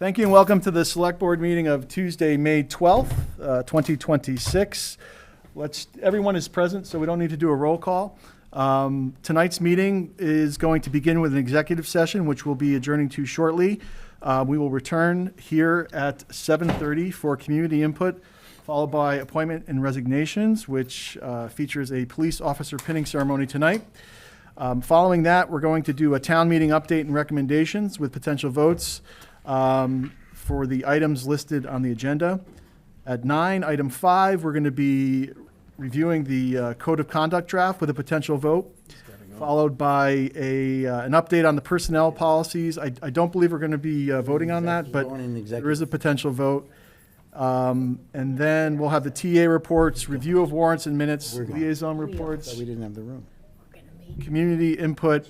Thank you and welcome to the Select Board meeting of Tuesday, May 12th, 2026. Everyone is present, so we don't need to do a roll call. Tonight's meeting is going to begin with an executive session, which we'll be adjourning to shortly. We will return here at 7:30 for community input, followed by appointment and resignations, which features a police officer pinning ceremony tonight. Following that, we're going to do a town meeting update and recommendations with potential votes for the items listed on the agenda. At 9, item 5, we're going to be reviewing the Code of Conduct draft with a potential vote, followed by an update on the personnel policies. I don't believe we're going to be voting on that, but there is a potential vote. And then we'll have the TA reports, review of warrants and minutes, liaison reports. We didn't have the room. Community input,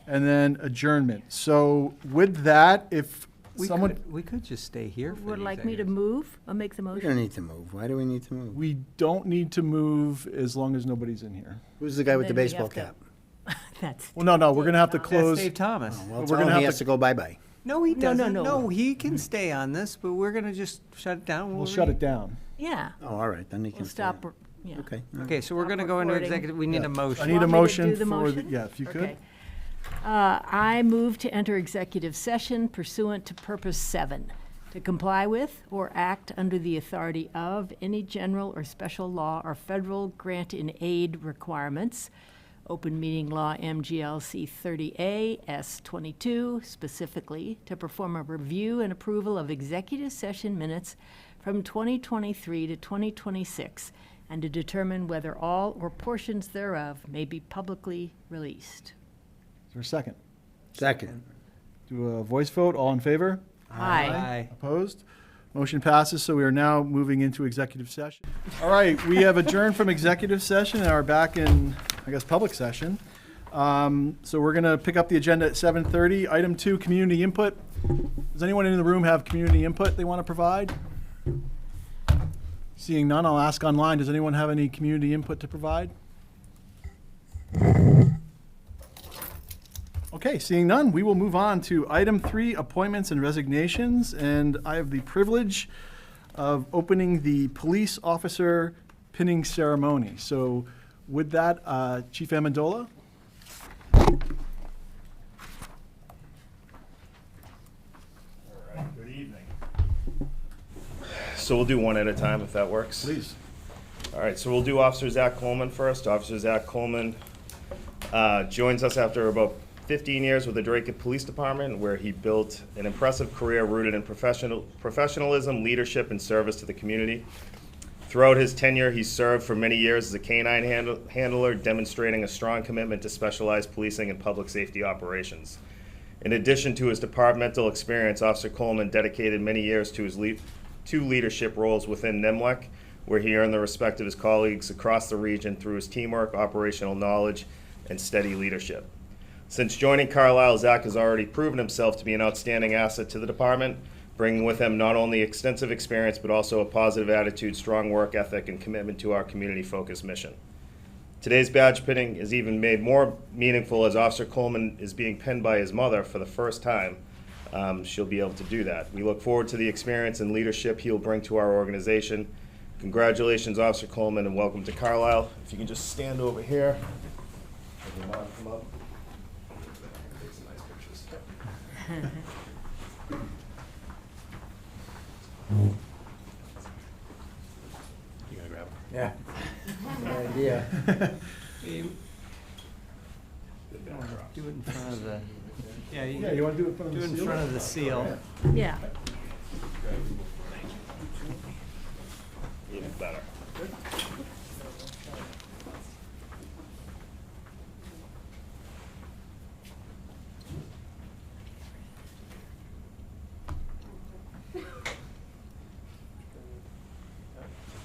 and then adjournment. So with that, if we could just stay here. Would like me to move or make the We motion? don't need to move. Why do we need to move? we don't need to move as long as nobody's in here. Who's the guy with the Then we baseball have to- cap? That's, Well, no, we're going to have to That's close. Dave Thomas. Well, We're tell gonna him have he has to- to go bye-bye. No, he No, no, doesn't. no. No, he can stay on this, but we're gonna just shut it down. We'll shut it down. yeah, Oh, all right, then he can we'll stay. stop, yeah. Okay. Okay, so we're Stop gonna go into recording. executive. We need a motion. I need a Want me to motion do the for motion? yeah, if you could. Okay. I move to enter executive session pursuant to Purpose 7, to comply with or act under the authority of any general or special law or federal grant in aid requirements, Open Meeting Law MGLC 30A S22, specifically to perform a review and approval of executive session minutes from 2023 to 2026, and to determine whether all or portions thereof may be publicly released. Is there a second? Second. Do a voice vote. All in favor? Aye. Opposed? Motion passes, so we are now moving into executive session. All right, we have adjourned from executive session and are back in, I guess, public session. So we're going to pick up the agenda at 7:30. Item 2, community input. Does anyone in the room have community input they want to provide? Seeing none, I'll ask online. Does anyone have any community input to provide? Okay, seeing none, we will move on to item 3, appointments and resignations. And I have the privilege of opening the police officer pinning ceremony. So with that, Chief Amendola. All right, good evening. So we'll do one at a time if that works. Please. All right, so we'll do Officer Zach Coleman first. Officer Zach Coleman joins us after about 15 years with the Drake Police Department, where he built an impressive career rooted in professionalism, leadership, and service to the community. Throughout his tenure, he served for many years as a canine handler, demonstrating a strong commitment to specialized policing and public safety operations. In addition to his departmental experience, Officer Coleman dedicated many years to his two leadership roles within NEMLEC, where he earned the respect of his colleagues across the region through his teamwork, operational knowledge, and steady leadership. Since joining Carlisle, Zach has already proven himself to be an outstanding asset to the department, bringing with him not only extensive experience, but also a positive attitude, strong work ethic, and commitment to our community-focused mission. Today's badge pinning is even made more meaningful as Officer Coleman is being pinned by his mother for the first time. She'll be able to do that. We look forward to the experience and leadership he'll bring to our organization. Congratulations, Officer Coleman, and welcome to Carlisle. If you can just stand over here. Have your mom come up. Take some nice pictures. You gonna grab them? Yeah. Good idea. Do it in front of the. Yeah, Yeah, you want to do it in front of do the it in seal? front of the seal. Yeah. Even better.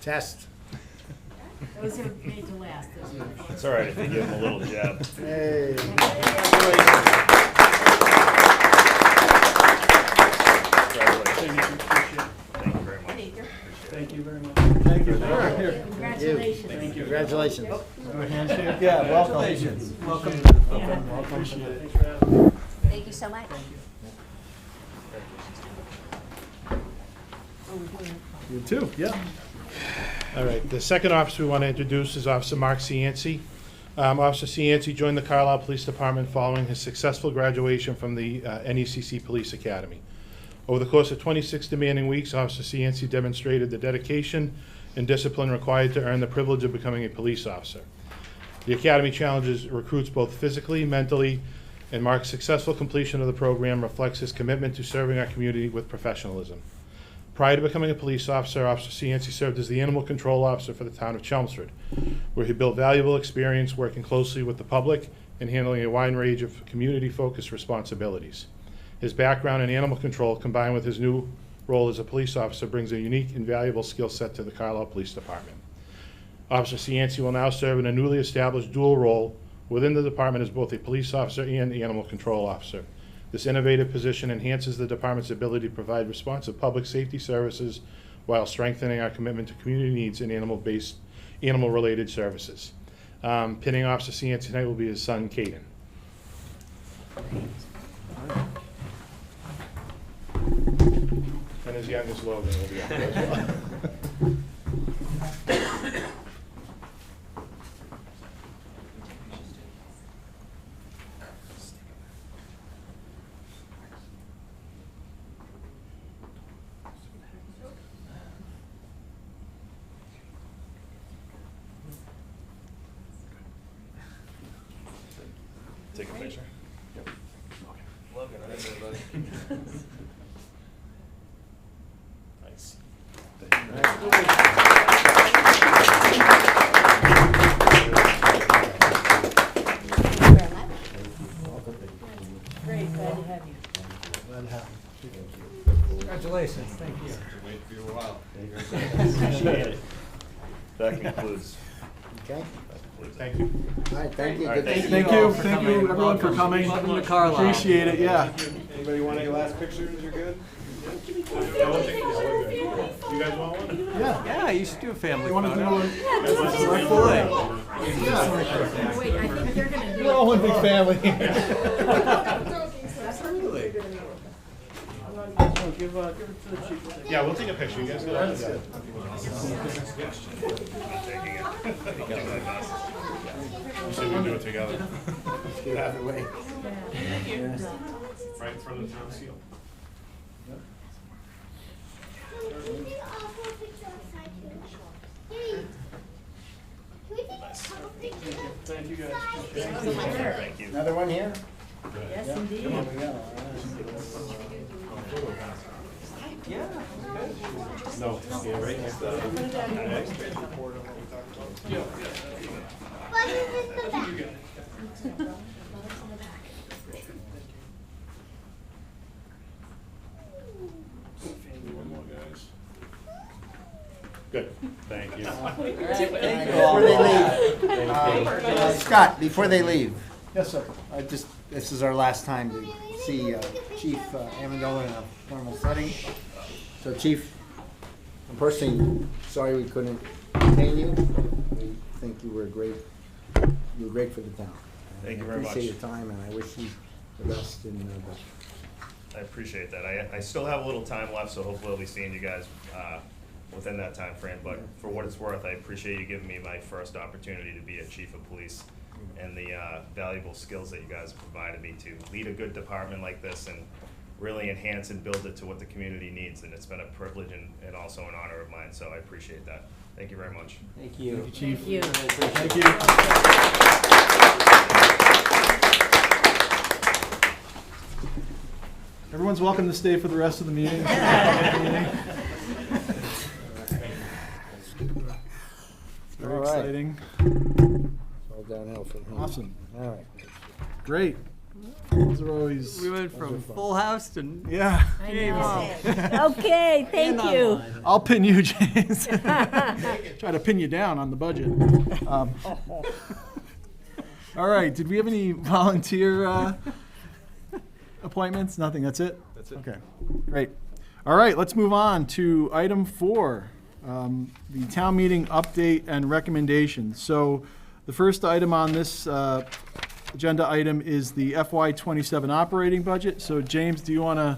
Test. Those are made to last. It's all right if you give him a little jab. Hey. Congratulations. Thank you very much. Thank you very much. Thank you. Here. Congratulations. Thank you. Congratulations. Do a handshake? Yeah, welcome. Congratulations. Welcome to the Appreciate it. Thank you so much. You too, yeah. All right, the second officer we want to introduce is Officer Mark Cianci. Officer Cianci joined the Carlisle Police Department following his successful graduation from the NECC Police Academy. Over the course of 26 demanding weeks, Officer Cianci demonstrated the dedication and discipline required to earn the privilege of becoming a police officer. The Academy challenges recruits both physically, mentally, and Mark's successful completion of the program reflects his commitment to serving our community with professionalism. Prior to becoming a police officer, Officer Cianci served as the animal control officer for the town of Chelmsford, where he built valuable experience working closely with the public and handling a wide range of community-focused responsibilities. His background in animal control, combined with his new role as a police officer, brings a unique and valuable skill set to the Carlisle Police Department. Officer Cianci will now serve in a newly established dual role within the department as both a police officer and animal control officer. This innovative position enhances the department's ability to provide responsive public safety services while strengthening our commitment to community needs and animal-related services. Pinning Officer Cianci tonight will be his son, Caden. And his youngest, Logan, will be up there as well. Take a picture. Logan, right there, buddy. Nice. Great, glad to have you. Congratulations, thank you. Appreciate it. That concludes. Okay, Thank you. all right, thank you. All right, Good to thank see Thank you, everyone for coming. Welcome to Carlisle. Appreciate it, yeah. Anybody want any last pictures? You're good? You guys want one? Yeah. Yeah, you should do a family You want to do photo. a select Boy. board? Wait, I think they're gonna do. We're all one big family. Absolutely. Give it to the chief. Yeah, we'll take a picture. You guys go out together. We said we'd do it together. Get out of the way. Right in front of the town seal. Thank you, guys. Thank you. Another one here? Yes, indeed. There we go. Yeah. No, yeah, right next to one more, guys. Good, thank you. Before they leave, Scott, before they leave, Yes, sir. this is our last time to see Chief Amendola in a formal setting. So Chief, I'm personally sorry we couldn't retain you. We think you were great for the town. Thank you very much. I appreciate your time, and I wish you the best in the I appreciate that. I still have a little time left, so hopefully I'll be seeing you guys within that time frame. But for what it's worth, I appreciate you giving me my first opportunity to be a chief of police and the valuable skills that you guys have provided me to lead a good department like this and really enhance and build it to what the community needs. And it's been a privilege and also an honor of mine, so I appreciate that. Thank you very much. Thank you. Chief. Thank you. Thank you. Everyone's welcome to stay for the rest of the meeting. Very All right. exciting. all downhill from here. Awesome. All right. Great. Those are always, We went from full house to yeah. I game know. on. Okay, thank you. I'll pin you, James. Try to pin you down on the budget. All right, did we have any volunteer appointments? Nothing, that's it? That's it. Okay, great. All right, let's move on to item 4, the town meeting update and recommendations. So the first item on this agenda item is the FY27 operating budget. So James, do you want to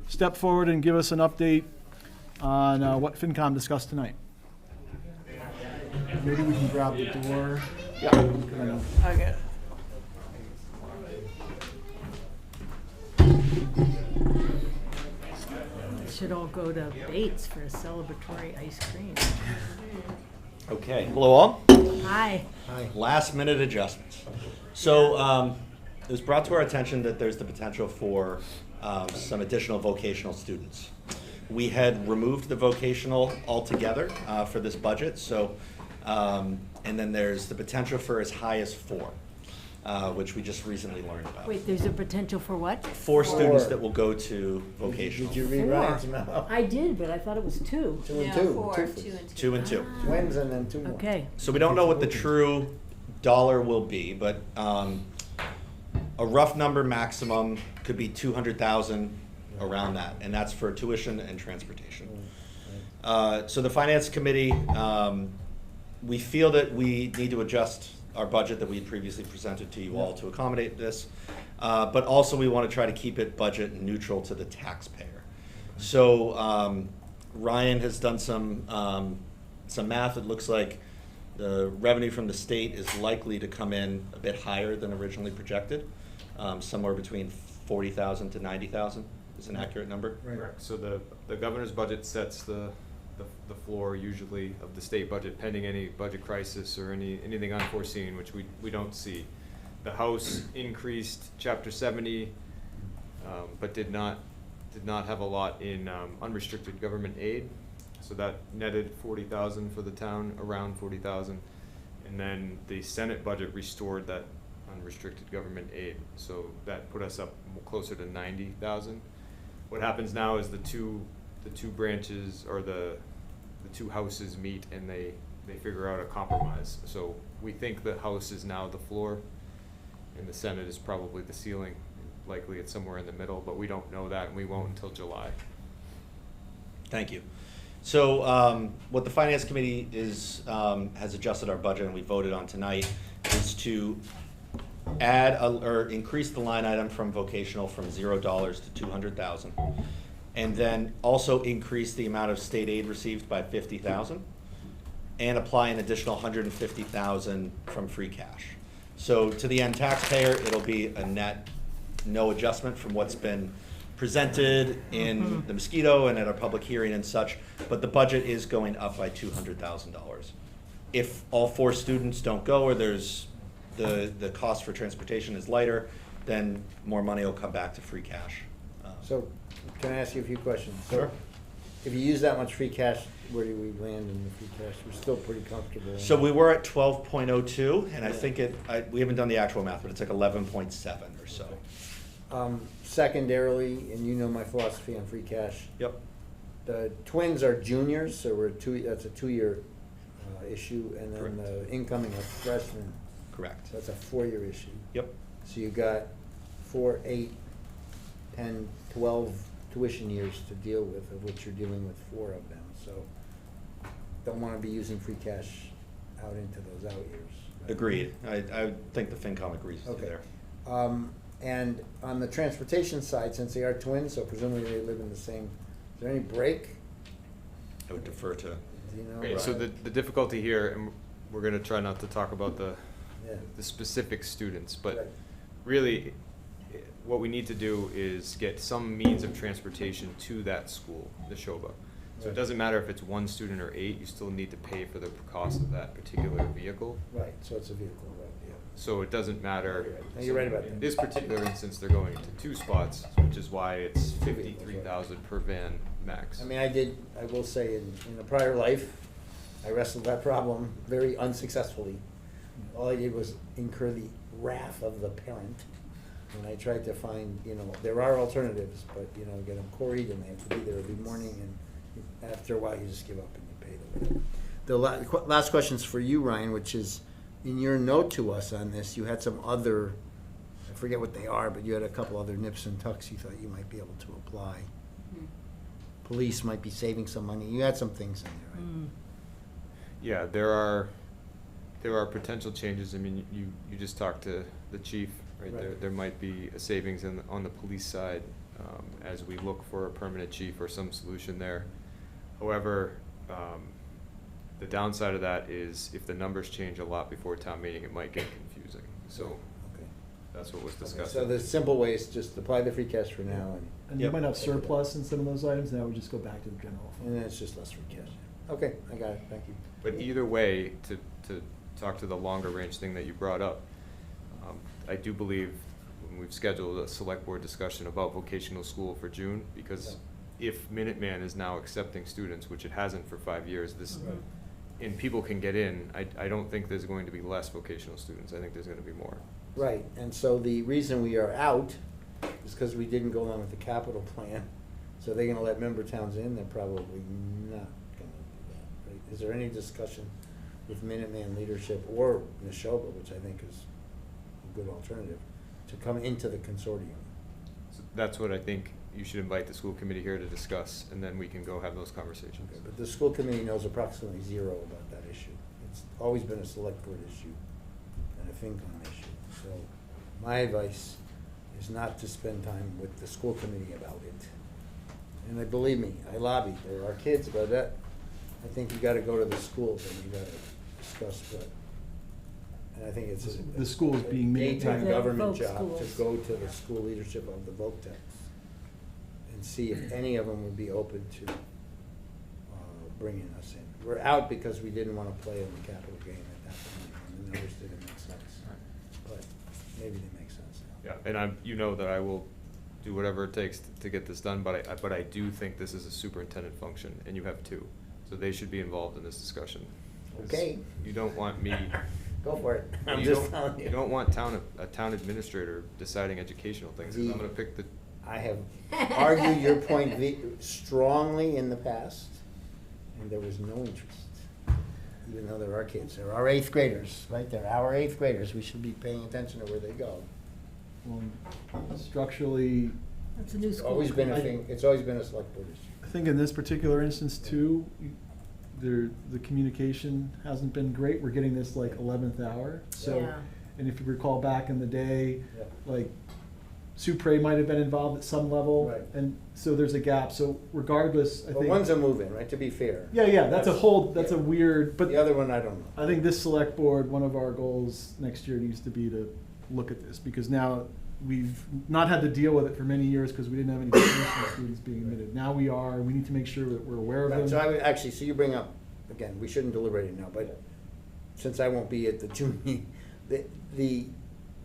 step forward and give us an update on what FinCom discussed tonight. Maybe we can grab the door. Yeah. I know. Okay. Should all go to Bates for a celebratory ice cream. Okay, hello all. Hi. Last minute adjustments. So it was brought to our attention that there's the potential for some additional vocational students. We had removed the vocational altogether for this budget, so and then there's the potential for as high as 4, which we just recently learned about. Wait, there's a potential for what? 4 students that will go to vocational. Did you read Ryan's memo? I did, but I thought it was 2. 2 and Yeah, 2. four, Two two for- and two. 2 and 2. Twins and then 2 more. Okay. So we don't know what the true dollar will be, but a rough number maximum could be 200,000, around that, and that's for tuition and transportation. So the finance committee, we feel that we need to adjust our budget that we had previously presented to you all to accommodate this, but also we want to try to keep it budget neutral to the taxpayer. So Ryan has done some math. It looks like the revenue from the state is likely to come in a bit higher than originally projected, somewhere between 40,000 to 90,000 is an accurate number. Correct. So the governor's budget sets the floor usually of the state budget pending any budget crisis or anything unforeseen, which we don't see. The House increased Chapter 70, but did not have a lot in unrestricted government aid. So that netted 40,000 for the town, around 40,000. And then the Senate budget restored that unrestricted government aid. So that put us up closer to 90,000. What happens now is the two branches or the two houses meet and they figure out a compromise. So we think the House is now the floor and the Senate is probably the ceiling. Likely it's somewhere in the middle, but we don't know that and we won't until July. Thank you. So what the finance committee has adjusted our budget and we voted on tonight is to add or increase the line item from vocational from $0 to 200,000, and then also increase the amount of state aid received by 50,000, and apply an additional 150,000 from free cash. So to the end taxpayer, it'll be a net no adjustment from what's been presented in the mosquito and at our public hearing and such, but the budget is going up by $200,000. If all 4 students don't go, or there's the cost for transportation is lighter, then more money will come back to free cash. So, can I ask you a few questions? So, Sure. if you use that much free cash, where do we land in the free cash? We're still pretty comfortable. So we were at 12.02, and I think we haven't done the actual math, but it's like 11.7 or so. Secondarily, and you know my philosophy on free cash, Yep. the twins are juniors, so that's a 2-year issue, and then Correct. the incoming are freshmen, Correct. so that's a 4-year issue. Yep. So you got 4, 8, 10, 12 tuition years to deal with, of which you're dealing with 4 of them. So don't want to be using free cash out into those out years. Agreed. I think the FinCom agrees with you Okay. there. And on the transportation side, since they are twins, so presumably they live in the same, is there any break? I would defer to. Do you know? Okay, so the difficulty here, and we're gonna try not to talk about the Yeah. specific students, Right. but really, what we need to do is get some means of transportation to that school, the Neshoba. So it Right. doesn't matter if it's 1 student or 8, you still need to pay for the cost of that particular vehicle. Right, so it's a vehicle, right, yeah. So it doesn't matter. No, you're right about that. In this particular instance, they're going into 2 spots, which is why it's 53,000 per van max. I mean, I will say, in a prior life, I wrestled that problem very unsuccessfully. All I did was incur the wrath of the parent, and I tried to find, there are alternatives, but, get them quarried, and they have to be there every morning, and after a while, you just give up and you pay them whatever. The last question's for you, Ryan, which is, in your note to us on this, you had some other, I forget what they are, but you had a couple other nips and tucks you thought you might be able to apply. Police might be saving some money. You had some things in there, right? Yeah, there are potential changes. I mean, you just talked to the chief, right? Right. There might be a savings on the police side as we look for a permanent chief or some solution there. However, the downside of that is if the numbers change a lot before town meeting, it might get confusing. So Okay. that's what was Okay, discussed. so the simple way is just apply the free cash for now, And you Yep. might have surplus in some of those items, now we just go back to the general fund. and then it's just less free cash. Okay, I got it, thank you. But either way, to talk to the longer range thing that you brought up, I do believe when we've scheduled a select board discussion about vocational school for June, because if Minuteman is now accepting students, which it hasn't for 5 years, this, Right. and people can get in, I don't think there's going to be less vocational students. I think there's gonna be more. Right, and so the reason we are out is because we didn't go along with the capital plan. So they're gonna let member towns in, they're probably not gonna do that, right? Is there any discussion with Minuteman leadership or Neshoba, which I think is a good alternative, to come into the consortium? So that's what I think you should invite the school committee here to discuss, and then we can go have those conversations. Okay, but the school committee knows approximately zero about that issue. It's always been a select board issue and a FinCom issue. So my advice is not to spend time with the school committee about it. And believe me, I lobbied, there are kids, but I think you gotta go to the schools and you gotta discuss what. And I think it's The schools being a made daytime The government voc job to schools. go to the school leadership of the voc techs and see if any of them would be open to bringing us in. We're out because we didn't want to play in the capital game at that point, and the numbers didn't make sense. But maybe they make sense now. Yeah, and you know that I will do whatever it takes to get this done, but I do think this is a superintendent function, and you have two. So they should be involved in this discussion. 'Cause Okay. You don't want me. Go for it. I'm you just don't- telling you. You don't want a town administrator deciding educational things, 'cause I'm gonna pick the. I have argued your point strongly in the past, and there was no interest. Even though there are kids, there are eighth graders, right? They're our eighth graders. We should be paying attention to where they go. Structurally, That's a new It's school. always been a thing, it's always been a select board issue. I think in this particular instance too, the communication hasn't been great. We're getting this like 11th hour, so. Yeah. And if you recall back in the day, Yeah. like Sue Prey might have been involved at some level. Right. And so there's a gap, so regardless, I But think. one's a move-in, right, to be fair. Yeah, that's a yeah. weird, but. The other one, I don't know. I think this select board, one of our goals next year needs to be to look at this, because now we've not had to deal with it for many years because we didn't have any vocational students being admitted. Now we are, we need to make sure that we're aware of Right, so I them. would, actually, so you bring up, again, we shouldn't deliberate it now, but since I won't be at the June meeting,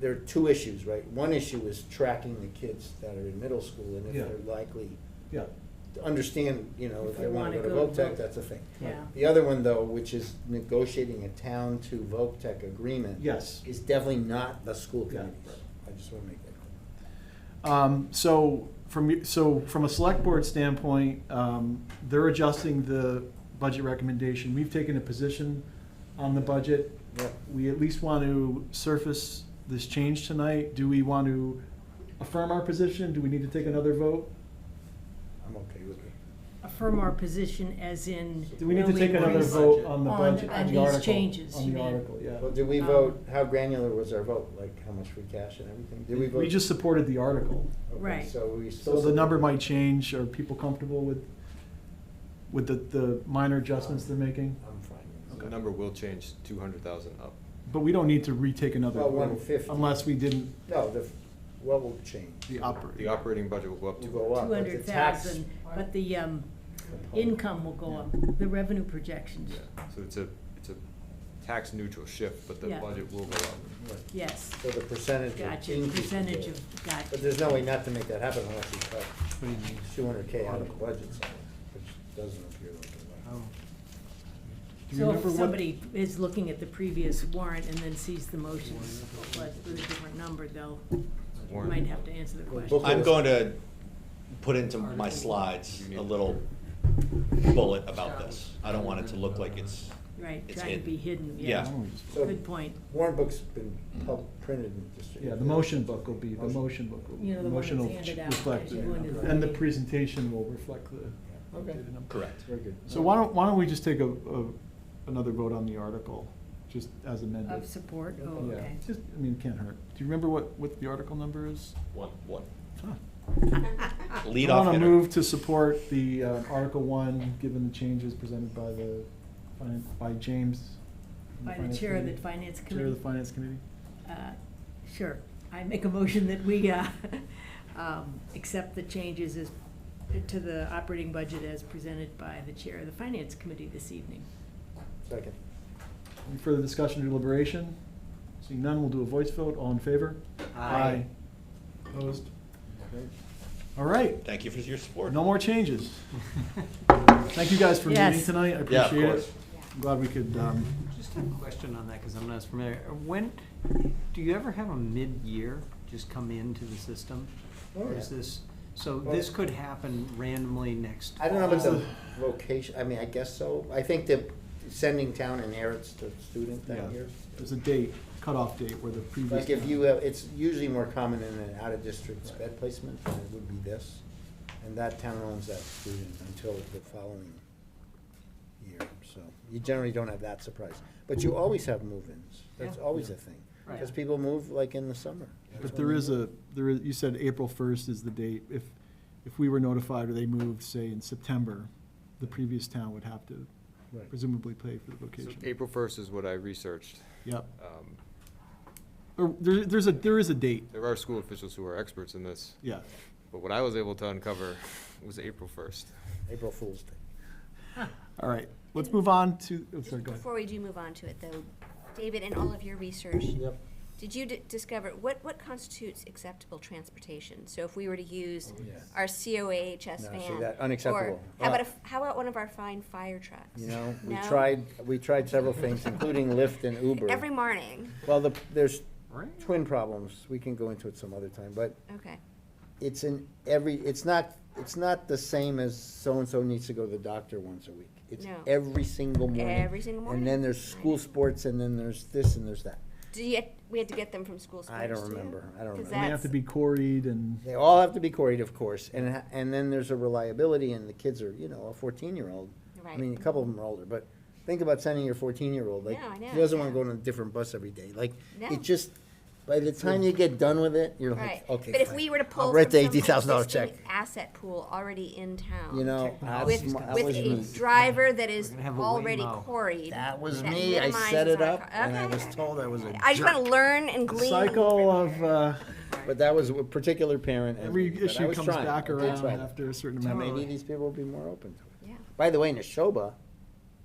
there are two issues, right? One issue is tracking the kids that are in middle school and if Yeah. they're likely Yeah, to understand, you know, If if they they wanna wanna go to go to voc tech, voc- that's a thing. Yeah. The other one, though, which is negotiating a town to voc tech agreement. Yes. Is definitely not the school Yeah. committees. I just wanna make that clear. So from a select board standpoint, they're adjusting the budget recommendation. We've taken a position on the budget. Yep. We at least want to surface this change tonight. Do we want to affirm our position? Do we need to take another vote? I'm okay with it. Affirm our position as in. Do we need to no take another increase vote on the on- budget, on on the these article? changes, On you the mean? article, yeah. Well, did we Um, vote, how granular was our vote? Like, how much free cash and everything? Did we vote? We just supported the article. Okay, Right. So we still. So the number support- might change. Are people comfortable with the minor adjustments they're making? I'm fine with The it. number will change 200,000 up. But we don't need to retake another Well, vote 150. unless we didn't, No, what will change? the operating. The operating budget will go up Will to. go up, but the tax. 200,000, but the income will go up, the revenue projections, Yeah, so it's a tax neutral shift, but the Yeah. budget will go up. Right. yes. So the percentage of Gotcha, increase will percentage go of, up. gotcha. But there's no way not to make that happen unless you cut 200K out of the budget, so, which doesn't appear like it will. Do you So remember if what- somebody is looking at the previous warrant and then sees the motions, but with a different number, they'll, Warrant. might have to answer the question. book- I'm going to put into my slides a little bullet about this. I don't want it to look like it's, Right, it's trying to hidden. be hidden, Yeah. yeah. So Good point. warrant book's been printed and distributed. Yeah, the motion book will be, the motion book will, You know, the the one motion will that's handed out reflect, as you go into the and the meeting. presentation will reflect the. Okay. updated number. correct. Very good. So why don't we just take another vote on the article, just as amended? Of support, oh, Yeah, okay. just, I mean, it can't hurt. Do you remember what the article number is? One. Huh, Lead I off want to hitter. move to support the Article 1, given the changes presented by by James. in By the Finance chair of the Committee. Finance Chair of Committee. the Finance Committee. Sure. I make a motion that we accept the changes to the operating budget as presented by the chair of the Finance Committee this evening. Second. Any further discussion or deliberation? Seeing none, we'll do a voice vote. All in favor? Aye. Opposed? Okay. All right, Thank you for your support. no more changes. Thank you guys for meeting Yes. tonight. I Yeah, of appreciate it. course. I'm glad we could, Just a question on that, because I'm not as familiar. When, do you ever have a mid-year just come into the system? Or is this, so this could happen randomly next? I don't know about the vocation, I mean, I guess so. I think that sending town inherits the student yeah, that year. there's a date, cutoff date where the previous. Like if you have, it's usually more common in an out-of-district sped placement than it would be this. And that town owns that student until the following year, so you generally don't have that surprise. But you always have move-ins, that's Yeah. always a thing. Right. Because people move like in the summer. That's But when there they is move. you said April 1st is the date. If we were notified or they moved, say, in September, the previous town would have to Right. presumably pay for the So vacation. April 1st is what I researched. Yep. Um, Or there is a date, There are school officials who are experts in this, yeah. but what I was able to uncover was April 1st. April Fool's Day. All right, let's move on to, oh, sorry, go ahead. Before we do move on to it, though, David, in all of your research, Yep. did you discover, what constitutes acceptable transportation? So if we were to use Yeah. our COAHS No, van. see that, unacceptable. Or how about, how about one of our fine fire trucks? You know, No? we tried several things, including Lyft and Uber. Every morning, Well, there's Right. twin problems, we can go into it some other time, but okay. it's it's not the same as so-and-so needs to go to the doctor once a week. It's No. every single morning. Every single morning. And then there's school sports, and then there's this and there's that. We had to get them from school sports I don't too? remember. I don't 'Cause remember. And they have to be quarried and, They all have to be quarried, of course, and then there's a reliability, and the kids are, a 14-year-old. I Right. mean, a couple of them are older, but think about sending your 14-year-old, like, No, I know, he doesn't wanna yeah. go on a different bus every day, like, No. it just, by the time you get done with it, you're Right. like, okay, But if fine. we were to I'll pull write from the some $80,000 existing check. asset pool already in town. You know, that With, was my- that with was a me. driver that is We're gonna have a already Waymo. quarried. That was that me, I set minimizes it our up, co- and I okay. was told I was a I just jerk. want to learn and glean. cycle of, But that was a particular parent. and- every but I issue was comes trying. back I did around try. after a certain So amount. maybe these people will be more open to it. Yeah. By the way, Neshoba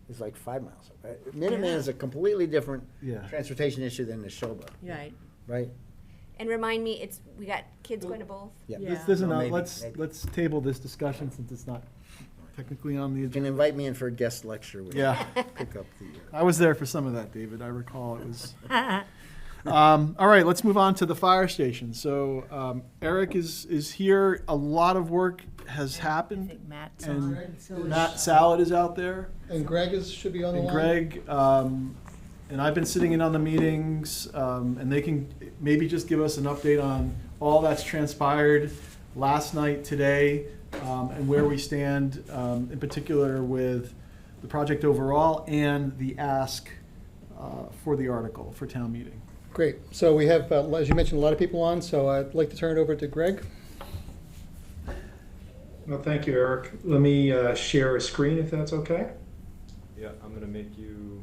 is like 5 miles away. Minuteman Yeah. is a completely different Yeah. transportation issue than Neshoba, Right. right? And remind me, we got kids going to both? Yeah. Yeah. This isn't, Well, a- maybe, let's maybe. table this discussion since it's not technically on the You can agenda. invite me in for a guest lecture. With Yeah. Pick up the. I was there for some of that, David. I recall it was. All right, let's move on to the fire station. So Eric is here. A lot of work has I happened. think Matt's And on. So Matt Salad is out there. And Greg should be on the And line. Greg, and I've been sitting in on the meetings, and they can maybe just give us an update on all that's transpired last night, today, and where we stand, in particular with the project overall and the ask for the article for town meeting. Great. So we have, as you mentioned, a lot of people on, so I'd like to turn it over to Greg. Well, thank you, Eric. Let me share a screen if that's okay. Yeah, I'm gonna make you.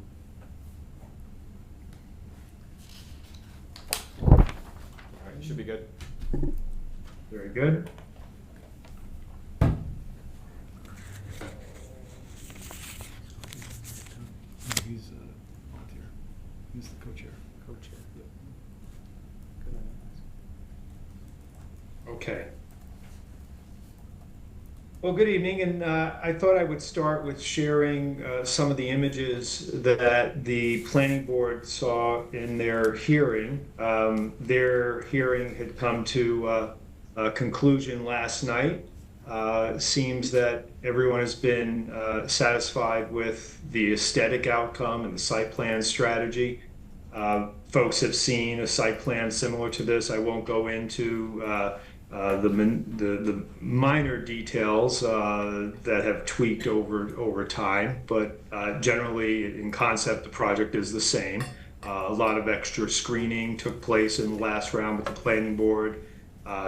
All right, should be good. Very good. He's a volunteer. He's the co-chair. Co-chair. Okay. Well, good evening, and I thought I would start with sharing some of the images that the planning board saw in their hearing. Their hearing had come to a conclusion last night. Seems that everyone has been satisfied with the aesthetic outcome and the site plan strategy. Folks have seen a site plan similar to this. I won't go into the minor details that have tweaked over time, but generally in concept the project is the same. A lot of extra screening took place in the last round with the planning board.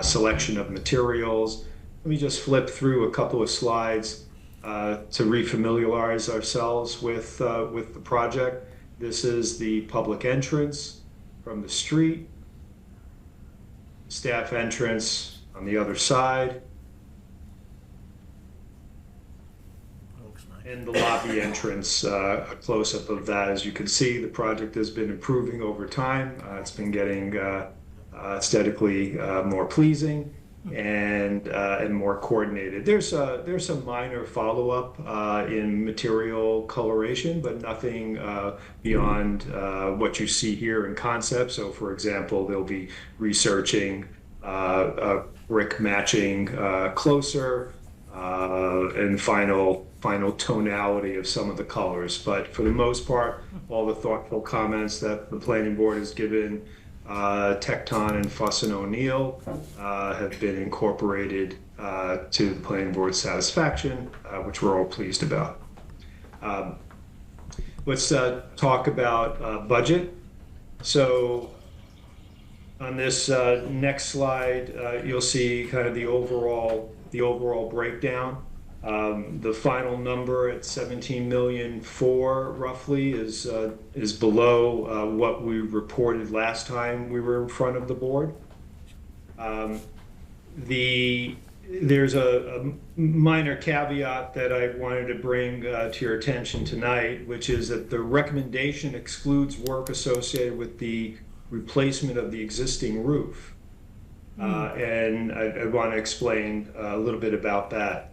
selection of materials. Let me just flip through a couple of slides to refamiliarize ourselves with the project. This is the public entrance from the street, staff entrance on the other side, and the lobby entrance, a close-up of that. As you can see, the project has been improving over time. It's been getting aesthetically more pleasing and more coordinated. There's some minor follow-up in material coloration, but nothing beyond what you see here in concept. So, for example, they'll be researching brick matching closer and final tonality of some of the colors. But for the most part, all the thoughtful comments that the planning board has given Tecton and Fuss and O'Neill have been incorporated to the planning board's satisfaction, which we're all pleased about. Let's talk about budget. So on this next slide, you'll see kind of the overall breakdown. The final number at 17.4 million roughly is below what we reported last time we were in front of the board. There's a minor caveat that I wanted to bring to your attention tonight, which is that the recommendation excludes work associated with the replacement of the existing roof. And I want to explain a little bit about that.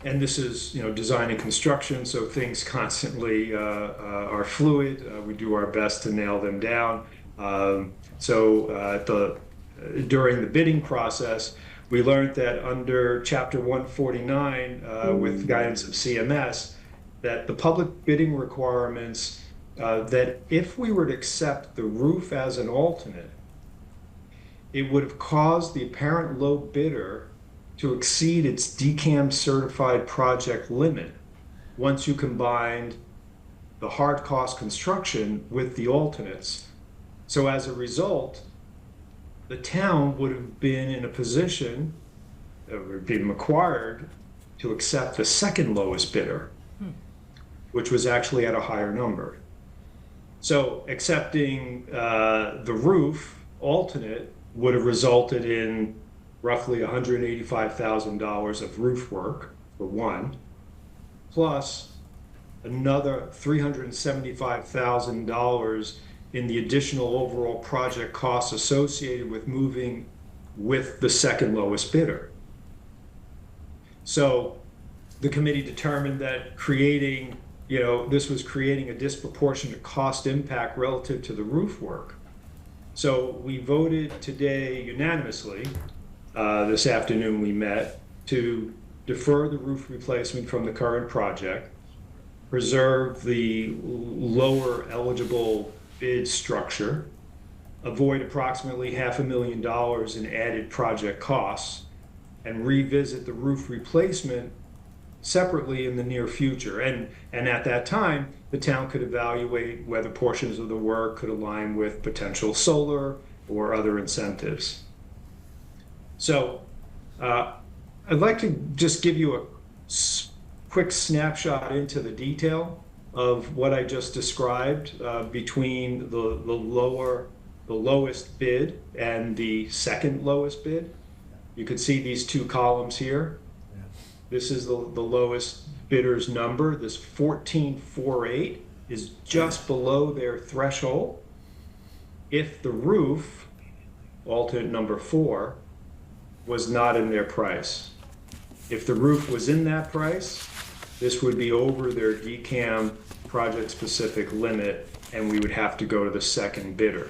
And this is, design and construction, so things constantly are fluid. We do our best to nail them down. During the bidding process, we learned that under Chapter 149, with guidance of CMS, that the public bidding requirements, that if we were to accept the roof as an alternate, it would have caused the apparent low bidder to exceed its DCAM certified project limit once you combined the hard cost construction with the alternates. So as a result, the town would have been in a position, would be required to accept the second lowest bidder, which was actually at a higher number. So accepting the roof alternate would have resulted in roughly $185,000 of roof work for one, plus another $375,000 in the additional overall project costs associated with moving with the second lowest bidder. So the committee determined that this was creating a disproportionate cost impact relative to the roof work. So we voted today unanimously, this afternoon we met, to defer the roof replacement from the current project, preserve the lower eligible bid structure, avoid approximately $500,000 in added project costs, and revisit the roof replacement separately in the near future. And at that time, the town could evaluate whether portions of the work could align with potential solar or other incentives. So I'd like to just give you a quick snapshot into the detail of what I just described between the lowest bid and the second lowest bid. You can see these two columns here. This is the lowest bidder's number. This 1448 is just below their threshold. If the roof, alternate number 4, was not in their price. If the roof was in that price, this would be over their DCAM project-specific limit, and we would have to go to the second bidder.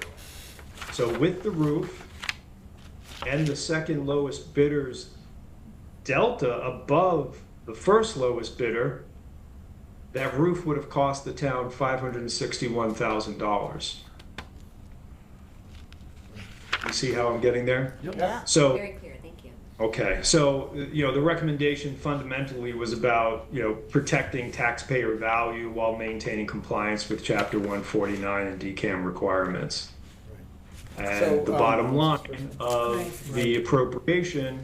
So with the roof and the second lowest bidder's delta above the first lowest bidder, that roof would have cost the town $561,000. You see how I'm getting there? Yep. Yeah, So, very clear, thank you. okay, so, the recommendation fundamentally was about, protecting taxpayer value while maintaining compliance with Chapter 149 and DCAM requirements. And the bottom line of the appropriation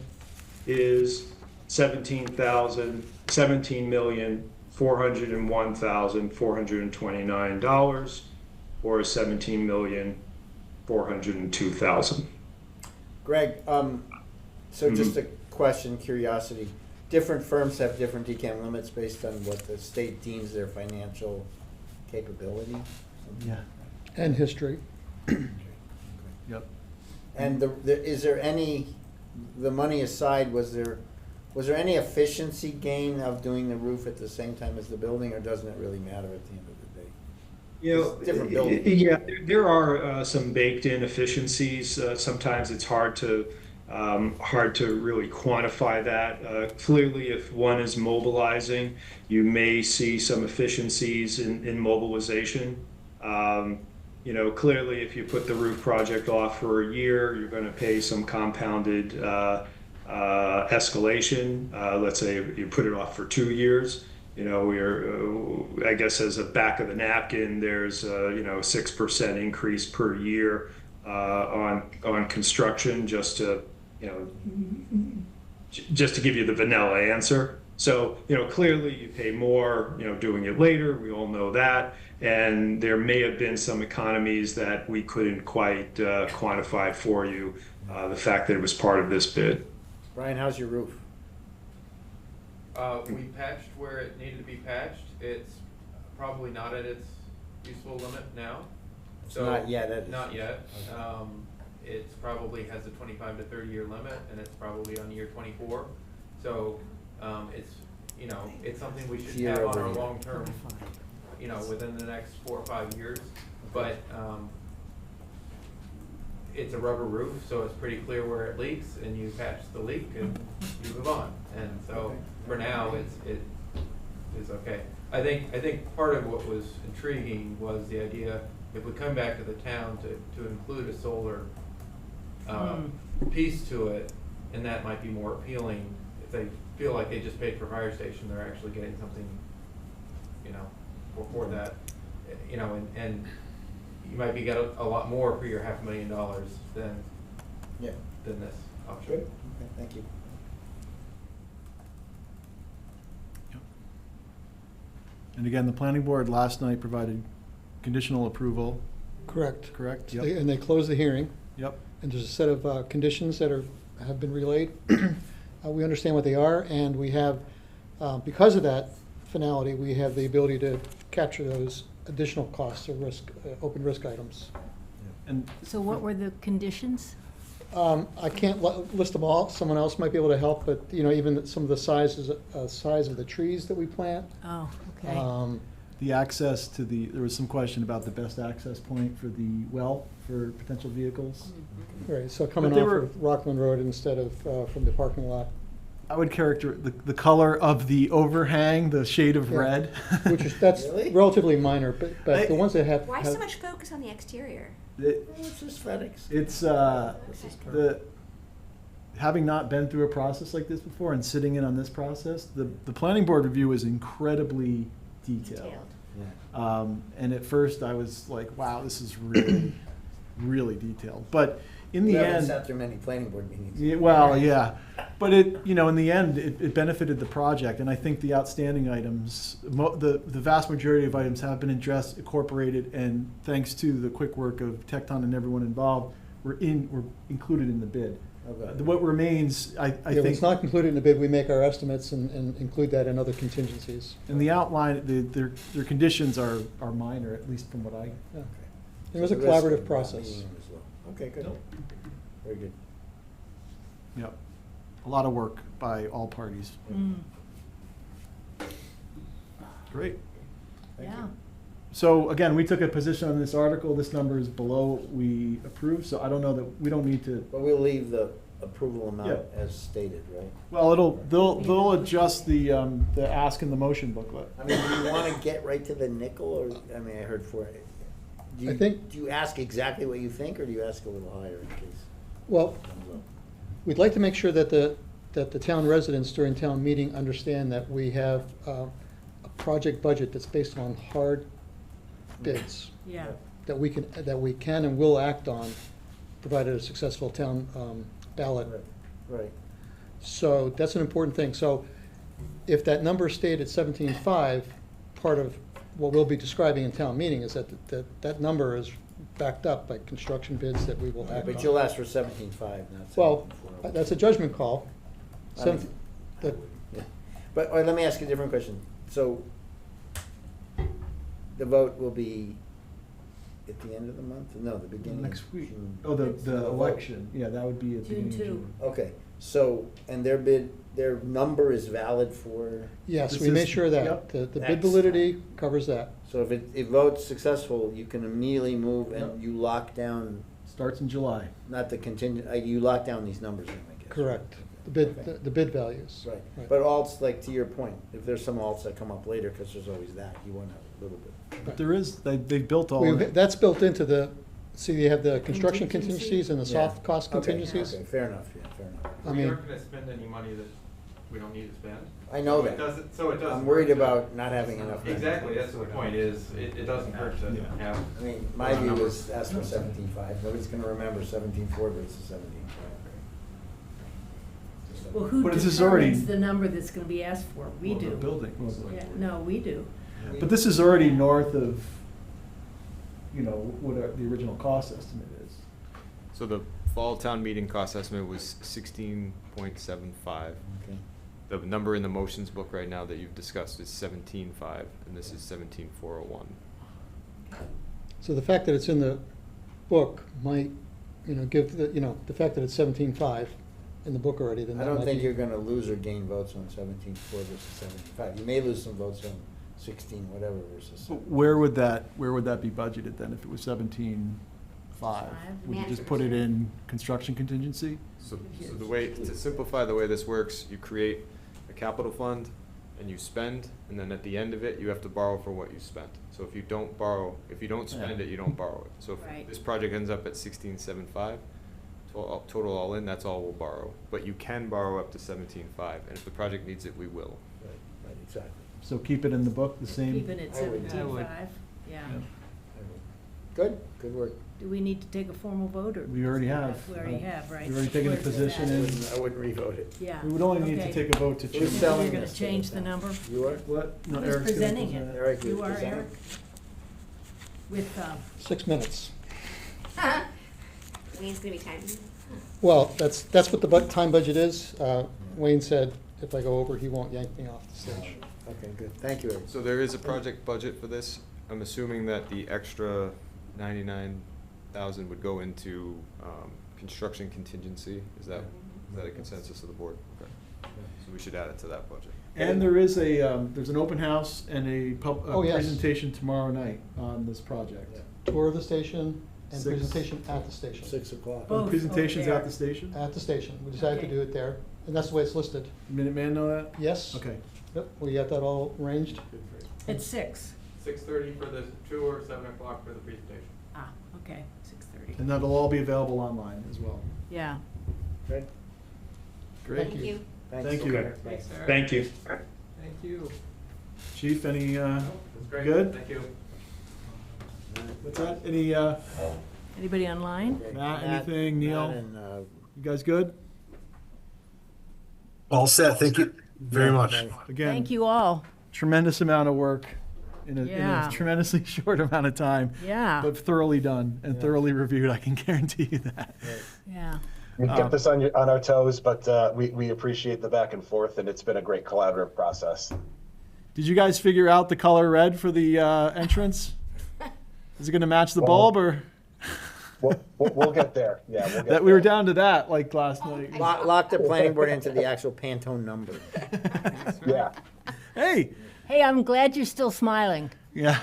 is $17,401,429, or $17,402,000. Greg, so just a question, curiosity. Different firms have different decant limits based on what the state deems their financial capability? Yeah. And history. Yep. And is there any, the money aside, was there any efficiency gain of doing the roof at the same time as the building, or doesn't it really matter at the end of the day? Different buildings. Yeah, there are some baked-in efficiencies. Sometimes it's hard to really quantify that. Clearly, if one is mobilizing, you may see some efficiencies in mobilization. Clearly, if you put the roof project off for a year, you're going to pay some compounded escalation. Let's say you put it off for 2 years. I guess as a back of the napkin, there's 6% increase per year on construction, just to give you the vanilla answer. So, clearly you pay more, doing it later. We all know that. And there may have been some economies that we couldn't quite quantify for you, the fact that it was part of this bid. Brian, how's your roof? We patched where it needed to be patched. It's probably not at its useful limit now. So Not yet, is it? Not yet. It's probably has a 25 to 30 year limit, and it's probably on year 24. So it's something we should Year have on over our year. long term, within the next 4 or 5 years. But it's a rubber roof, so it's pretty clear where it leaks, and you patch the leak and you move on. And so for now, it is okay. I think part of what was intriguing was the idea, if we come back to the town to include a solar piece to it, and that might be more appealing. If they feel like they just paid for fire station, they're actually getting something, for that, and you might be get a lot more for your $500,000 than this option. Good. Okay, thank you. And again, the planning board last night provided conditional approval, Correct. correct? So and they closed the hearing, Yep. and there's a set of conditions that have been relayed. We understand what they are, and we have, because of that finality, we have the ability to capture those additional costs or risk, open risk items. And So what were the conditions? I can't list them all. Someone else might be able to help, but, even some of the size of the trees that we plant. Oh, okay. the access to there was some question about the best access point for the well for potential vehicles. Right, so coming But they off were- of Rockland Road instead of from the parking lot, I would characterize the color of the overhang, the shade of Yeah. red. that's Really? relatively minor, but the ones that have. Why so much focus on the exterior? It's aesthetics. It's This is having not been through a process like this before and sitting in on this process, the planning board review is incredibly detailed. And at first I was like, wow, this is really, really detailed. But in the We haven't end, sat through many planning board meetings. yeah, well, yeah, but in the end, it benefited the project, and I think the outstanding items, the vast majority of items have been addressed, incorporated, and thanks to the quick work of Tecton and everyone involved, were included in the bid. Okay. What remains, I Yeah, when think, it's not included in the bid, we make our estimates and include that in other contingencies. in the outline, their conditions are minor, at least from what I. Yeah. It was a So the rest of collaborative the process. meeting as well. Okay, good. Very good. Yep. A lot of work by all parties. Mm, Great. Thank yeah. you. So again, we took a position on this article. This number is below what we approved, so I don't know that, we don't need to, But we'll leave the approval amount Yeah. as stated, right? well, they'll adjust the ask in the motion booklet. I mean, do you want to get right to the nickel, or, I mean, I heard do I you, think- do you ask exactly what you think, or do you ask a little higher in case Well, it comes up? we'd like to make sure that the town residents during town meeting understand that we have a project budget that's based on hard bids Yeah. that we can and will act on provided a successful town ballot. Right. So that's an important thing. So if that number stayed at 17.5, part of what we'll be describing in town meeting is that number is backed up by construction bids that we will act on. But you'll ask for 17.5, not 17.4. Well, that's a judgment call. I mean- That- Yeah. But, all right, let me ask you a different question. So, the vote will be at the end of the month? No, the beginning of Next week. June. Oh, the vote. election, yeah, that would be at the June beginning of 2. June. Okay, so, and their number is valid for, Yes, This we made is- sure that. yep. The bid That's- validity covers that. so if it votes successful, you can immediately move Yep. and you lock down, Starts in July. not the contingent, you lock down these numbers, I guess. Correct. Okay. The bid values. Right, Right. but alts, like to your point, if there's some alts that come up later, because there's always that, you want a little bit. But there is, they've built all of it. That's built into the, see, you have the construction Contingency. contingencies and the Yeah. soft cost Okay, contingencies. Okay, fair enough, yeah, fair enough. I mean, gonna spend any money that we don't need to spend. I know that. So it doesn't. I'm worried hurt to- about not having enough. money. Exactly, that's the point, is it doesn't hurt to Yeah. have. I mean, my view is ask for 17.5, nobody's gonna remember 17.4 versus 17.5. Well, who But this is already- determines the number that's gonna be asked for? We Well, the do. building. Yeah, no, we do. But this is already north of, what the original cost estimate is. So the fall town meeting cost estimate was 16.75. Okay. The number in the motions book right now that you've discussed is 17.5, and this is 17.401. so the fact that it's in the book might, give the fact that it's 17.5 in the book already, then I that don't might think be- you're gonna lose or gain votes on 17.4 versus 17.5. You may lose some votes on 16, whatever versus. But where would that be budgeted then, if it was 17.5? Would you just put it in construction contingency? So the way, to simplify the way this works, you create a capital fund and you spend, and then at the end of it, you have to borrow for what you spent. So if you don't spend it, you don't borrow it. So Right. if this project ends up at 16.75, total all in, that's all we'll borrow. But you can borrow up to 17.5, and if the project needs it, we will. Right, exactly. So keep it in the book, the same? Keeping it I would. 17.5, yeah. Yeah. Good, good work. Do we need to take a formal vote, or? We already have. We already have, right. We've already taken a Where's position that? in. I wouldn't revote it. Yeah. We would only need to okay. take a vote to Who's change. selling You're gonna this to change the the town? number? You are? What? No, Who's Eric's gonna presenting it? present Eric, You you're are, presenting? Eric? With, 6 minutes. Wayne's gonna be timing. Well, that's what the time budget is. Wayne said if I go over, he won't yank me off the stage. Okay, good. Thank you, Eric. So there is a project budget for this. I'm assuming that the extra 99,000 would go into construction contingency. Is that a consensus of the board? Okay. So we should add it to that budget. And there is there's an open house and a Oh, yes. presentation tomorrow night on this project. Tour of the station and 6. presentation at the station. 6 o'clock. Both. The presentation's there. at the station? At the station. We decided to Okay. do it there, and that's the way it's listed. Minuteman know that? Yes? Okay. Yep, we got that all arranged. at 6? 6:30 for the tour, 7 o'clock for the presentation. Ah, okay, 6:30. And that'll all be available online as well. Yeah. Good. Great. Thank you. Thanks. Thank you. Okay. Thanks, Eric. Thank you. Thank you. Chief, any, That's great. good? Thank you. What's that? Any, Anybody online? Matt, anything, Neil? Matt and, you guys good? All set. Thank you very much. Again, Thank you all. tremendous amount of work in Yeah. a tremendously short amount of time. Yeah, But thoroughly done and Yeah. thoroughly reviewed, I can guarantee you that. yeah. We kept us on our toes, but we appreciate the back and forth, and it's been a great collaborative process. Did you guys figure out the color red for the entrance? Is it going to match the bulb, or We'll get there. Yeah, we'll get that we were there. down to that like last night? Lock the planning board into the actual Pantone number. Yeah. Hey, Hey, I'm glad you're still smiling. yeah.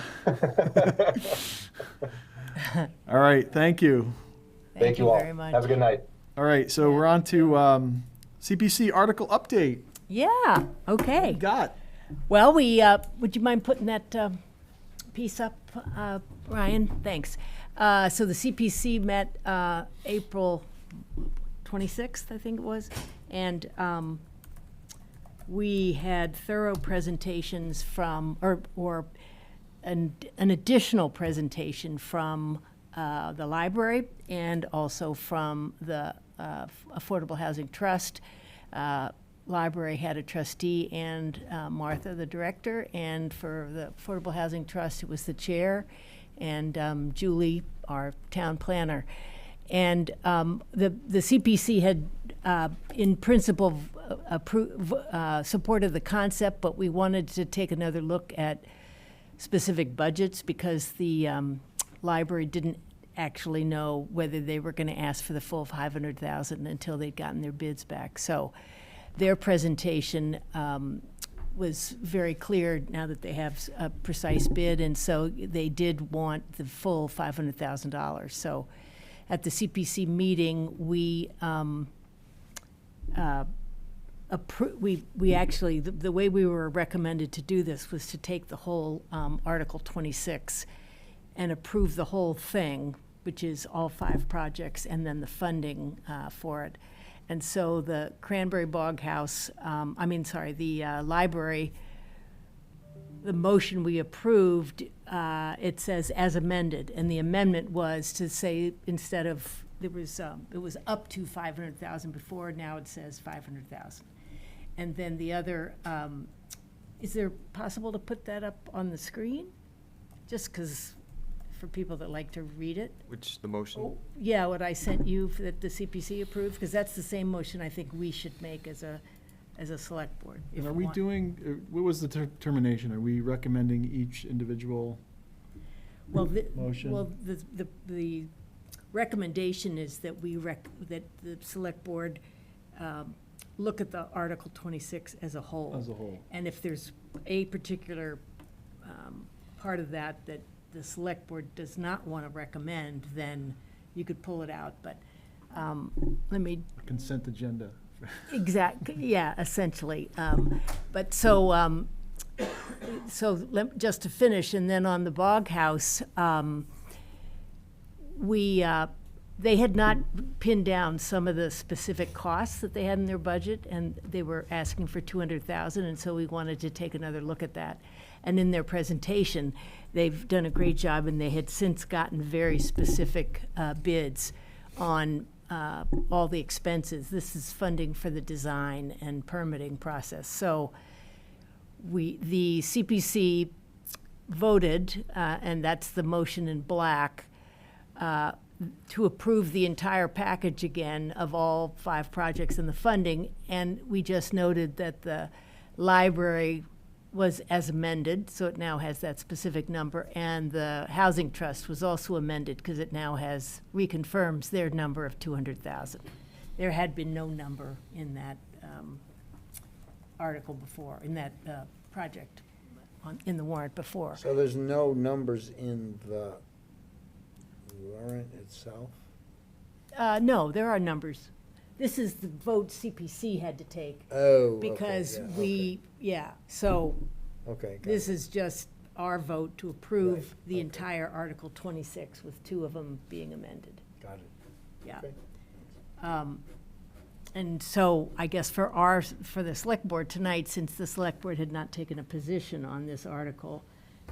All right, thank you. Thank you all. very much. Have a good night. All right, so we're on to CPC article update. Yeah, okay. Got Well, would you mind putting that piece up, Ryan? Thanks. So the CPC met April 26th, I think it was, and we had thorough presentations from, or an additional presentation from the library and also from the Affordable Housing Trust. Library had a trustee and Martha, the director, and for the Affordable Housing Trust, it was the chair, and Julie, our town planner. And the CPC had, in principle, supported the concept, but we wanted to take another look at specific budgets because the library didn't actually know whether they were going to ask for the full 500,000 until they'd gotten their bids back. So their presentation was very clear now that they have a precise bid, and so they did want the full $500,000. So at the CPC meeting, we actually, the way we were recommended to do this was to take the whole Article 26 and approve the whole thing, which is all 5 projects, and then the funding for it. And so the Cranberry Bog House, the library, the motion we approved, it says as amended, and the amendment was to say instead of, it was up to 500,000 before, now it says 500,000. And then the other, is there possible to put that up on the screen? Just because, for people that like to read it. Which, the motion? Yeah, what I sent you that the CPC approved, because that's the same motion I think we should make as a select board. if And are you we want. doing, what was the determination? Are we recommending each individual? Well, motion? Well, the recommendation is that that the select board look at the Article 26 as a whole. As a whole. And if there's a particular part of that the select board does not want to recommend, then you could pull it out, but let me. Consent agenda. Yeah, essentially. But so just to finish, and then on the Bog House, they had not pinned down some of the specific costs that they had in their budget, and they were asking for 200,000, and so we wanted to take another look at that. And in their presentation, they've done a great job, and they had since gotten very specific bids on all the expenses. This is funding for the design and permitting process. So the CPC voted, and that's the motion in black, to approve the entire package again of all 5 projects and the funding. And we just noted that the library was as amended, so it now has that specific number, and the Housing Trust was also amended because it now reconfirms their number of 200,000. There had been no number in that article before, in that project in the warrant before. So there's no numbers in the warrant itself? No, there are numbers. This is the vote CPC had to take. Oh, Because okay, so okay, got this it. is just our vote to approve Right, the okay. entire Article 26 with 2 of them being amended. Got it. Yeah. Okay. And so I guess for the select board tonight, since the select board had not taken a position on this article,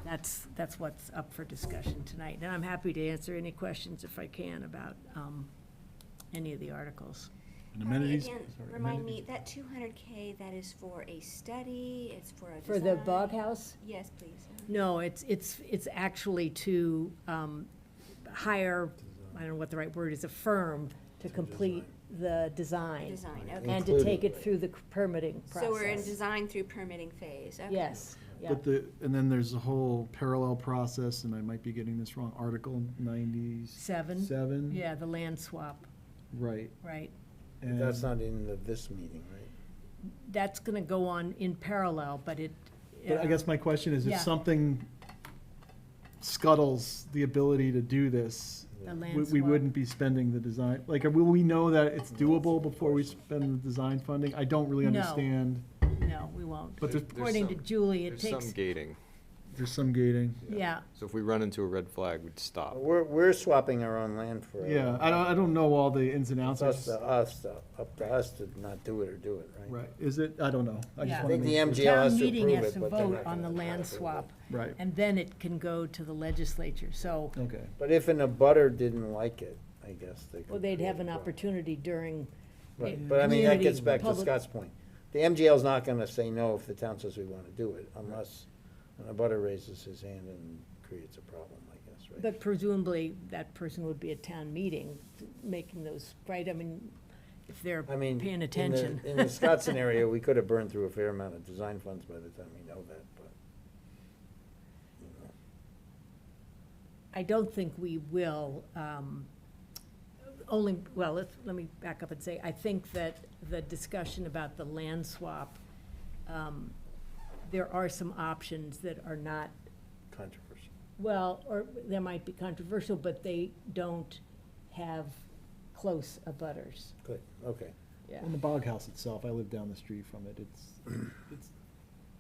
that's what's up for discussion tonight. And I'm happy to answer any questions if I can about any of the articles. And amenities? Again, sorry, remind me, amenities. that 200K, that is for a study, it's for a For the design? Bog House? Yes, please. No, it's actually to hire, I don't know what the right word is, a firm to complete the design. Design, okay. And to take it through the permitting process. So we're in design through permitting phase, okay. Yes, yeah. But and then there's a whole parallel process, and I might be getting this wrong, Article 97? Seven? Yeah, the land swap, Right. right. And That's not in this meeting, right? That's gonna go on in parallel, but it. But I guess my question is, if Yeah. something scuttles the ability to do this, The land we swap. wouldn't be spending the design, like, will we know that it's doable before we spend the design funding? I don't really No. understand. No, we won't. But there's- According to Julie, it There's some takes, gating. There's some gating. Yeah, So if we run into a red flag, we'd stop. We're swapping our own land for. Yeah, I don't know all the ins and It's outs. up to us to not do it or do it, right? Right, is it? I don't know. I Yeah. just I wanna think the make sure. MGL has town to meeting approve has it, to but they're vote not on the gonna land approve it. swap. Right, And then it can go to the legislature, so, okay. But if an abutter didn't like it, I guess they could. well, they'd have an create a problem. opportunity during. Right, a but I mean, that community gets back to public- Scott's point. The MGL's not gonna say no if the town says we wanna do it, unless an abutter raises his hand and creates a problem, I guess, right? But presumably, that person would be at town meeting, making those, right, I mean, if they're I mean, paying attention. In the Scott scenario, we could have burned through a fair amount of design funds by the time we know that, but. You know. I don't think we will, only, well, let me back up and say, I think that the discussion about the land swap, there are some options that are not, Controversial. well, or there might be controversial, but they don't have close abutters, Good, okay. yeah. In the Bog House itself, I live down the street from it, it's,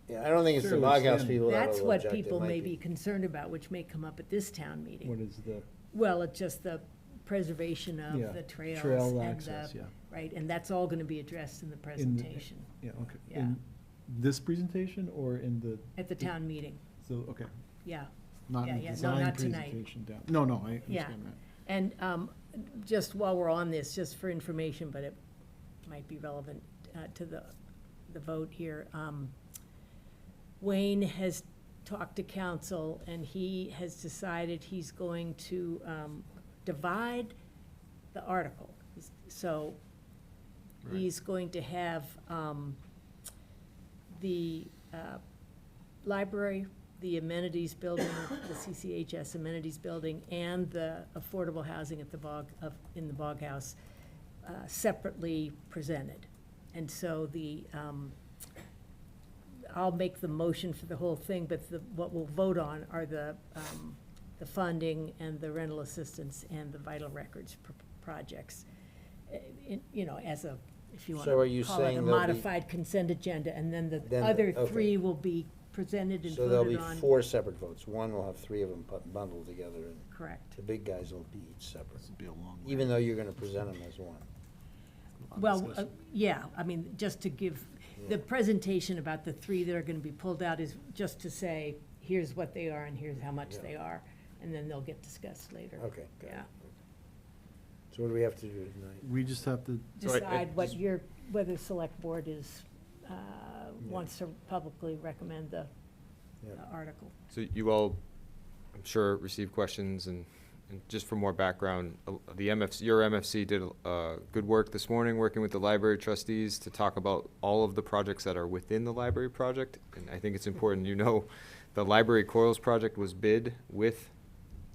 Yeah, I don't think it's the Fairly Bog House standard. people that That's will what object. It people might may be concerned about, which may come up at this town meeting. what is the, Well, it's just the preservation yeah, of the trails trail and access, the, yeah. right, and that's all gonna be addressed in the presentation Yeah, okay. Yeah. In this presentation or in the, at the town meeting, so, okay, yeah. not Yeah, in the yeah, no, design not tonight. presentation down? No, no, I Yeah. understand that. And just while we're on this, just for information, but it might be relevant to the vote here, Wayne has talked to council, and he has decided he's going to divide the article. So he's going to have the library, the amenities building, the CCHS amenities building, and the affordable housing at the in the Bog House separately presented. And so I'll make the motion for the whole thing, but what we'll vote on are the funding and the rental assistance and the vital records projects. You know, as a, if you want So are to you call it a saying there'll be- modified consent agenda, and then the Then- other okay. three will be presented and So there'll voted be on. 4 separate votes. One will have 3 of them bundled together, and Correct. the big guys will be each separate, This would be a long way. even though you're gonna present them as one. Well, yeah, I mean, just to give, the presentation about the 3 that are gonna be pulled out is just to say, here's what they are and here's how much Yeah. they are, and then they'll get discussed later. Okay, got it. Yeah. So what do we have to do tonight? We just have to, So I Decide what just- whether select board is, wants to publicly recommend the Yeah. article. So you all, I'm sure, received questions, and just for more background, the MFC, your MFC did good work this morning, working with the library trustees to talk about all of the projects that are within the library project. And I think it's important, you know, the library coils project was bid with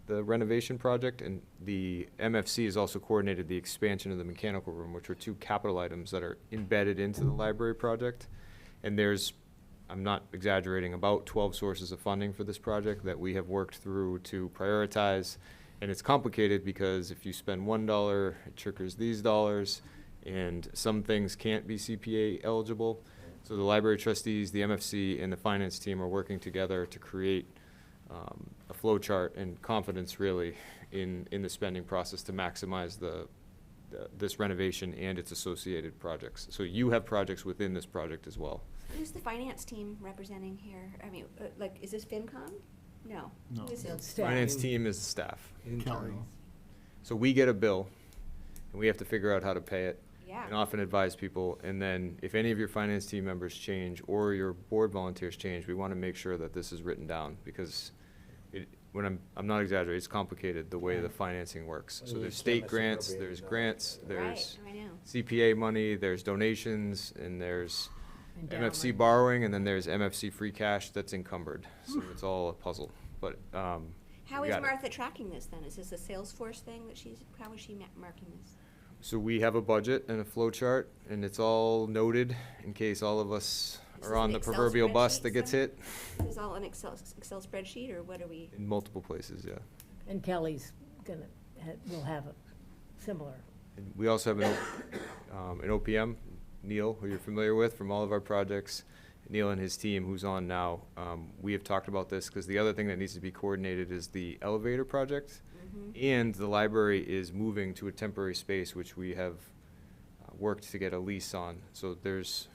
the renovation project, and the MFC has also coordinated the expansion of the mechanical room, which are 2 capital items that are embedded into the library project. And there's, I'm not exaggerating, about 12 sources of funding for this project that we have worked through to prioritize. And it's complicated because if you spend $1, it triggers these dollars, and some things can't be CPA eligible. So the library trustees, the MFC, and the finance team are working together to create a flow chart and confidence, really, in the spending process to maximize this renovation and its associated projects. So you have projects within this project as well. Who's the finance team representing here? I mean, like, is this FinCom? No. No. Who is it? Staff. Finance team is the staff. Kelly. So we get a bill, and we have to figure out how to pay it. Yeah. And often advise people, and then if any of your finance team members change or your board volunteers change, we want to make sure that this is written down, because I'm not exaggerating, it's complicated the way the financing works. So Well, there's each state MS grants, appropriated there's dollars. grants, there's Right, I know. CPA money, there's donations, and there's MFC Endowment. borrowing, and then there's MFC free cash that's encumbered. So it's all a puzzle, but, How we is got it. Martha tracking this then? Is this a Salesforce thing that how is she marking this? So we have a budget and a flow chart, and it's all noted in case all of us Is this are on an the Excel proverbial bus spreadsheet, that gets sir? hit Is this all an Excel spreadsheet, or what are we? in multiple places, yeah. And Kelly's will have a similar. And we also have an OPM, Neil, who you're familiar with from all of our projects, Neil and his team, who's on now, we have talked about this, because the other thing that needs to be coordinated is the elevator project. And the library is moving to a temporary space, which we have worked to get a lease on. So there's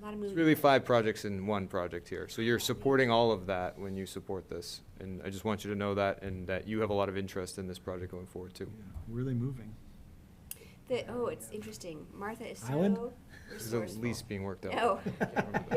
A lot of it's moving really parts. 5 projects in one project here. So you're supporting all of that when you support this. And I just want you to know that, and that you have a lot of interest in this project going forward, too. Really moving. It's interesting. Martha is Island? so There's a resourceful. lease being worked out. Oh.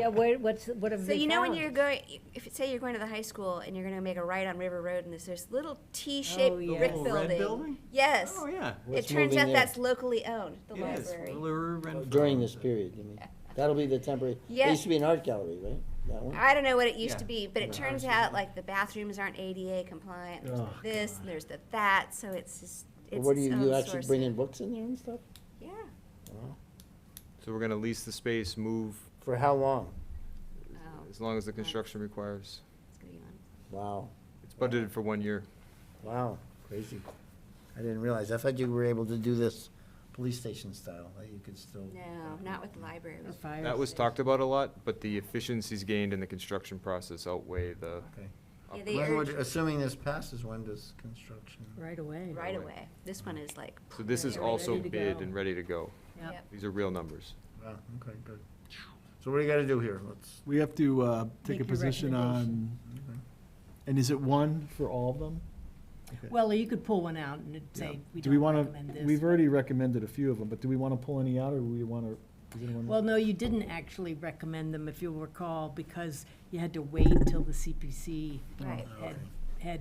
Yeah, what have So they you know when found? you're going, if say you're going to the high school and you're going to make a right on River Road and there's this little T-shaped Oh, yeah. brick Little red building. building? Yes. Oh, yeah. It What's turns moving out there? that's locally owned, the It is. library. During this period, you mean? That'll be the temporary, Yeah. there used to be an art gallery, right? That one? I don't know what it used Yeah. to be, but it turns out like the bathrooms aren't ADA compliant. There's Oh, this, and there's that, so it's just, But it's what do its you own actually source bring of- in books in there and stuff? Yeah. Wow. So we're going to lease the space, move For how long? Oh, as long as the construction requires. it's gonna be fun. Wow, It's budgeted for 1 year. wow, crazy. I didn't realize, I thought you were able to do this police station style, that you could still. No, not with the library. It Or was- fire That was station. talked about a lot, but the efficiencies gained in the construction process outweigh the. Okay. Yeah, they When would, urge assuming this passes, when does construction? Right away. right away. This one is like. So this is Yeah, also ready to bid go. and ready to go. Yep. Yep. These are real numbers. Wow, okay, good. So what do you gotta do here? Let's, We have to take Make a your position on, recommendation. okay. and is it one for all of them? Okay. Well, you could pull one out and it'd say, we Do we don't want recommend to, this. we've already recommended a few of them, but do we want to pull any out, or do we want to, does anyone? Well, no, you didn't actually recommend them, if you'll recall, because you had to wait till the CPC Right. had,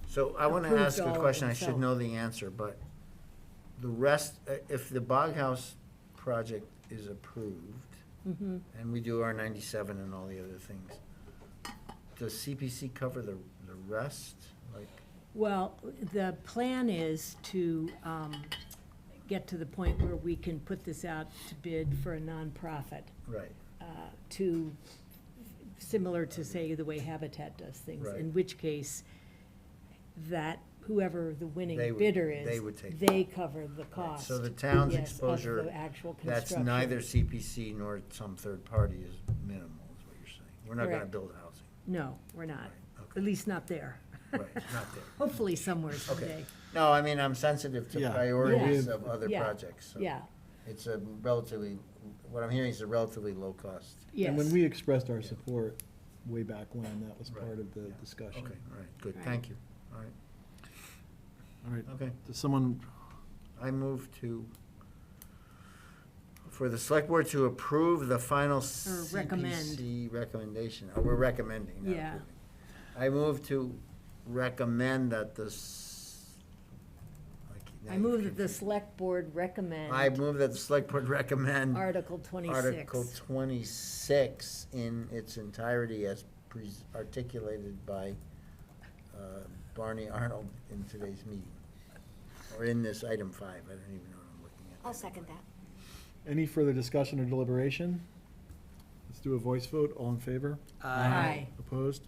So I wanna approved ask all a of question, them, I should so- know the answer, but the rest, if the Bog House project is approved, Mhm. and we do our 97 and all the other things, does CPC cover the rest? Like, Well, the plan is to get to the point where we can put this out to bid for a nonprofit, right, to, similar to, say, the way Habitat does things. Right. In which case, that, whoever the winning They would- bidder they is, would take they cover the cost. so the town's yes, of exposure, the actual that's construction. neither CPC nor some third party is minimal, is what you're saying. We're not gonna Correct. build housing, No, we're not, Right, okay. at least not there. right, not there. Hopefully somewhere someday. Okay, no, I mean, I'm sensitive to Yeah. priorities Yeah. of other Yeah. projects, so. Yeah, It's a relatively, what I'm hearing is a relatively low cost. yes. And when we expressed our support way back when, that was part Right. of the discussion. Okay, all right, good, Right. thank you. All right, All right, okay. does someone, I move for the select board to approve the final recommend. CPC recommendation. Oh, we're recommending, not Yeah. approving. I move to recommend that I move that the select board recommend I move that the select board recommend Article 26. Article 26 in its entirety as articulated by Barney Arnold in today's meeting. Or in this item 5, I don't even know what I'm looking at. I'll second that. any further discussion or deliberation? Let's do a voice vote, all in favor? Aye. Opposed?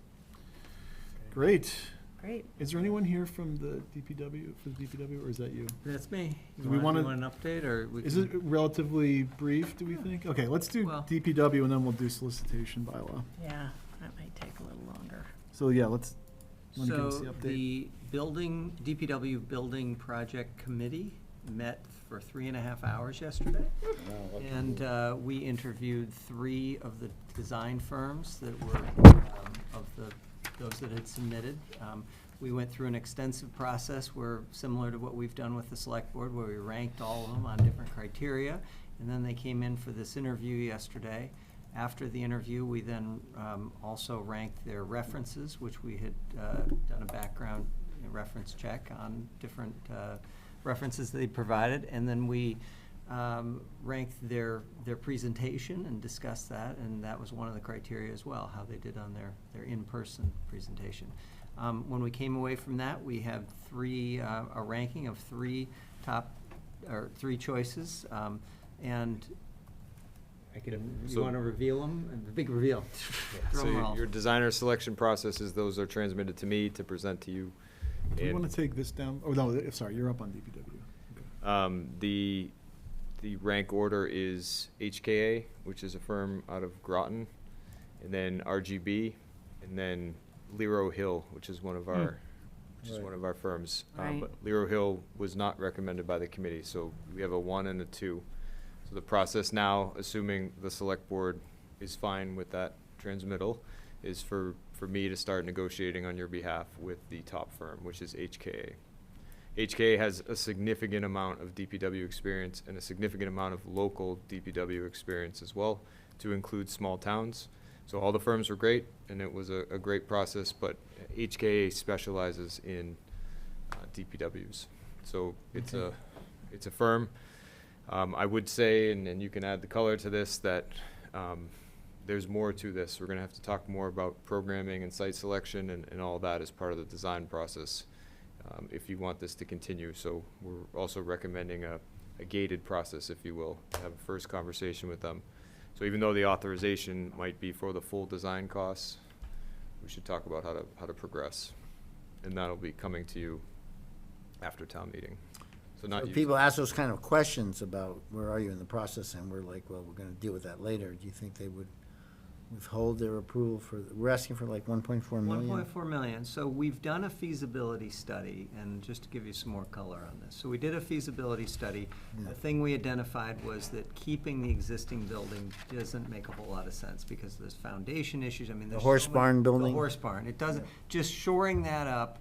Great. Great. Is there anyone here from the DPW, for the DPW, or is that you? That's me. Do we wanna- You want an update, or? we Is can- it relatively brief, do we think? Okay, let's do Well- DPW and then we'll do solicitation bylaw. Yeah, that might take a little longer. So, yeah, let's, wanna give us So the update? the DPW Building Project Committee met for 3.5 hours yesterday. And we interviewed 3 of the design firms that were, those that had submitted. We went through an extensive process where, similar to what we've done with the select board, where we ranked all of them on different criteria. And then they came in for this interview yesterday. After the interview, we then also ranked their references, which we had done a background reference check on different references they provided. And then we ranked their presentation and discussed that, and that was one of the criteria as well, how they did on their in-person presentation. When we came away from that, we had a ranking of 3 choices, and I could, you So- want to reveal them? The big reveal. So Drum roll. your designer selection processes, those are transmitted to me to present to you. Do you And, want to take this down? Oh, no, sorry, you're up on DPW. Okay. The The rank order is HKA, which is a firm out of Groton, and then RGB, and then Lero Hill, which is one of our, firms. Right. But Lero Hill was not recommended by the committee, so we have a 1 and a 2. So the process now, assuming the select board is fine with that transmittal, is for me to start negotiating on your behalf with the top firm, which is HKA. HKA has a significant amount of DPW experience and a significant amount of local DPW experience as well, to include small towns. So all the firms were great, and it was a great process, but HKA specializes in DPWs. So it's a firm. I would say, and you can add the color to this, that there's more to this. We're gonna have to talk more about programming and site selection and all that as part of the design process, if you want this to continue. So we're also recommending a gated process, if you will, to have a first conversation with them. So even though the authorization might be for the full design costs, we should talk about how to progress. And that'll be coming to you after town meeting. So not So you. people ask those kind of questions about where are you in the process, and we're like, well, we're gonna deal with that later. Do you think they would withhold their approval for, we're asking for like 1.4 million? 1.4 million. So we've done a feasibility study, and just to give you some more color on this. So we did a feasibility study. Yeah. The thing we identified was that keeping the existing building doesn't make a whole lot of sense because there's foundation issues. I mean, there's horse so many- barn building? The horse barn. It doesn't, just shoring that up,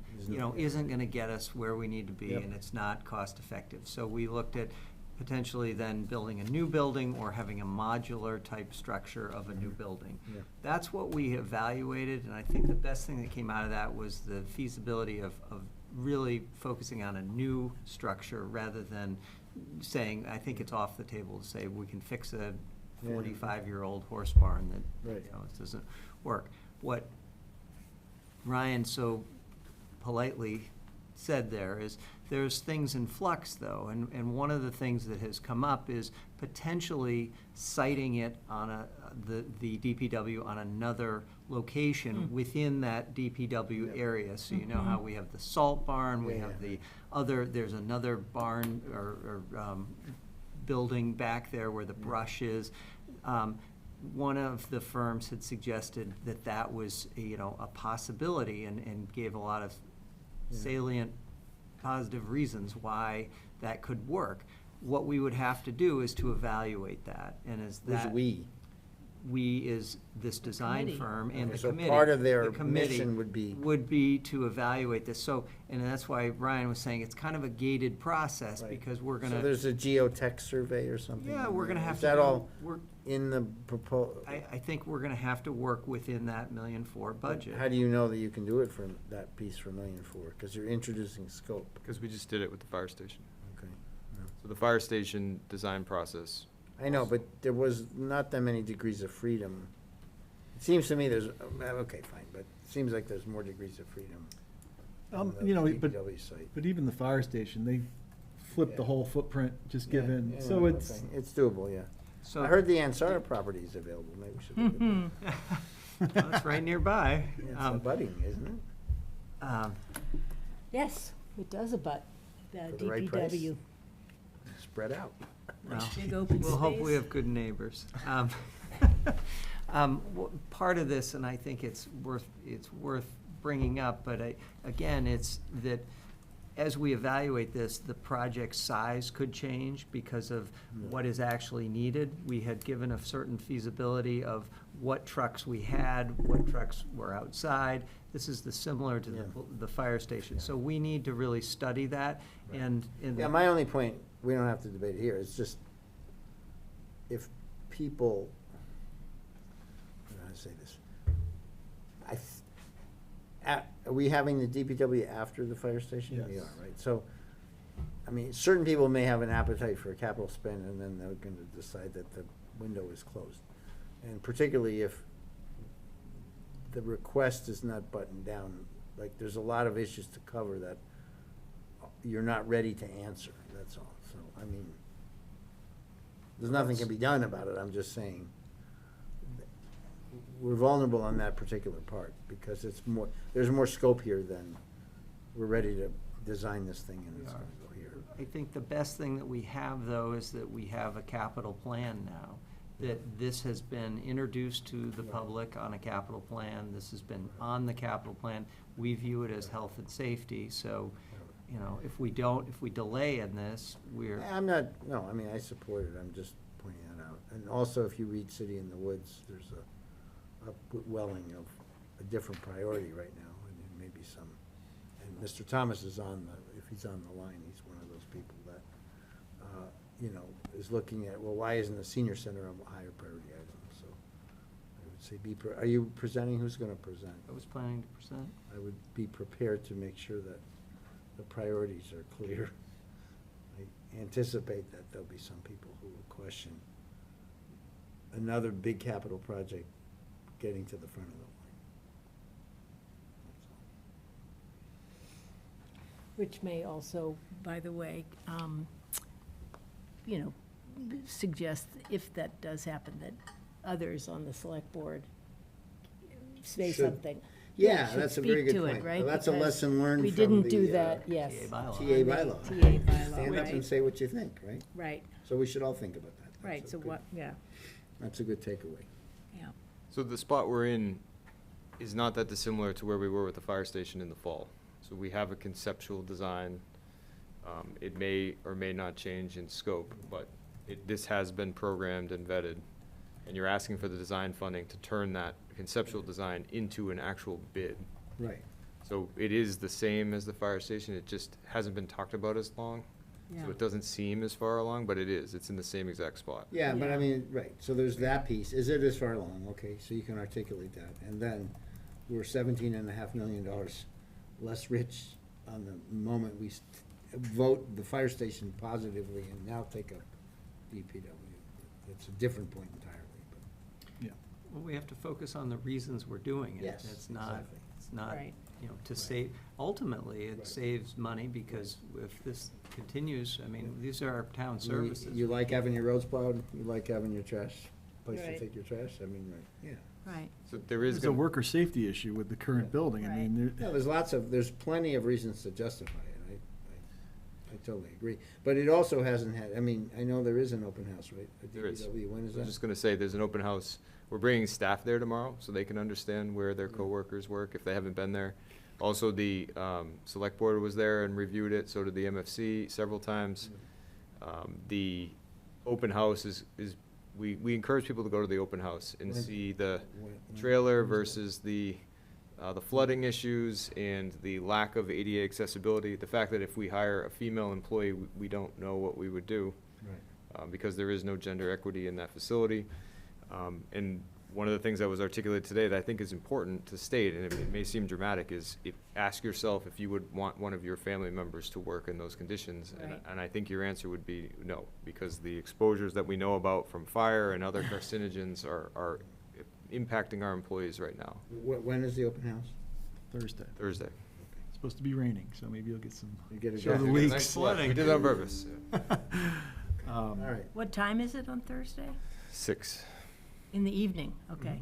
isn't gonna get us where we need to be, Yep. and it's not cost effective. So we looked at potentially then building a new building or having a modular type structure of a new building. Yeah. That's what we evaluated, and I think the best thing that came out of that was the feasibility of really focusing on a new structure rather than saying, I think it's off the table to say we can fix a 45-year-old horse barn that, Right. it doesn't work. What Ryan so politely said there is, there's things in flux though, and one of the things that has come up is potentially siting it on the DPW on another location within that DPW area. So you know how we have the salt barn, we have the other, there's another barn or building back there where the brush is. One of the firms had suggested that that was, a possibility and gave a lot of salient positive reasons why that could work. What we would have to do is to evaluate that, and as Who's that. we? We is this design committee. firm and the So committee. part of their The committee mission would be- Would be to evaluate this, so, and that's why Ryan was saying it's kind of a gated process, Right. because we're So gonna. there's a geotech survey or something? Yeah, we're gonna have Is to. that do- all We're, in the proposal? I think we're gonna have to work within that $1.4 million budget. How do you know that you can do it for that piece for $1.4 million? Because you're introducing scope. Because we just did it with the fire station. Okay. So the fire station design process, I know, but there was not that many degrees of freedom. It seems to me there's, okay, fine, but it seems like there's more degrees of freedom on the But DPW site. even the fire station, they flipped the Yeah. whole footprint just Yeah, given, yeah, so it's, okay. It's doable, yeah. So. I heard the Ansara property is available, maybe we should look at that. Well, it's right nearby. It's abutting, isn't it? Um, Yes, it does abut the For the right price? DPW. Spread out. well, Big open We'll hope we space. have good neighbors. Part of this, and I think it's worth bringing up, but again, it's that as we evaluate this, the project size could change because of what is actually needed. We had given a certain feasibility of what trucks we had, what trucks were outside. This is similar to the fire station. So we need to really study that, and. Yeah, my only point, we don't have to debate it here, it's just, if people, how do I say this? Are we having the DPW after the fire station? We Yes. are, right? So, I mean, certain people may have an appetite for a capital spend, and then they're gonna decide that the window is closed. And particularly if the request is not buttoned down, like, there's a lot of issues to cover that you're not ready to answer, that's all. So, I mean, there's nothing can be done about it, I'm just saying. We're vulnerable on that particular part, because it's more, there's more scope here than we're ready to design this thing and We it's are. gonna go here. I think the best thing that we have, though, is that we have a capital plan now. That this has been introduced to the public on a capital plan. This has been on the capital plan. We view it as health and safety, so, you know, if we delay in this, we're, I'm not, no, I mean, I support it, I'm just pointing that out. And also, if you read City in the Woods, there's a upwelling of a different priority right now, and there may be some, and Mr. Thomas is on the, if he's on the line, he's one of those people that, you know, is looking at, well, why isn't the senior center a higher priority item? So I would say are you presenting? Who's gonna present? I was planning to present. I would be prepared to make sure that the priorities are clear. I anticipate that there'll be some people who will question another big capital project getting to the front of the line. That's all. Which may also, by the way, you know, suggest, if that does happen, that others on the select board say Should. something. Yeah, should that's a very speak good to it, point. right? Well, that's a Because lesson learned we from didn't do the, that, yes. TA bylaw. TA bylaw. TA bylaw, Stand up and right. say what you think, right? Right, So we should all think about that. That's right, a so good- what, yeah, That's a good takeaway. yeah. So the spot we're in is not that dissimilar to where we were with the fire station in the fall. So we have a conceptual design. It may or may not change in scope, but this has been programmed and vetted. And you're asking for the design funding to turn that conceptual design into an actual bid. Right. So it is the same as the fire station, it just hasn't been talked about as long. Yeah. So it doesn't seem as far along, but it is, it's in the same exact spot. Yeah, but I Yeah. mean, right, so there's that piece. Is it as far along? Okay, so you can articulate that. And then we're $17.5 million less rich on the moment we vote the fire station positively and now take up DPW. It's a different point entirely, but. Yeah. Well, we have to focus on the reasons we're doing it. Yes, It's not, exactly. it's not, Right. you know, to save, ultimately, it Right. saves money, because if this continues, I mean, these are our town services. You like having your roads plowed? You like having your trash, place to Right. take your trash? I mean, right, yeah. Right, So there is There's a gonna, worker safety issue with the current building. I mean, Yeah, there's plenty of reasons to justify it. I totally agree. But it also hasn't had, I mean, I know there is an open house, right? at There is. DPW. When is I was that? just gonna say, there's an open house. We're bringing staff there tomorrow, so they can understand where their coworkers work if they haven't been there. Also, the select board was there and reviewed it, so did the MFC several times. The open house is, we encourage people to go to the open house and When- see the when- trailer versus the flooding issues and the lack of ADA accessibility. The fact that if we hire a female employee, we don't know what we would do. Right. Because there is no gender equity in that facility. And one of the things that was articulated today that I think is important to state, and it may seem dramatic, is ask yourself if you would want one of your family members to work in those conditions. Right. And I think your answer would be no, because the exposures that we know about from fire and other carcinogens are impacting our employees right now. When is the open house? Thursday. Thursday. It's supposed to be raining, so maybe you'll get some. You get a Show the graphic. leaks. Nice flooding. We did it on purpose. All right. what time is it on Thursday? 6. In the evening, okay.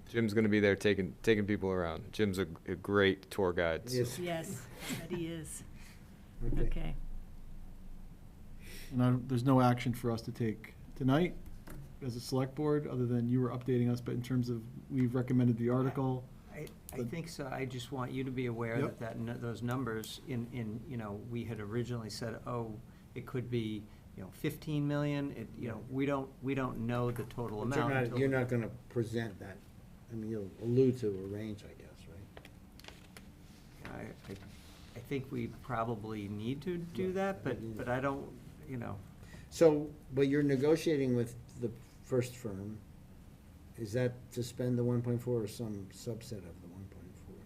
Jim's gonna be there taking people around. Jim's a great tour guide. so- Yes. Yes, that he is, Okay. okay. There's no action for us to take tonight as a select board, other than you were updating us, but in terms of, we've recommended the article. I think so. I just want you to be aware Yep. those numbers you know, we had originally said, oh, it could be, you know, 15 million. You know, we don't know the total But amount. until- you're not gonna present that. I mean, you'll allude to a range, I guess, right? I think we probably need to do that, but I don't, you know, So, but you're negotiating with the first firm. Is that to spend the 1.4 or some subset of the 1.4?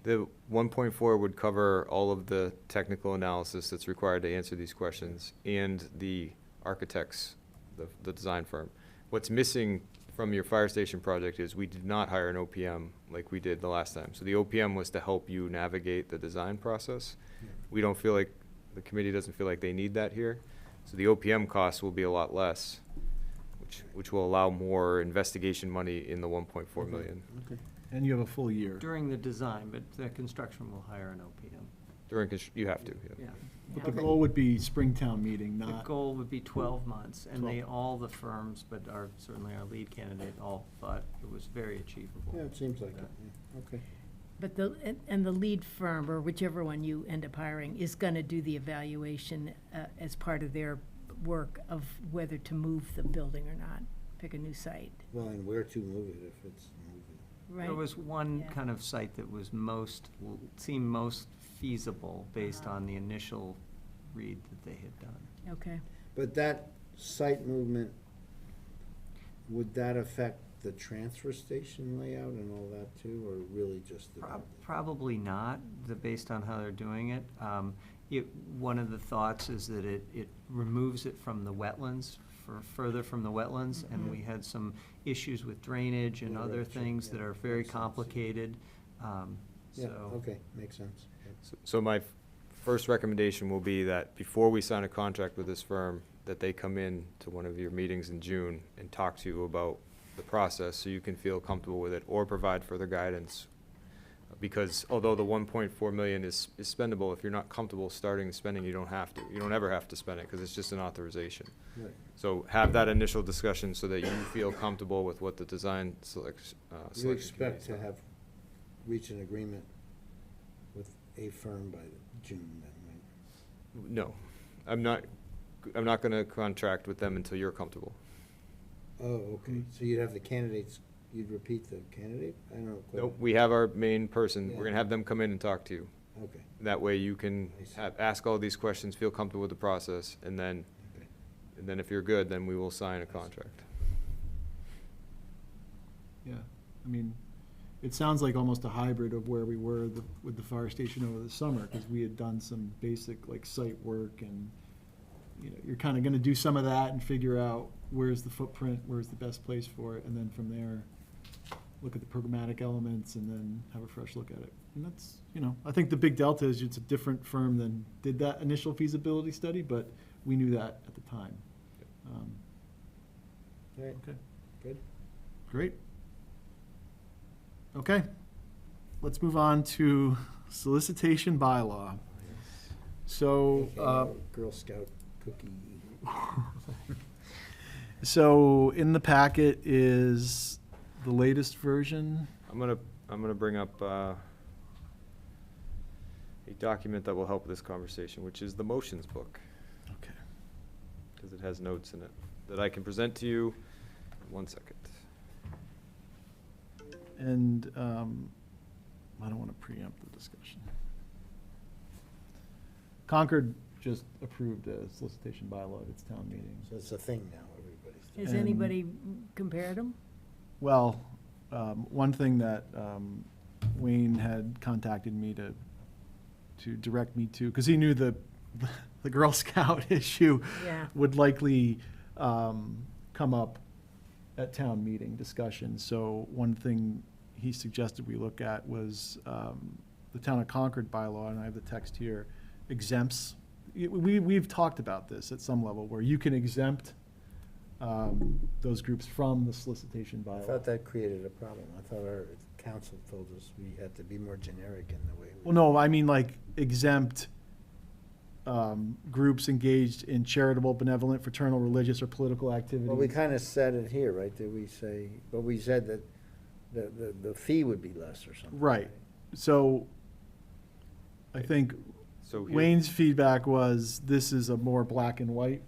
The 1.4 would cover all of the technical analysis that's required to answer these questions and the architects, the design firm. What's missing from your fire station project is we did not hire an OPM like we did the last time. So the OPM was to help you navigate the design process. We don't feel like, the committee doesn't feel like they need that here. So the OPM costs will be a lot less, which will allow more investigation money in the 1.4 million. Okay. And you have a full year. during the design, but the construction will hire an OPM. You have to, Yeah. But the goal would be Springtown meeting, The not, goal would be 12 months, and 12. all the firms, but certainly our lead candidate, all thought it was very achievable. Yeah, it seems like it, yeah, okay. But the lead firm, or whichever one you end up hiring, is gonna do the evaluation as part of their work of whether to move the building or not, pick a new site, Well, and where to move it if it's moving. right? There was one Yeah. kind of site that was seemed most feasible based on the initial read that they had done. Okay. But that site movement, would that affect the transfer station layout and all that too, or really just the? Probably not, based on how they're doing it. One of the thoughts is that it removes it from the wetlands, further from the wetlands, and we had some issues with drainage and Yeah, other right, sure, things that yeah, are very makes sense. complicated. Yeah, So, okay, makes sense. So my first recommendation will be that before we sign a contract with this firm, that they come in to one of your meetings in June and talk to you about the process so you can feel comfortable with it, or provide further guidance. Because although the 1.4 million is spendable, if you're not comfortable starting spending, you don't have to. You don't ever have to spend it, because it's just an authorization. Right. So have that initial discussion so that you feel comfortable with what the design selection. You expect to have, reach an agreement with a firm by June then, right? No, I'm not gonna contract with them until you're comfortable. Oh, okay, so you'd have the candidates, you'd repeat the candidate? I don't know. quite- Nope, we have our main person. Yeah. We're gonna have them come in and talk to you. Okay, That way you can I see. ask all these questions, feel comfortable with the process, and then okay. if you're good, then we will sign a contract. yeah. I mean, it sounds like almost a hybrid of where we were with the fire station over the summer, because we had done some basic, like, site work, and, you know, you're kind of gonna do some of that and figure out where's the footprint, where's the best place for it, and then from there, look at the programmatic elements, and then have a fresh look at it. And that's, you know, I think the big delta is it's a different firm than did that initial feasibility study, but we knew that at the time. All right, Okay, good. great. Okay, let's move on to solicitation bylaw. So, Okay, Girl Scout cookie. so in the packet is the latest version. I'm gonna bring up a document that will help this conversation, which is the motions book, Okay. because it has notes in it that I can present to you in 1 second. And I don't want to preempt the discussion. Concord just approved a solicitation bylaw at its town meeting. So it's a thing now, everybody's doing. Has And- anybody compared them? Well, one thing that Wayne had contacted me to direct me to, because he knew the Girl Scout issue Yeah. would likely come up at town meeting discussion. So one thing he suggested we look at was the Town of Concord bylaw, and I have the text here, exempts. We've talked about this at some level, where you can exempt those groups from the solicitation I bylaw. thought that created a problem. I thought our council told us we had to be more generic in the way. Well, no, I mean, like, exempt groups engaged in charitable, benevolent, fraternal, religious, or political activities. Well, we kind of said it here, right? Did we say, but we said that the fee would be less or something. Right. So I think So here- Wayne's feedback was, this is a more black and white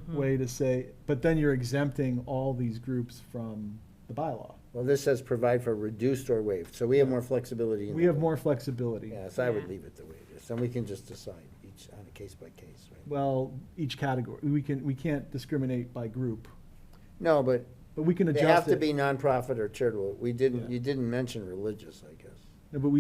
way to say, but then you're exempting all these groups from the bylaw. Well, this says provide for reduced or waived, so we have more flexibility. in We that. have more flexibility. Yes, I would Yeah. leave it the way it is, and we can just decide each on a case by case, right? Well, each category, we can't discriminate by group, No, but but we can they adjust have to it. be nonprofit or charitable. Yeah. You didn't mention religious, I guess. No, but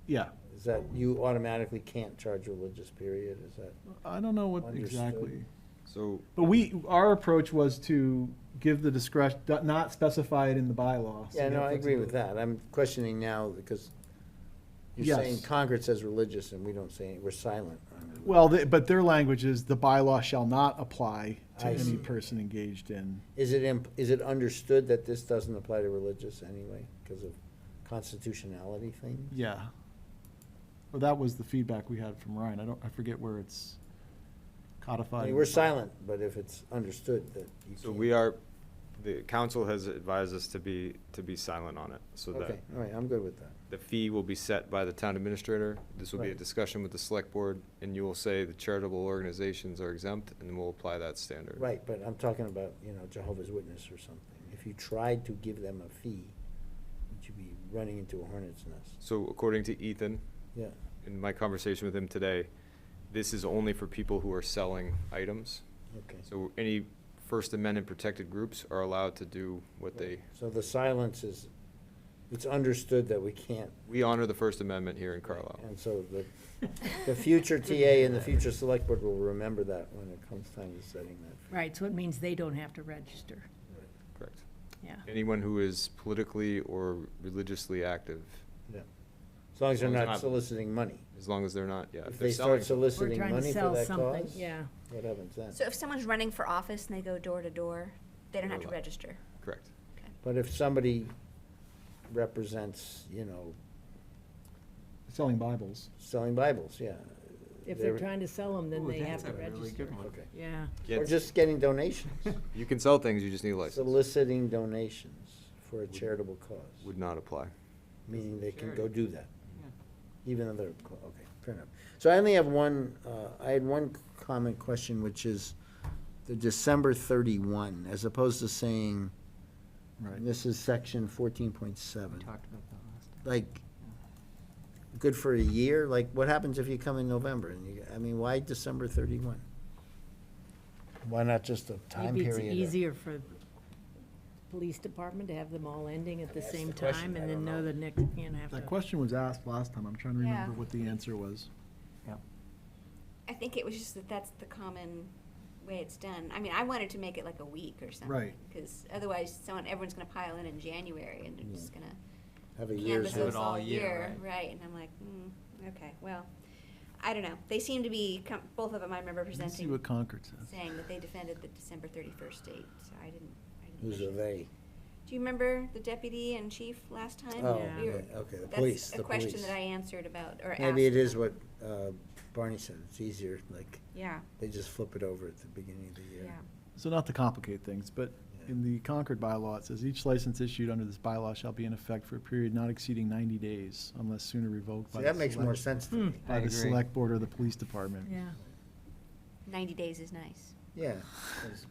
yeah, Is that you automatically can't charge religious, period? Is that? I don't know what Understood. exactly. So, But our approach was to give the discretion, not specify it in the bylaw. so Yeah, you no, have I agree with flexibility. that. I'm questioning now because you're Yes. saying Concord says religious and we don't say, we're silent on religious. Well, but their language is, the bylaw shall not apply to I any see. person engaged in. Is it understood that this doesn't apply to religious anyway because of constitutionality things? Yeah. Or that was the feedback we had from Ryan. I forget where it's I codified. mean, we're silent, but if it's understood that you So can't. we are, the council has advised us to be silent on it, so that Okay, all right, I'm good with that. the fee will be set by the town administrator. This will be a Right. discussion with the select board, and you will say the charitable organizations are exempt, and we'll apply that standard. Right, but I'm talking about, Jehovah's Witness or something. If you tried to give them a fee, would you be running into a hornet's nest? So according to Ethan, Yeah, in my conversation with him today, this is only for people who are selling items. okay. So any First Amendment protected groups are allowed to do what they, So the silence is, it's understood that we can't, we honor the First Amendment here in Carlisle. and so the future TA and the future select board will remember that when it comes time to setting that fee. Right, so it means they don't have to register, Correct. yeah. Anyone who is politically or religiously active, Yeah. As long as they're As long as not not- soliciting money. as long as they're not, yeah. If they're they selling start something. We're soliciting trying to money for sell that something, cause, yeah. what happens then? So if someone's running for office and they go door to door, they don't have to They're allowed. register? Correct. But if somebody represents, Selling Bibles. selling Bibles, yeah. If they're trying to sell them, then Ooh, they that's have to a really register. good one. Okay. Yeah. Or Yes. just getting donations, You can sell things, you just need a license. soliciting donations for a charitable cause, Would not apply. meaning they can go do that. Yeah. Even though they're, okay, fair enough. So I only have one, I had one comment question, which is the December 31, as opposed to saying, Right. this is section We 14.7. talked about that last time. Like, good for a year? Like, what happens if you come in November? Why December 31? Why not just a time Maybe period? it's easier for the police department to have them all ending at the That's same the question, time I and then don't know know. the next, have That to. question was asked last time. I'm trying to remember Yeah. what the answer was. I think it was just that that's the common way it's done. I mean, I wanted to make it like a week or something. Right. Because otherwise, everyone's gonna pile in January and they're just gonna Have a year's canvass Have it us worth. all all year, year. right? Right, and I'm like, okay, well, I don't know. They seem to be, both of them I remember Let's see presenting, what Concord says. saying that they defended the December 31st date, so I didn't Who's mention a they? Do you remember the deputy and chief last time? Oh, Yeah. We were- okay, the police, That's a question that I answered about, or asked. Maybe it is what Barney said, it's easier, like, Yeah, they just flip it over at the beginning of the year. yeah. So not to complicate things, but in the Concord bylaw, it says each license issued under this bylaw shall be in effect for a period not exceeding 90 days unless sooner revoked by See, the that makes more select- sense to me. by I the agree. select board or the police department. Yeah. 90 days is nice. Yeah,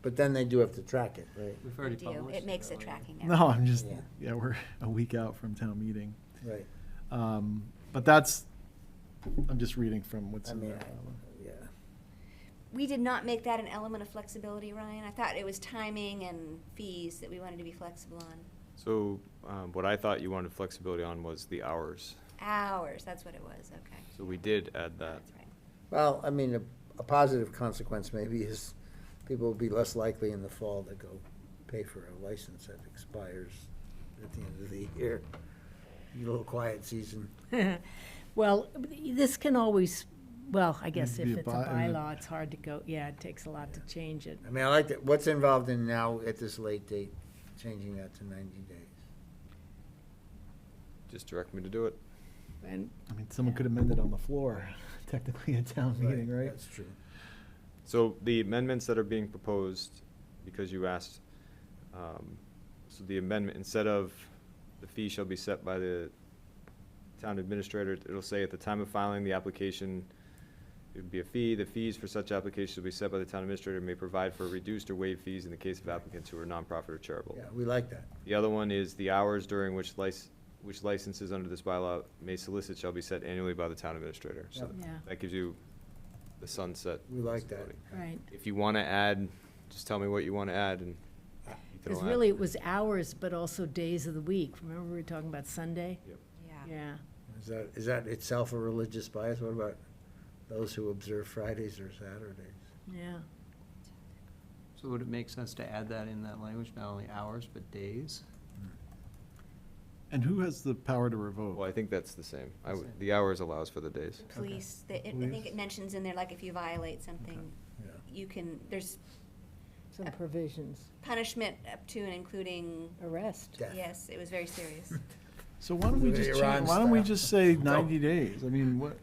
but then they do have to track it, right? We've They already do. published. It makes it earlier. tracking. No, I'm just, Yeah. yeah, we're a week out from town meeting. Right. But that's, I'm just reading from what's I in mean, there. yeah. We did not make that an element of flexibility, Ryan. I thought it was timing and fees that we wanted to be flexible on. So, what I thought you wanted flexibility on was the hours. Hours, that's what it was, okay. So we did add that. That's right. Well, I mean, a positive consequence maybe is people will be less likely in the fall to go pay for a license that expires at the end of the year. A little quiet season. Well, this can always, well, I guess to if be a it's a by- bylaw, it's hard to go, yeah, it takes a lot to change it. I mean, I like that, what's involved in now at this late date, changing that to 90 days? Just direct me to do it. And I mean, someone could amend it on the floor, technically a town meeting, right? That's true. So the amendments that are being proposed, because you asked, so the amendment, instead of the fee shall be set by the town administrator, it'll say at the time of filing the application, it would be a fee. The fees for such applications will be set by the town administrator, may provide for reduced or waived fees in the case of applicants who are nonprofit or charitable. Yeah, we like that. The other one is the hours during which licenses under this bylaw may solicit shall be set annually by the town administrator. So Yeah. that gives you the sunset. We like that. flexibility. Right. If you want to add, just tell me what you want to add and. you Because can add. really, it was hours, but also days of the week. Remember we were talking about Sunday? Yep. Yeah. Yeah. Is that itself a religious bias? What about those who observe Fridays or Saturdays? Yeah. So would it make sense to add that in that language, not only hours, but days? And who has the power to revoke? Well, I think that's the same. Same. The hours allows for the days. Police, I think Police. it mentions in there, like, if you violate something, Yeah. you can, there's Some provisions. punishment up to and including, Arrest. Death. yes, it was very serious. So why don't we just Iran change, why don't we style. just say 90 days? I mean, what,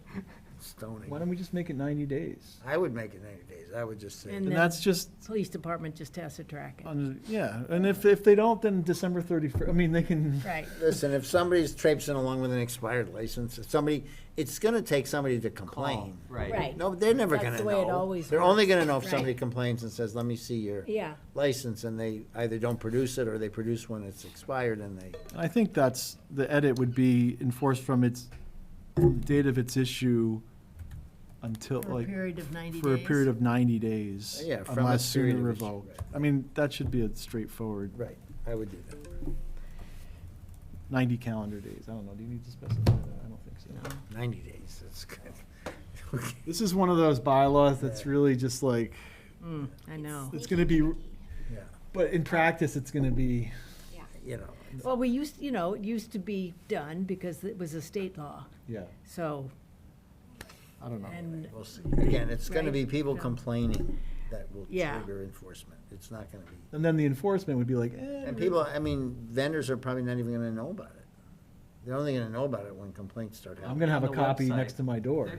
Stoning. why don't we just make it 90 days? I would make it 90 days. I would just say. And And then that's just, police department just has to track it. yeah, and if they don't, then December 31st, I mean, they can, Right. Listen, if somebody's traipsing along with an expired license, if somebody, it's gonna take somebody to complain. Right. Right. No, they're never That's gonna the way it know. always They're only works. gonna know if Right. somebody complains and says, let me see your Yeah. license, and they either don't produce it or they produce when it's expired and they. I think that's, the edit would be enforced from its date of its issue until, For a like, period of 90 for a days. period of 90 days. Yeah, from Unless its period sooner of issue, revoked. right. I mean, that should be a straightforward, Right, I would do that. 90 calendar days. I don't know, do you need to specify that? I don't think so. 90 days, that's good. Okay. This is one of those bylaws that's really just like, I know. it's gonna be, Yeah, but in practice, it's gonna be, you know, Well, we used, it used to be done because it was a state law. yeah, So, I don't know. and, we'll see. Again, it's gonna Right. be people No. complaining that will Yeah. trigger enforcement. It's not gonna be. And then the enforcement would be like, And people, I mean, vendors are probably not even gonna know about it. They're only gonna know about it when complaints start I'm happening. gonna have a On the copy website. next to my door.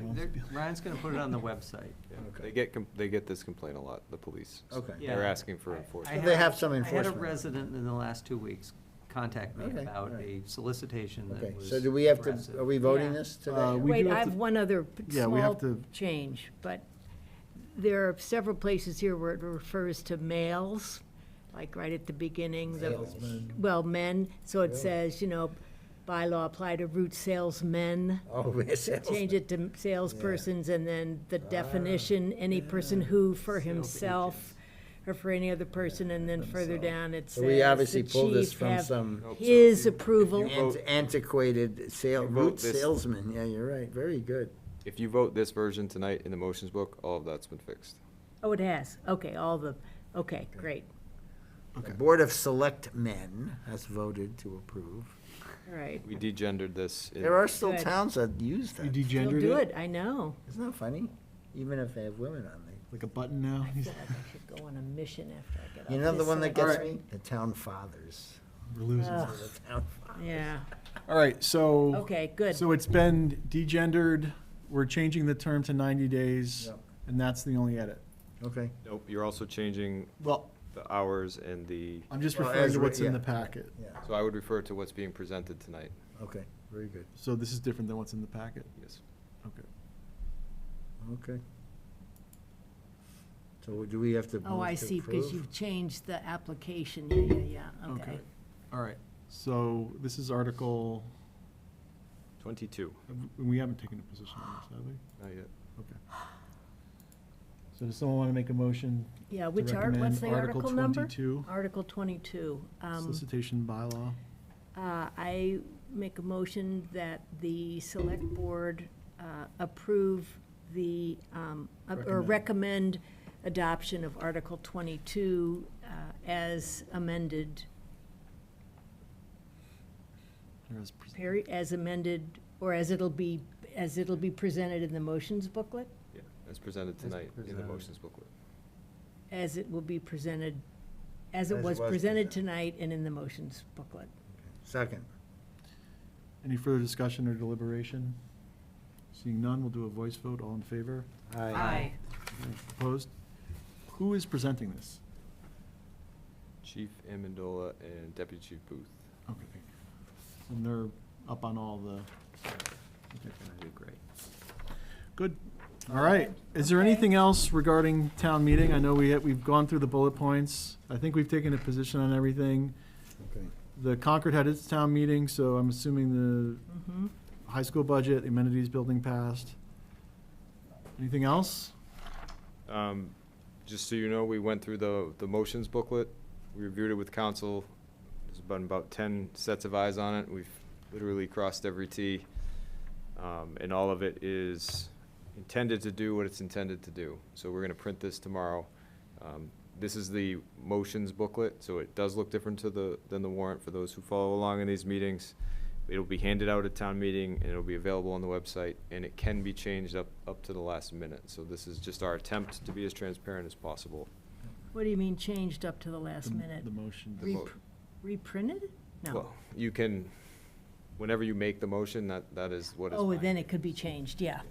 Ryan's gonna put it on the website. Yeah, Okay. they get this complaint a lot, the police. Okay. Yeah. They're asking for I enforcement. So they have some I had enforcement. a resident in the last 2 weeks contact me Okay, about all right. a solicitation Okay, that was so do we have to, aggressive. are we voting Yeah. this today? We wait, do I have have to- one other Yeah, we have small to- change, but there are several places here where it refers to males, like right at the beginning. Well, men, so it Really? says, bylaw apply to route salesmen. Oh, yes. Change it to salespersons, and then the definition, any person who for himself or for any other person, and then further down it says. So we obviously the pulled this chief from have some His approval. antiquated vote route this- salesman. Yeah, you're right. Very good. If you vote this version tonight in the motions book, all of that's been fixed. Oh, it has, okay, okay, great, The Board of Selectmen has voted to approve. all right. We degendered this. There are still Good. towns that use You that. You'll degendered do it? it, I know. Isn't that funny? Even if they have women on there. Like a button now? I feel like I should go on a mission after I get off You know the this one that select- gets me? The town fathers. We're losing. Ugh. The town fathers. Yeah, All right, so. okay, good. So it's been degendered, we're changing the term to 90 days, Yep. and that's the only edit. Okay. Nope, you're also changing Well, the hours and the, I'm just Well, referring as to what's writ- in yeah. the packet. Yeah. so I would refer to what's being presented tonight. Okay. Very good. So this is different than what's in the packet? Yes. Okay. Okay. So do we have to Oh, move I to see, because approve? you've changed the application, yeah, okay. Okay. All right, so this is Article, 22, we haven't taken a position on this, have we? not yet. Okay. So does someone want to make a motion? Yeah, to which art, what's the recommend article number? 22, Article 22. solicitation bylaw? I make a motion that the select board approve the, or recommend adoption of Article 22 as amended, Or as as amended, or as it'll be presented in the motions booklet, Yeah, as presented tonight in the presented. motions booklet. as it will be presented, as it As it was was presented presented. tonight and in the motions booklet. Second. Any further discussion or deliberation? Seeing none, we'll do a voice vote. All in favor? Aye. Opposed? Who is presenting this? Chief Amendola and Deputy Chief Booth. Okay. And they're up on all the, They're gonna do great. good. All right. Is there anything else regarding town meeting? I know we've gone through the bullet points. I think we've taken a position on everything. Okay. The Concord had its town meeting, so I'm assuming the Mhm. high school budget, amenities building passed. Anything else? Just so you know, we went through the motions booklet. We reviewed it with council. There's been about 10 sets of eyes on it. We've literally crossed every T. And all of it is intended to do what it's intended to do. So we're gonna print this tomorrow. This is the motions booklet, so it does look different than the warrant for those who follow along in these meetings. It'll be handed out at town meeting, and it'll be available on the website, and it can be changed up to the last minute. So this is just our attempt to be as transparent as possible. What do you mean changed up to the last minute? The motion. The mo- Reprinted? No. Well, you can, whenever you make the motion, that is what is. Oh, fine. then it could be changed, yeah,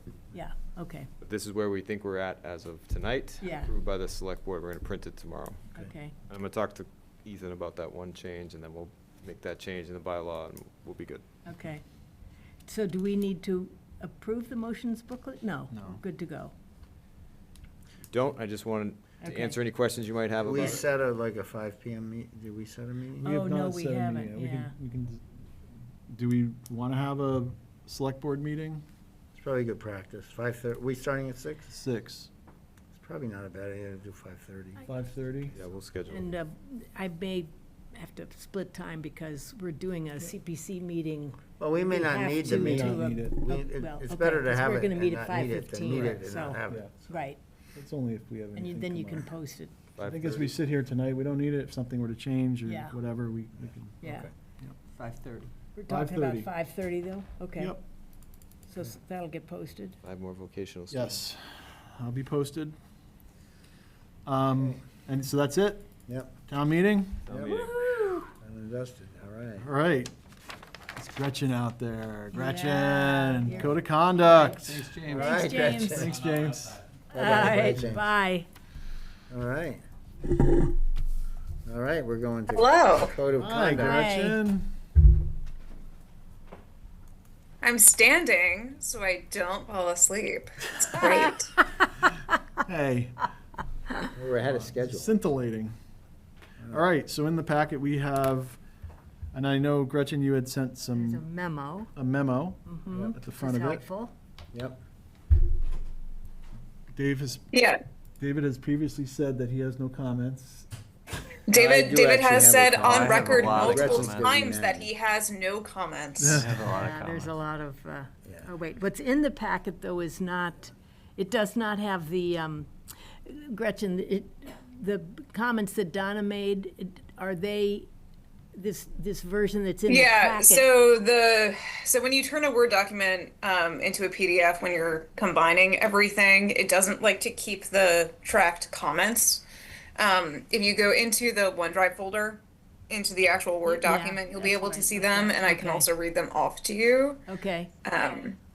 okay, But this is where we think we're at as of tonight. Yeah. Approved by the select board. We're gonna print it tomorrow. okay. I'm gonna talk to Ethan about that one change, and then we'll make that change in the bylaw, and we'll be good. Okay. So do we need to approve the motions booklet? No. No. Good to go. Don't, I just wanted to Okay. answer any questions you might have We about it. set like a 5 PM did we set a meeting? We have Oh, no, not we set a meeting haven't, yet. We can- yeah. we can, do we want to have a select board meeting? It's probably good practice. 5:30, we starting at 6? 6, It's probably not a bad idea to do 5:30. 5:30? Yeah, we'll schedule it. And I may have to split time because we're doing a CPC meeting. Well, we may not have need to the May meeting. not need it. Well, It's okay, better to 'cause have we're it gonna and meet at not need it than 5:15, need it and so- not have Yeah. it. Right, It's only if we have anything and then you come can up. post it, I think as 5:30. we sit here tonight, we don't need it. If something were to change or Yeah. whatever, we can. yeah. Okay. 5:30. We're talking about 5:30. 5:30 though? Okay. Yep. So that'll get posted. 5 more vocational students. Yes, I'll be posted. And so that's it? Yep, Town meeting? Town meeting. I'm invested, all right. All right. It's Gretchen out there. Yeah, Gretchen, you're- code of conduct. Thanks, All James. right, James. Gretchen. Thanks, James. All Bye-bye, right, James. bye. All right. All right, we're going to Hello. code of Hi, conduct. Gretchen. I'm standing so I don't fall asleep. It's great. Hey, We're ahead of schedule. scintillating. All right, so in the packet we have, and I know Gretchen, you had sent There's a some, memo. a memo Mhm. at the Which front is of it. helpful. Yep. Yeah. David has previously said that he has no comments. David do David actually has have said a comment. on I have a record lot of multiple comments. times that he has no comments. I have a lot of Yeah, there's comments. a lot of, Yeah. oh, wait, what's in the packet, though, is not, it does not have the, Gretchen, the comments that Donna made, are they, this version that's in the Yeah, packet? so when you turn a Word document into a PDF, when you're combining everything, it doesn't like to keep the tracked comments. If you go into the OneDrive folder, into the actual Word Yeah, document, you'll be that's able what to I- see them, okay, and I can okay. also read them off to you Okay,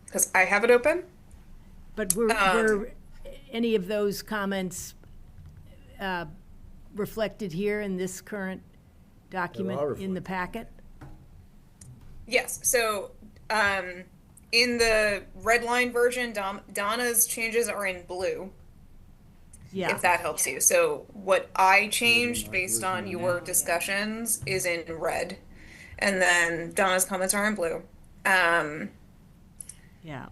because I have it open. but were any of those comments reflected here in this current document in the packet? Yes. So in the red line version, Donna's changes are in blue. Yeah, If that helps you. So what I changed based on your discussions is in red, and then Donna's comments are in blue. yeah.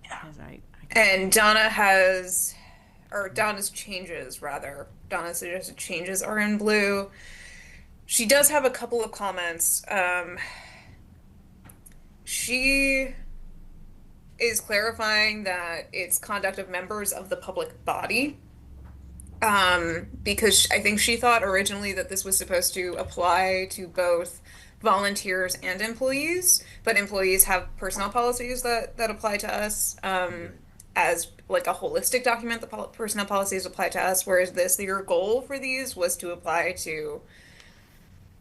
'Cause And Donna's changes rather. Donna's suggested changes are in blue. She does have a couple of comments. She is clarifying that it's conduct of members of the public body. Because I think she thought originally that this was supposed to apply to both volunteers and employees, but employees have personnel policies that apply to us as like a holistic document. The personnel policies apply to us, whereas your goal for these was to apply to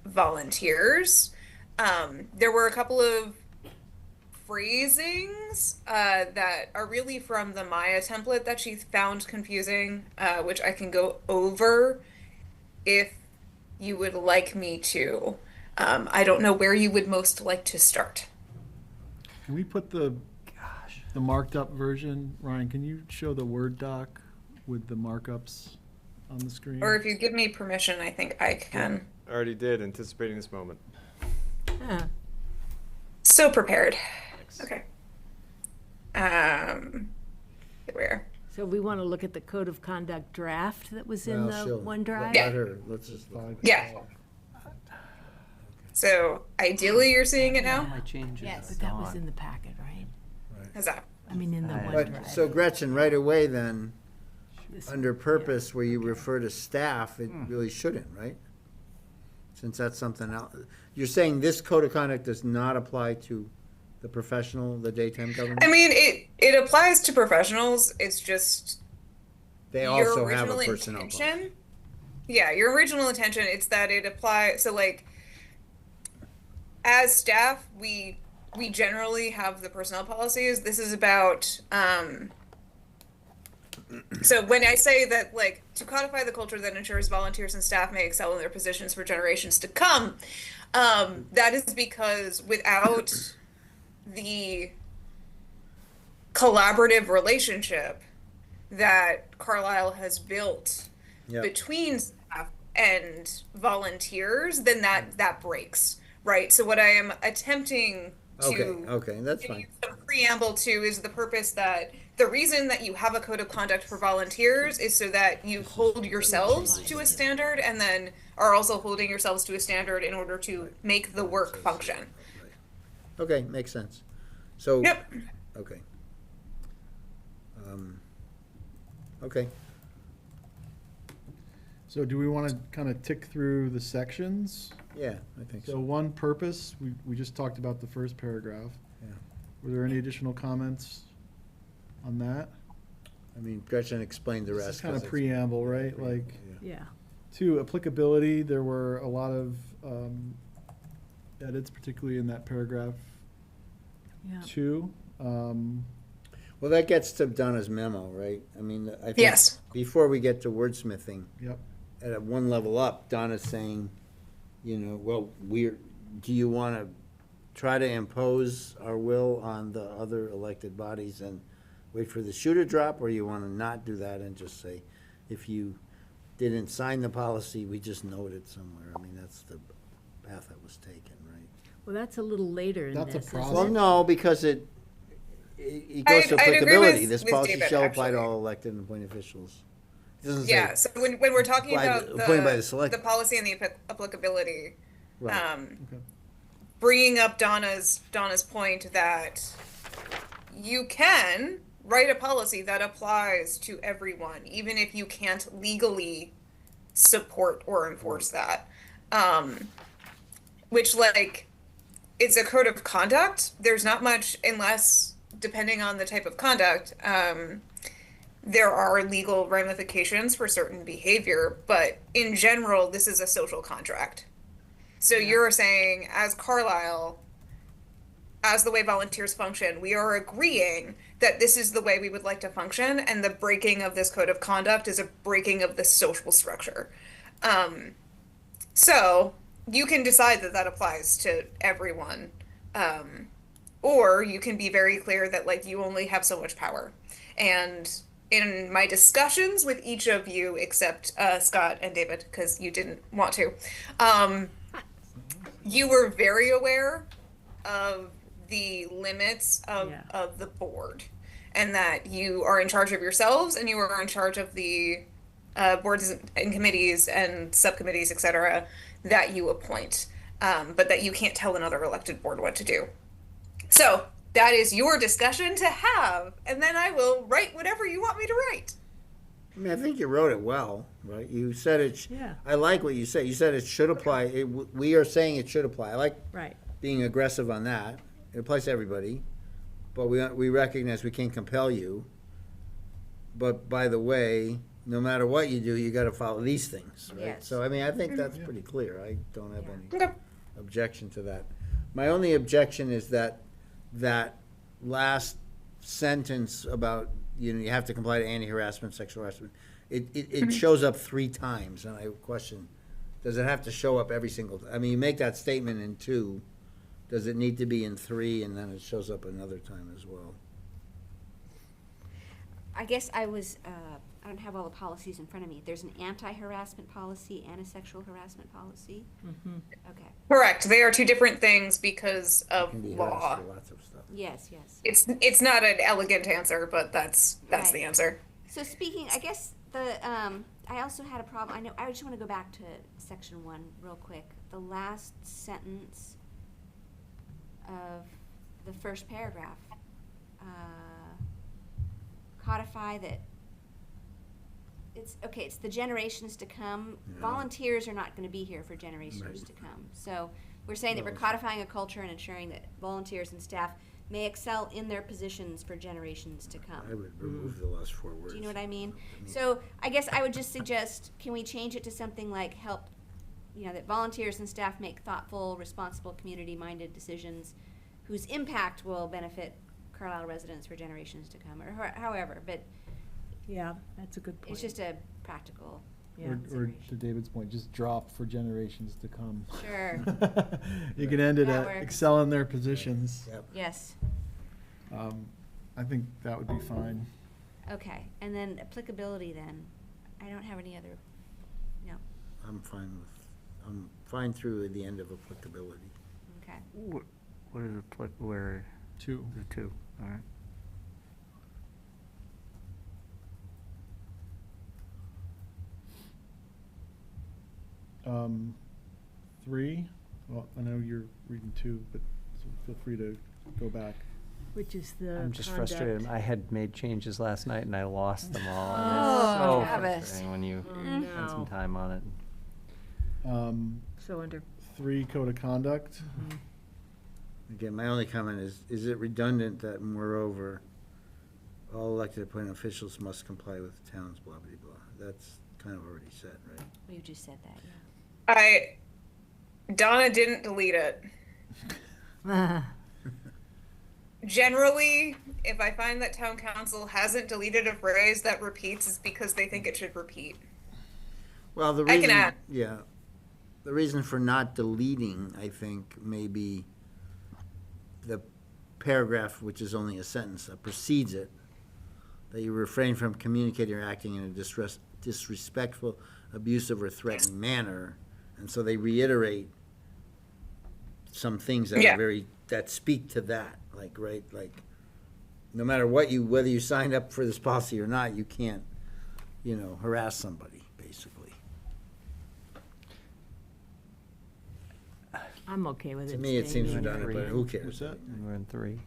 volunteers. There were a couple of phrasings that are really from the Maya template that she found confusing, which I can go over if you would like me to. I don't know where you would most like to start. Can we put the marked up version? Ryan, can you show the Word doc with the markups on the screen? Or if you give me permission, I think I can. I already did, anticipating this moment. So prepared. Okay. Where? So we want to look at the code of conduct draft that was in Well, the she'll- OneDrive? Yeah. Let her, let's just. Yeah. So ideally, you're seeing it now. My changes Yes, are but that was gone. in the packet, right? How's that? I mean, in the Right. But, OneDrive. so Gretchen, right away then, This- under purpose where you refer to staff, it really shouldn't, right? Since that's something else. You're saying this code of conduct does not apply to the professional, the daytime government? I mean, it applies to professionals. It's just They your also have a original personnel policy. intention. Yeah, your original intention. It's that it applies. So like, as staff, we we generally have the personnel policies. This is about, so when I say that, like, to codify the culture that ensures volunteers and staff may excel in their positions for generations to come, that is because without the collaborative relationship that Carlisle has built Yep. between staff and volunteers, then that breaks, right? So what I am attempting to Okay, that's give fine. you some preamble to is the purpose that the reason that you have a code of conduct for volunteers is so that you hold yourselves to a standard and then are also holding yourselves to a standard in order to make the work function. Okay, makes sense. So, Yep. okay. Okay, So do we want to kind of tick through the sections? yeah, I think So so. one purpose, we just talked about the first paragraph. Yeah. Were there any additional comments on that? I mean, Gretchen explained the This rest. is kind of 'cause it's- preamble, right? Like, Yeah. Yeah. two, applicability, there were a lot of edits, particularly in that paragraph Yeah. 2. Well, that gets to Donna's memo, right? I mean, I think. Yes. Before we get to wordsmithing, Yep. at one level up, Donna's saying, you know, well, do you want to try to impose our will on the other elected bodies and wait for the shoe to drop, or you want to not do that and just say, if you didn't sign the policy, we just note it somewhere? I mean, that's the path that was taken, right? Well, that's a little later in That's a this, isn't process. Well, it? no, because it goes to I'd agree applicability. with- This with policy David, shall apply to actually. all elected and appointed officials. It doesn't say. Yeah, so when we're talking By about the- appointed by the select- the policy and the applicability, Right. Okay. bringing up Donna's point that you can write a policy that applies to everyone, even if you can't legally support or enforce that. Which, like, it's a code of conduct. There's not much, unless, depending on the type of conduct, there are legal ramifications for certain behavior, but in general, this is a social contract. So you're saying, as Carlisle, as the way volunteers function, we are agreeing that this is the way we would like to function, and the breaking of this code of conduct is a breaking of the social structure. So you can decide that that applies to everyone, or you can be very clear that, like, you only have so much power. And in my discussions with each of you, except Scott and David, because you didn't want to, you were very aware of the limits of the board, and that you are in charge of yourselves and you are in charge of the boards and committees and subcommittees, etc., that you appoint, but that you can't tell another elected board what to do. So that is your discussion to have, and then I will write whatever you want me to write. I mean, I think you wrote it well, right? You said it. Yeah. I like what you said. You said it should apply. We are saying it should apply. I like Right. being aggressive on that. It applies to everybody, but we recognize we can't compel you. But by the way, no matter what you do, you got to follow these things, right? Yes. So I mean, I think that's pretty clear. I don't have any Okay. objection to that. My only objection is that last sentence about, you know, you have to comply to anti-harassment, sexual harassment. It shows up 3 times, and I question, does it have to show up every single time? I mean, you make that statement in 2, does it need to be in 3, and then it shows up another time as well? I guess I don't have all the policies in front of me. There's an anti-harassment policy and a sexual harassment policy. Mm-hmm. Okay. Correct. They are two different things because It of can be law. harassed for lots of stuff. Yes, yes. It's not an elegant answer, but that's Right. the answer. So speaking, I guess I also had a problem. I just want to go back to section 1 real quick. The last sentence of the first paragraph. Codify that it's the generations to come. Yeah. Volunteers are not going to be here for generations Right. to come. So we're saying that we're Well, codifying a culture and ensuring that volunteers and staff may excel in their positions for generations to come. I would remove the last 4 words. Do you know what I mean? So I guess I would just suggest, can we change it to something like that volunteers and staff make thoughtful, responsible, community-minded decisions whose impact will benefit Carlisle residents for generations to come, or however, but Yeah, that's a good point. it's just a practical. Yeah. Or consideration. to David's point, just drop for generations to come. Sure. You can end it That at works. excel in their positions. Yep. Yes, I think that would be fine. okay, and then applicability then, I don't have any other, no, I'm fine through the end of applicability. okay. What is it, where, Two. the two, all right. Three, well, I know you're reading two, but so feel free to go back. Which is the I'm just conduct. frustrated. I had made changes last night and I lost them all. and Oh, it's so Travis. frustrating when you Oh, spend some no. time on it. So under, Three, code of conduct. Again, my only comment is it redundant that moreover, all elected appointed officials must comply with the town's blah, blah, blah? That's kind of already said, right? You just said that, yeah. Donna didn't delete it. Generally, if I find that town council hasn't deleted a phrase that repeats, it's because they think it should repeat. Well, the I can reason, add. yeah, the reason for not deleting, I think, may be the paragraph, which is only a sentence, that precedes it, that you refrain from communicating or acting in a disrespectful, abusive, or threatening manner. And so they reiterate some things that Yeah. are that speak to that, like, right, like, no matter whether you signed up for this policy or not, you can't, harass somebody, basically. I'm okay with it. To me, it seems staying in. redundant, but who cares? What's that? We're in three.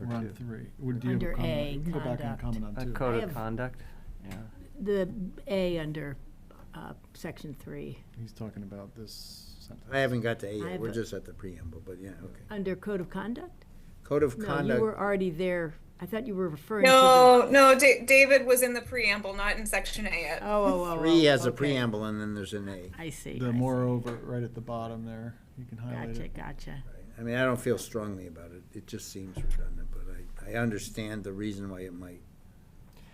Or We're on two. three. Do you have a Under comment? A, We can go back and conduct. comment on A two. code I of have- conduct, yeah. The A under section 3. He's talking about this sentence. I haven't got to A I yet, have we're a- just at the preamble, but yeah, okay. Under code of conduct? Code of No, you conduct, were already there. I thought you were referring to No, David was in the preamble, not in section A the. yet. Oh. three has a okay. preamble and then there's an A. I see. The I see. moreover, right at the bottom there, you can highlight it. Gotcha. I mean, I don't feel strongly about it, it just seems redundant, but I understand the reason why it might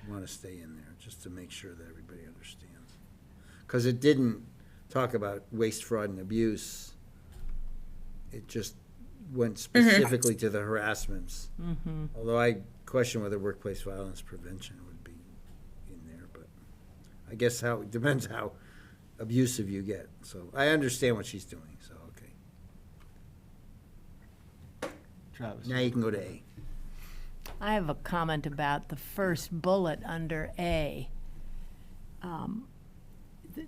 want to stay in there, just to make sure that everybody understands. Because it didn't talk about waste, fraud, and abuse. It just went specifically to the harassments. Mm-hmm. Although I question whether workplace violence prevention would be in there, but I guess it depends how abusive you get. So I understand what she's doing, so, okay. Travis. Now you can go to A. I have a comment about the first bullet under A.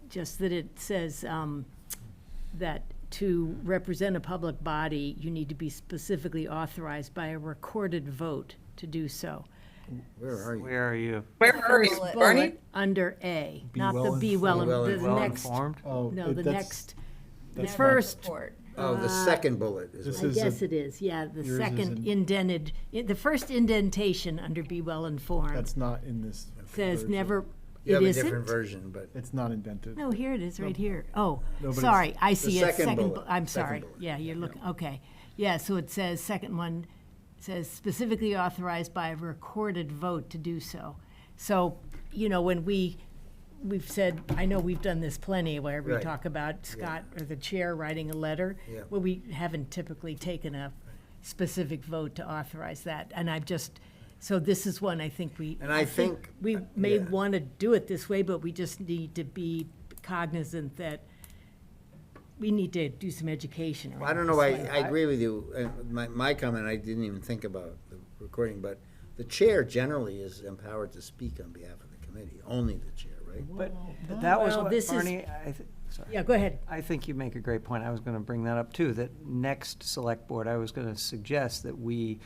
Just that it says that to represent a public body, you need to be specifically authorized by a recorded vote to do so. Where are you? Where are you? Where are you, Bullet. Barney? Bullet under A, Be not the well be well, informed. the Be well next, Informed? Oh, no, the that's- next, the that's not- first, Report. Oh, the second bullet is This what. is I guess a- it is, yeah, the yours is second in- indented, the first indentation under be well informed That's not in this. says version. never, You it have a isn't? different version, but It's not indented. No, here it is, right here. Oh, No, but it's sorry, I see it. second bullet, I'm second sorry. bullet. Yeah, you're looking, okay. Yeah, so it says, second one says specifically authorized by a recorded vote to do so. So, when we've said, I know we've done this plenty, where we Right. talk about Scott or the chair writing a letter. Yeah. Well, we haven't typically taken a specific vote to authorize that. And so this is one I think And I think- we may yeah. want to do it this way, but we just need to be cognizant that we need to do some education around I don't know, this. I agree with you. My comment, I didn't even think about the recording, but the chair generally is empowered to speak on behalf of the committee, only the chair, right? But that was Well, what, this is- Barney, sorry. Yeah, go ahead. I think you make a great point. I was going to bring that up too, that next select board, I was going to suggest that we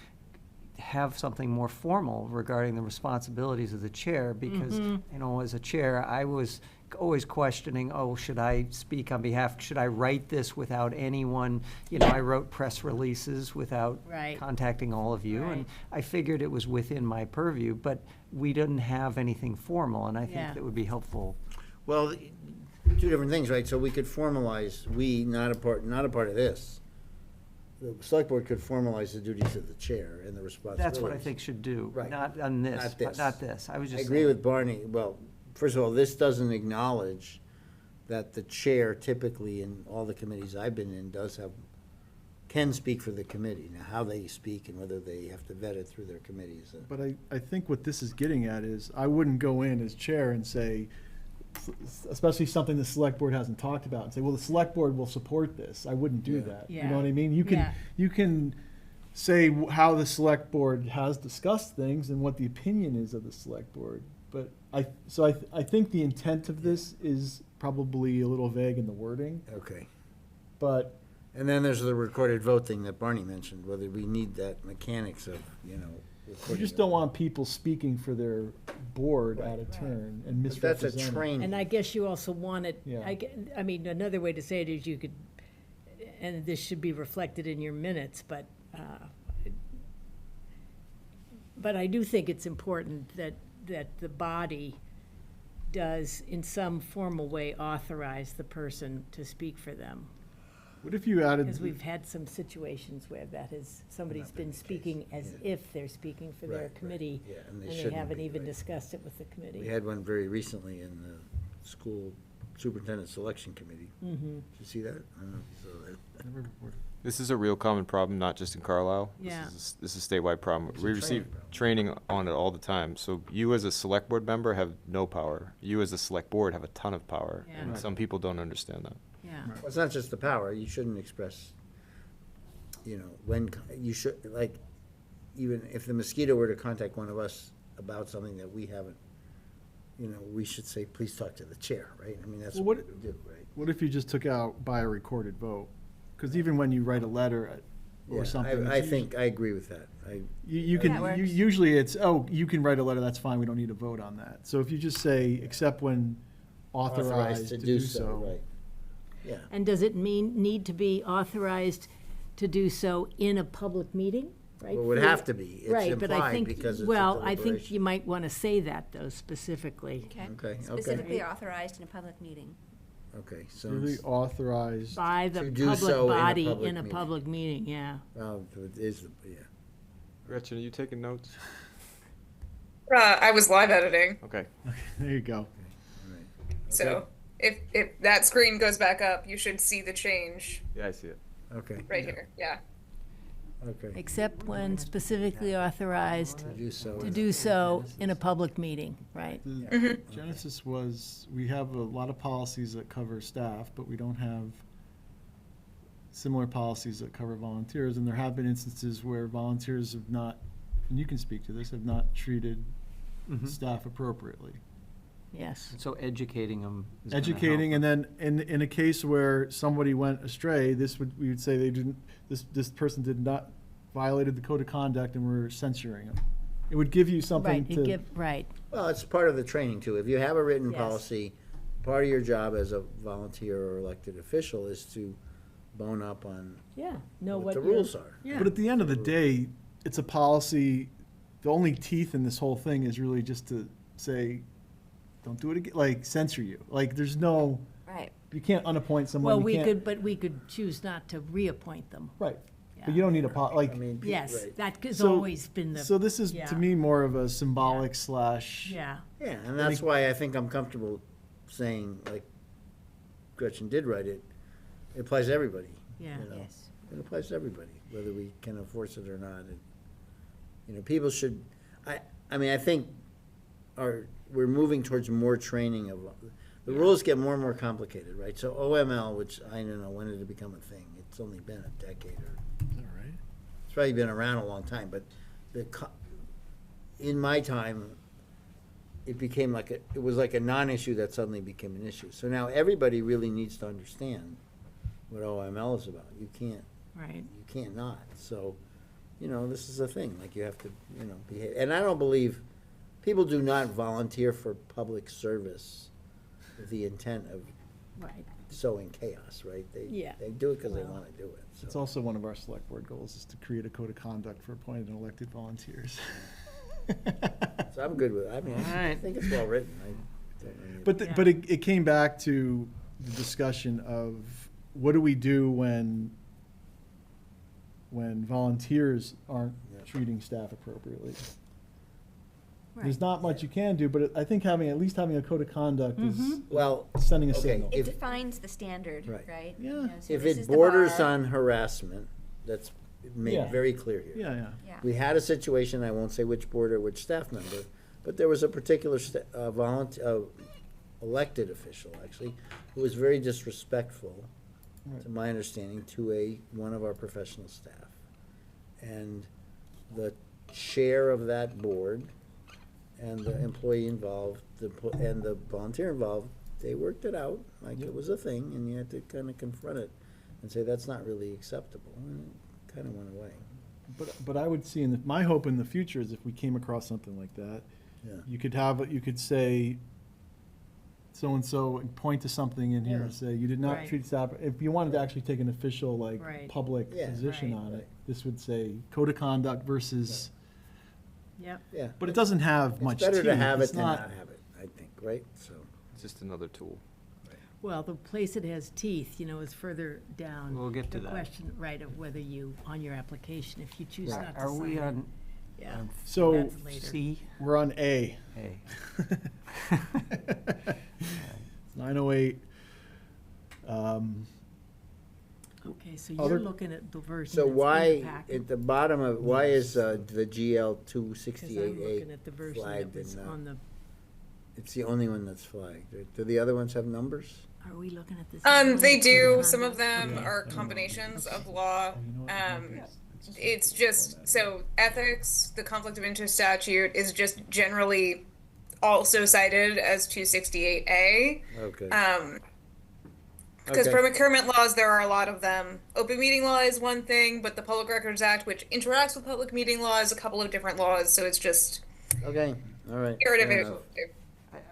have something more formal regarding the responsibilities of the chair, because, as a chair, I was always questioning, should I speak on behalf, should I write this without anyone? I wrote press releases without Right. contacting all of you, and Right. I figured it was within my purview, but we didn't have anything formal, and I Yeah. think that would be helpful. Well, two different things, right? So we could formalize, not a part of this, the select board could formalize the duties of the chair and the responsibilities. That's what I think should do, Right. not on this, Not but this. not this. I was I just agree saying. with Barney. Well, first of all, this doesn't acknowledge that the chair typically in all the committees I've been in can speak for the committee. Now, how they speak and whether they have to vet it through their committees. But I think what this is getting at is, I wouldn't go in as chair and say, especially something the select board hasn't talked about, and say, well, the select board will support this. I wouldn't do Yeah. that. You Yeah. know what I mean? Yeah. You can say how the select board has discussed things and what the opinion is of the select board. But I think the intent of this is probably a little vague in the wording, Okay. but And then there's the recorded vote thing that Barney mentioned, whether we need that mechanics of, you recording just it. don't want people speaking for their board out of Right. turn and But that's a misrepresenting. training. And I guess you also want it, Yeah. I mean, another way to say it is you could, and this should be reflected in your minutes, but I do think it's important that the body does in some formal way authorize the person to speak for them. What if you added? Because we've had some situations where somebody's been speaking as if they're speaking for Right, their right. committee, Yeah, and they and they shouldn't haven't be, even right. discussed it with the committee. We had one very recently in the school superintendent selection committee. Mhm. Did you see that? I don't know if you saw that. This is a real common problem, not just in Carlisle. Yeah. This is a statewide problem. It's a We training receive problem. training on it all the time. So you as a select board member have no power. You as a select board have a ton of power. Yeah. And Right. some people don't understand that. Yeah. Well, it's not just the power, you shouldn't express, when, you should, like, even if the mosquito were to contact one of us about something that we haven't, we should say, please talk to the chair, right? I mean, that's Well, what what- we do, right? What if you just took out by a recorded vote? Because even when you write a letter Yeah, or something. I think, I agree with that. You That can, works. usually it's, you can write a letter, that's fine, we don't need a vote on that. So if you just say, except when authorized to do so. Right, yeah. And does it need to be authorized to do so in a public meeting, right? Well, it would have to be. It's Right, but I implied think, because it's a well, I think deliberation. you might want to say that, though, specifically. Okay. Specifically authorized in a public meeting. Okay, so, Really authorized. By the To do public so in a body public in a meeting. public meeting, yeah. well, it is, yeah. Gretchen, are you taking notes? I was live editing, Okay. There you go. All right. so if that screen goes back up, you should see the change Yeah, I see it. Okay, right here. Yeah. okay. Except when specifically authorized to do so in a public meeting, right? The Genesis was, we have a lot of policies that cover staff, but we don't have similar policies that cover volunteers, and there have been instances where volunteers have not, and you can speak to this, have not treated Mhm. staff appropriately. Yes. So educating them is gonna help. Educating, and then in a case where somebody went astray, we would say they didn't, this person did not, violated the code of conduct and we're censuring them. It would give you something to. Right, Well, it's part of the training too. If you have a written Yes. policy, part of your job as a volunteer or elected official is to bone up on yeah, know what what the you're- rules are. Yeah. But at the end of the day, it's a policy, the only teeth in this whole thing is really just to say, don't do it again, like censor you. Like, there's no, Right. you can't unappoint someone. Well, you we can't- could, but we could choose not to reappoint them. Right, Yeah. but you don't need a, I like, mean, Yes, right. that has So- always been the. so this is, yeah. to me, more of a symbolic slash. Yeah, Yeah, and that's why I think I'm comfortable saying, like Gretchen did write it, it applies to everybody. yeah. you know. Yes. It applies to everybody, whether we can enforce it or not. People should, I mean, I think we're moving towards more training of, the rules get more and more complicated, right? So OML, which I don't know, when did it become a thing? It's only been a decade or, Is that right? it's probably been around a long time, but in my time, it became it was like a non-issue that suddenly became an issue. So now everybody really needs to understand what OML is about. You can't not. So, this is a thing, like you have to, behave. And I don't believe, people do not volunteer for public service with the intent of Right. sowing chaos, right? Yeah. They do it because they Well, want to do it. It's So, also one of our select board goals, is to create a code of conduct for appointed and elected volunteers. so I'm good with it. I mean, I Alright. think it's well written. I don't really- But, Yeah. but it came back to the discussion of, what do we do when when volunteers aren't treating staff appropriately. There's not much you can do, but I think at least having a code of conduct is Well, sending a okay, signal. It If- defines the standard, Right. right? Yeah. You know, so if this it is the borders bar. on harassment, that's made Yeah. very clear here. Yeah. Yeah. We had a situation, I won't say which board or which staff member, but there was a particular elected official, actually, who was very disrespectful, to my understanding, to one of our professional staff. And the chair of that board and the employee involved, and the volunteer involved, they worked it out, like it was a thing, and you had to kind of confront it and say, that's not really acceptable, and it kind of went away. But I would see, my hope in the future is if we came across something like that, Yeah. you could say, so-and-so, and point to something in here and say, you did not Right. treat staff, if you wanted to actually take an official, Right. public Yeah. position Right. on it, this would say code of conduct versus, Yep. Yeah. but it doesn't have much It's better to teeth. have It's it than not- not have it, I think, right? So, It's just another tool. Well, the place it has teeth, is further down. We'll get to the that. question, right, of whether you, on your application, if you choose not to sign Are we it. on Yeah. So, That's later. C? we're on A. A. 908. Okay, so Other- you're looking at the version so that's in the why, packet. at the bottom of, why is the GL Because I'm 268A looking at the version that flagged was and, on the, it's the only one that's flagged. Do the other ones have numbers? are we looking at this? same one, They the code do. of Some of conduct? them are combinations of law. You know what? It's just, so ethics, the conflict of interest statute is just generally also cited as 268A. Okay. Because Okay. procurement laws, there are a lot of them. Open meeting law is one thing, but the Public Records Act, which interacts with public meeting law, is a couple of different laws. So it's just Okay, all right. iterative. fair enough.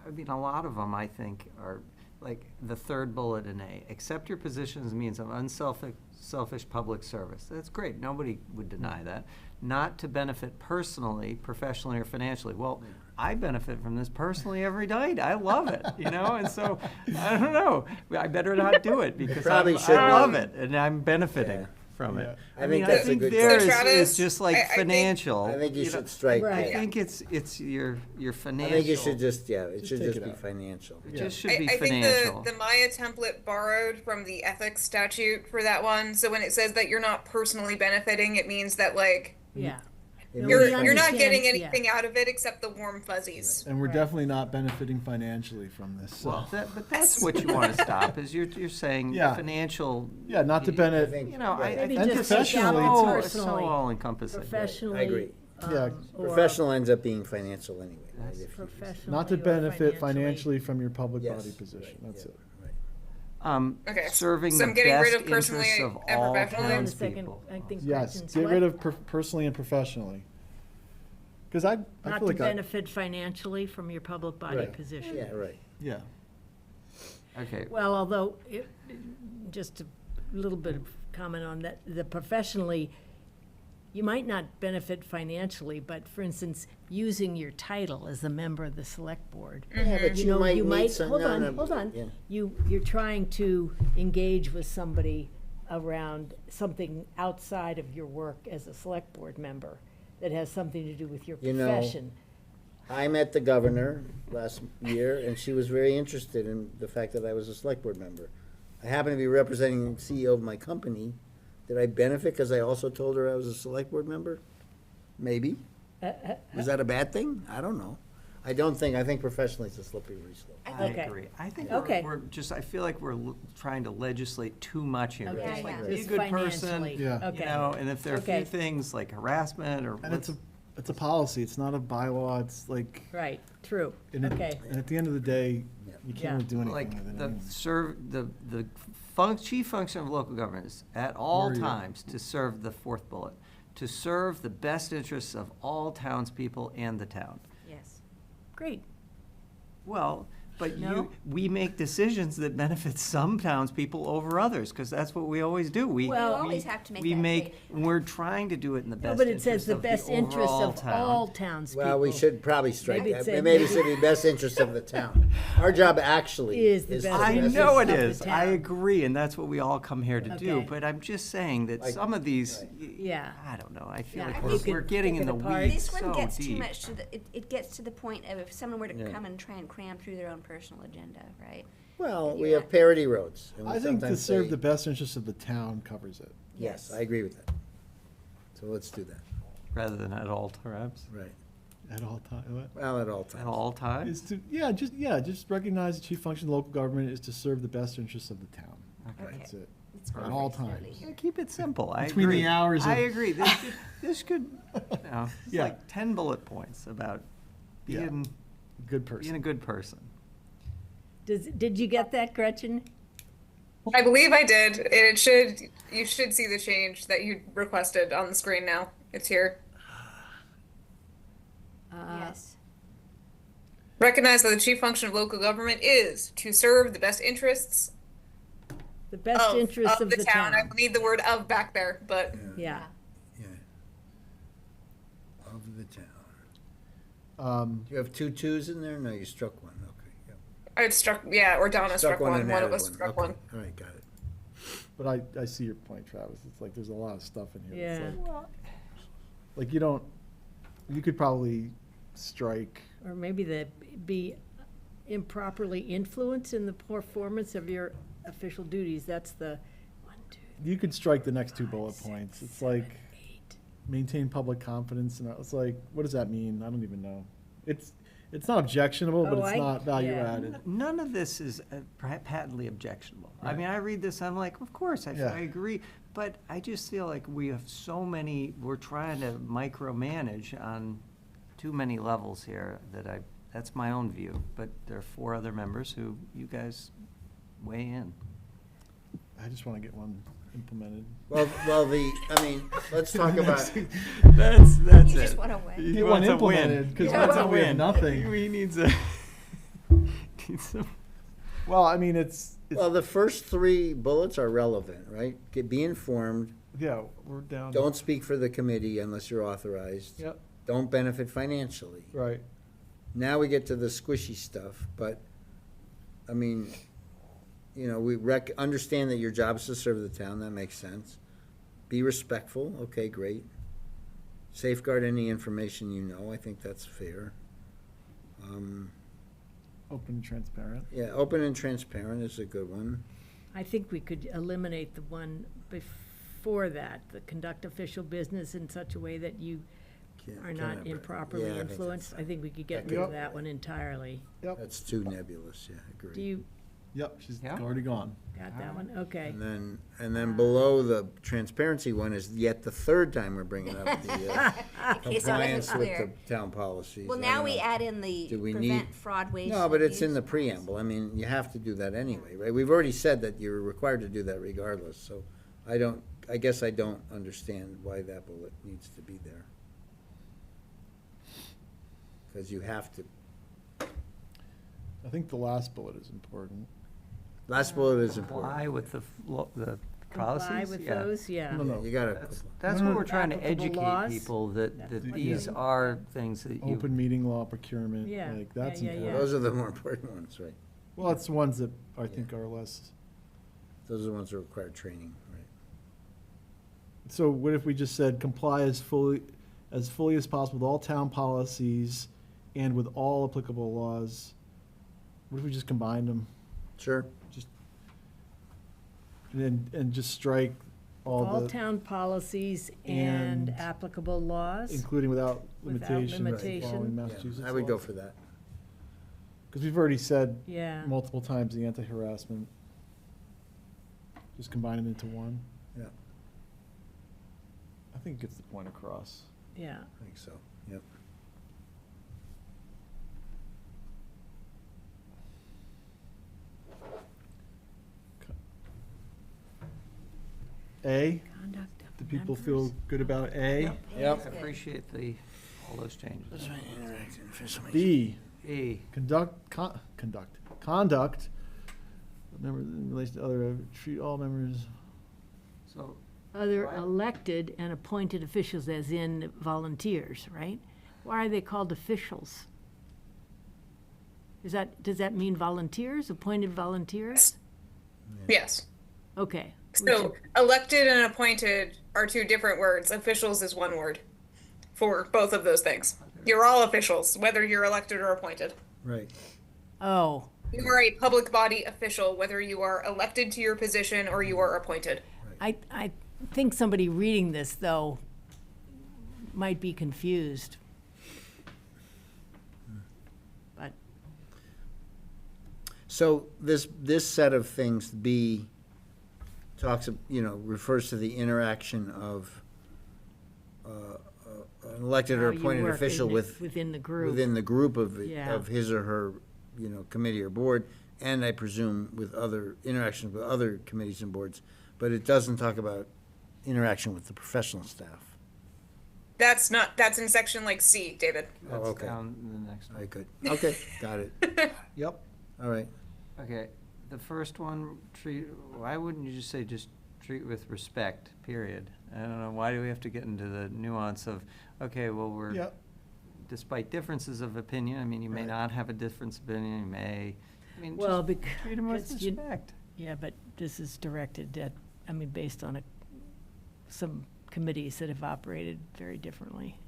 I mean, a lot of them, I think, are, like, the third bullet in A. Accept your position as a means of selfish public service. That's great. Nobody would deny that. Not to benefit personally, professionally, or financially. Well, I benefit from this personally every night. I love it, and so, I don't know. I better not do it because probably I should. love it and I'm benefiting Yeah. from it. I mean, think that's a I think good there So is Travis, just like I think- financial. I think you know, should strike Right. I that. think it's your I financial. think you should just, it Just should take just it be out. financial. It just should I be think financial. the Maya template borrowed from the ethics statute for that one. So when it says that you're not personally benefiting, it means that like Yeah. It No, means we you're not understand, getting yeah. anything out of it except the warm fuzzies. And we're Right. definitely not benefiting financially from this, so. Well, but that's what you want to stop, is you're saying Yeah. financial. Yeah, not to I benefit, think, I right. Maybe And just take out professionally, the it's so personally, all encompassing. professionally. agree. Yeah. or Professional ends up being financial anyway, right? Yes. if you- Professionally not to or benefit financially. financially from your public Yes, body position, right, that's yeah, it. right. Okay, Serving so the I'm getting rid best of personally interests of and all professionally. Hold on a second, townspeople. I think Yes, Gretchen's get what? rid of personally and professionally. Because I Not feel to like benefit financially from your public body Right. position. Yeah, right. yeah. Okay, Well, although, just a little bit of comment on that, the professionally, you might not benefit financially, but for instance, using your title as a member of the select board. Yeah, but you might meet some. Hold no, no, on, hold on. yeah. You're trying to engage with somebody around something outside of your work as a select board member that has something to do with your You know, profession. I met the governor last year, and she was very interested in the fact that I was a select board member. I happen to be representing the CEO of my company. Did I benefit because I also told her I was a select board member? Maybe. Was that a bad thing? I don't know. I think professionally it's a slippery slope. I Okay. agree. I think Okay. I feel like we're trying to legislate too much here. Okay, Just like, yeah. be a Just good person, financially. Yeah. Okay. and if there are a Okay. few things like harassment or And it's a policy, it's not a bylaw, it's like, Right, true, and okay. and at the end of the day, you Yeah. can't really do anything like with it the anyway. chief function of local government is at all Where are you? times to serve the fourth bullet, to serve the best interests of all townspeople and the town. Yes. Great. Well, But No? we make decisions that benefit some townspeople over others, because that's what we always do. We Well- You always have to make we that make, we're trying to do it in the No, best but it interest says the of best the interest overall of town. all townspeople. Well, we should probably strike Maybe it that. said- Maybe it should be best interest of the town. Our job actually Is the is best to I interest know it of the is. I town. agree, and that's what we all come here to do. Okay. But I'm just saying that Like- some of these, Yeah. I don't know. I feel Yeah, like I we're, think you we're could getting pick in it the apart. weeds This so one gets too deep. much to the, it gets to the point of if someone were to Yeah. come and try and cram through their own personal agenda, right? Well, we Yeah. have parity roads. and we I think to sometimes serve say- the best interests of the town covers it. Yes, I agree with that. So let's do that. Rather than at all times. Right. At all times. Well, at all times. At all times? Is to, just recognize the chief function of local government is to serve the best interests of the town. Okay. That's it. It's At all perfect, times. Dudley. Yeah, keep it simple. I Between the agree. hours I of- agree. This could, you know, it's Yeah. like 10 bullet points about Yeah. being, Good being a person. good person. Did you get that, Gretchen? I believe I did. You should see the change that you requested on the screen now. It's here. Yes. Recognize that the chief function of local government is to serve the best interests The best interest of the town. I town. will need the word "of" back there, but Yeah. Yeah. Of the town. Um, Do you have two twos in there? No, you struck one. Okay. Yep. I struck. Yeah, or Donna struck one. and One of added us struck Okay. one. All right, got it. but I see your point, Travis. It's like there's a lot of stuff in here. It's Yeah. like you could probably strike. Or maybe be improperly influenced in the performance of your official duties. That's the 1, 2, You could strike the next two bullet 6, points. It's 7, like 8. maintain public confidence, and it's like, what does that mean? I don't even know. It's not objectionable, but Oh, it's not value yeah. added. None of this is patently objectionable. I mean, I read this, I'm like, of course, Yeah. I agree. But I just feel like we have so many, we're trying to micromanage on too many levels here that that's my own view. But there are 4 other members who you guys weigh in. I just want to get one implemented. Well, let's talk about, That's You it. just want to win. He Get one wants a win. implemented, because He right wants now a we have win. nothing. He needs a, needs some. Well, I mean, it's well, the first 3 bullets are relevant, right? Be informed. yeah, we're down. Don't speak for the committee unless you're authorized. Yep, Don't benefit financially. right. Now we get to the squishy stuff, but, I mean, you know, we understand that your job is to serve the town, that makes sense. Be respectful, okay, great. Safeguard any information you know, I think that's fair. Open and transparent. Yeah, open and transparent is a good one. I think we could eliminate the one before that, the conduct official business in such a way that you are not Cannot- improperly yeah, I think influenced. that's I think we could get That rid of could- that one entirely. That's too nebulous, yeah, Do agree. you Yep, she's Yeah. already gone. got that one? Okay. And then below the transparency one is yet the 3rd time we're bringing up the In case I compliance wasn't with clear. the town policies. Well, I now don't we know. add in the Do we prevent need- fraud, waste. No, but and it's in the abuse. preamble. I mean, you have to do that anyway, right? We've already said that you're required to do that regardless, so I guess I don't understand why that bullet needs to be there. Because you have to, I think the last bullet is important. last bullet is Comply important. with the policies? Comply with Yeah. those, yeah. No, no. You gotta, That's No, what no, we're trying to applicable educate laws. people, that Yeah. these are things that you. Open meeting law, procurement, Yeah, like, that's yeah, yeah, important. those are the more important ones, right? Well, that's the ones that I think are less. Those are the ones that require training, right? So what if we just said comply as fully as possible with all town policies and with all applicable laws? What if we just combined them? Sure. Just, and just strike all All the, town policies and and applicable laws. including without Without limitation, limitation. following Yeah, Massachusetts I would go laws. for that. Because we've already said Yeah. multiple times the anti-harassment. Just combine them into one. Yeah, I think it gets the point across. Yeah. I think so, yep. A, Conduct of do people members. feel good about A? Yep. I appreciate all those changes. B, E, conduct conduct, members in relation to other, treat all members. So, Other elected and appointed officials, as in volunteers, right? Why are they called officials? Does that mean volunteers, appointed volunteers? Yes. Okay. So elected and appointed are two different words. Officials is one word for both of those things. You're all officials, whether you're elected or appointed. Right. Oh, You are a public body official, whether you are elected to your position or you are appointed. I think somebody reading this, though, might be confused. But, So this set of things, B, talks, refers to the interaction of an elected or How you appointed work official within the group. within the group of Yeah. his or her, committee or board, and I presume with other interactions with other committees and boards, but it doesn't talk about interaction with the professional staff. That's in section like C, David. Oh, that's okay. down in the next All one. right, good. Okay, got it. Yep. All right. Okay, the first one, why wouldn't you just say just treat with respect, period? I don't know, why do we have to get into the nuance of, okay, well, Yep. despite differences of opinion, I mean, you may Right. not have a difference of opinion, you may, well, just treat them with because you, respect. yeah, but this is directed at, based on some committees that have operated very differently.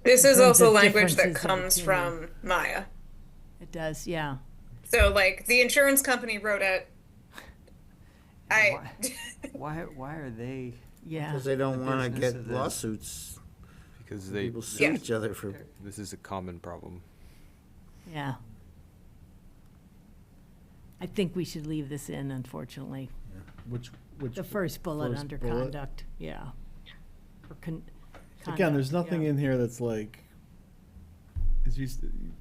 This In is terms also of language that differences of comes opinion. from Maya. It does, yeah. So like the insurance company wrote it. Why are they? Yeah. Because they don't The want to business get of this. lawsuits. Because People sue each other for. this is a common problem. Yeah. I think we should leave this in, unfortunately. Which The first bullet first under bullet? conduct, yeah. Or Again, there's conduct, nothing yeah. in here that's like,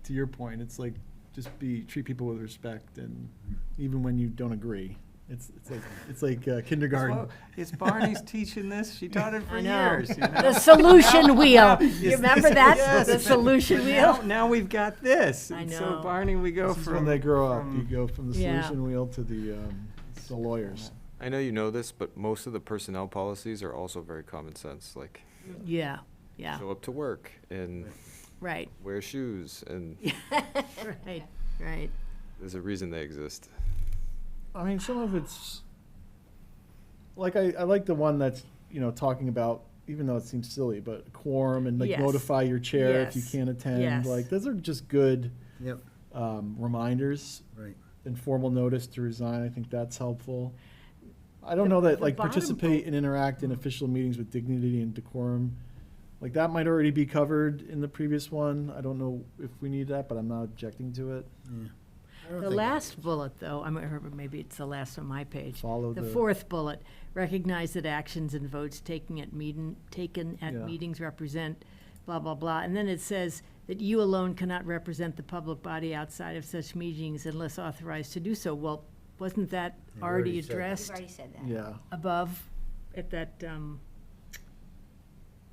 to your point, it's like, just treat people with respect, and even when you don't agree. It's like kindergarten. Well, is Barney's teaching this? She taught it for I know. years. You know? The solution wheel. Is You remember this- that? yes, The but- solution but wheel? Now we've got this. I And know. So Barney, we go This is from. when they grow up, you go from the Yeah. solution wheel to the lawyers. I know you know this, but most of the personnel policies are also very common sense, like Yeah, yeah, show up to work and right. wear shoes, and Right, right. there's a reason they exist. I mean, some of it's, like, I like the one that's, talking about, even though it seems silly, but quorum and like Yes. notify your chair if you Yes. can't attend. Yes. Like, those are just good Yep, reminders. right. Informal notice to resign, I think that's helpful. I don't know that, the like, bottom participate and interact in official meetings with dignity and decorum. Like, that might already be covered in the previous one. I don't know if we need that, but I'm not objecting to it. Yeah. I don't The think- last bullet, though, or maybe it's the last on my page. Follow The the- fourth bullet, recognize that actions and votes taken at Yeah. meetings represent blah, blah, blah. And then it says that you alone cannot represent the public body outside of such meetings unless authorized to do so. Well, wasn't that Yeah, we already already said that. We've addressed already said that. Yeah, above at that,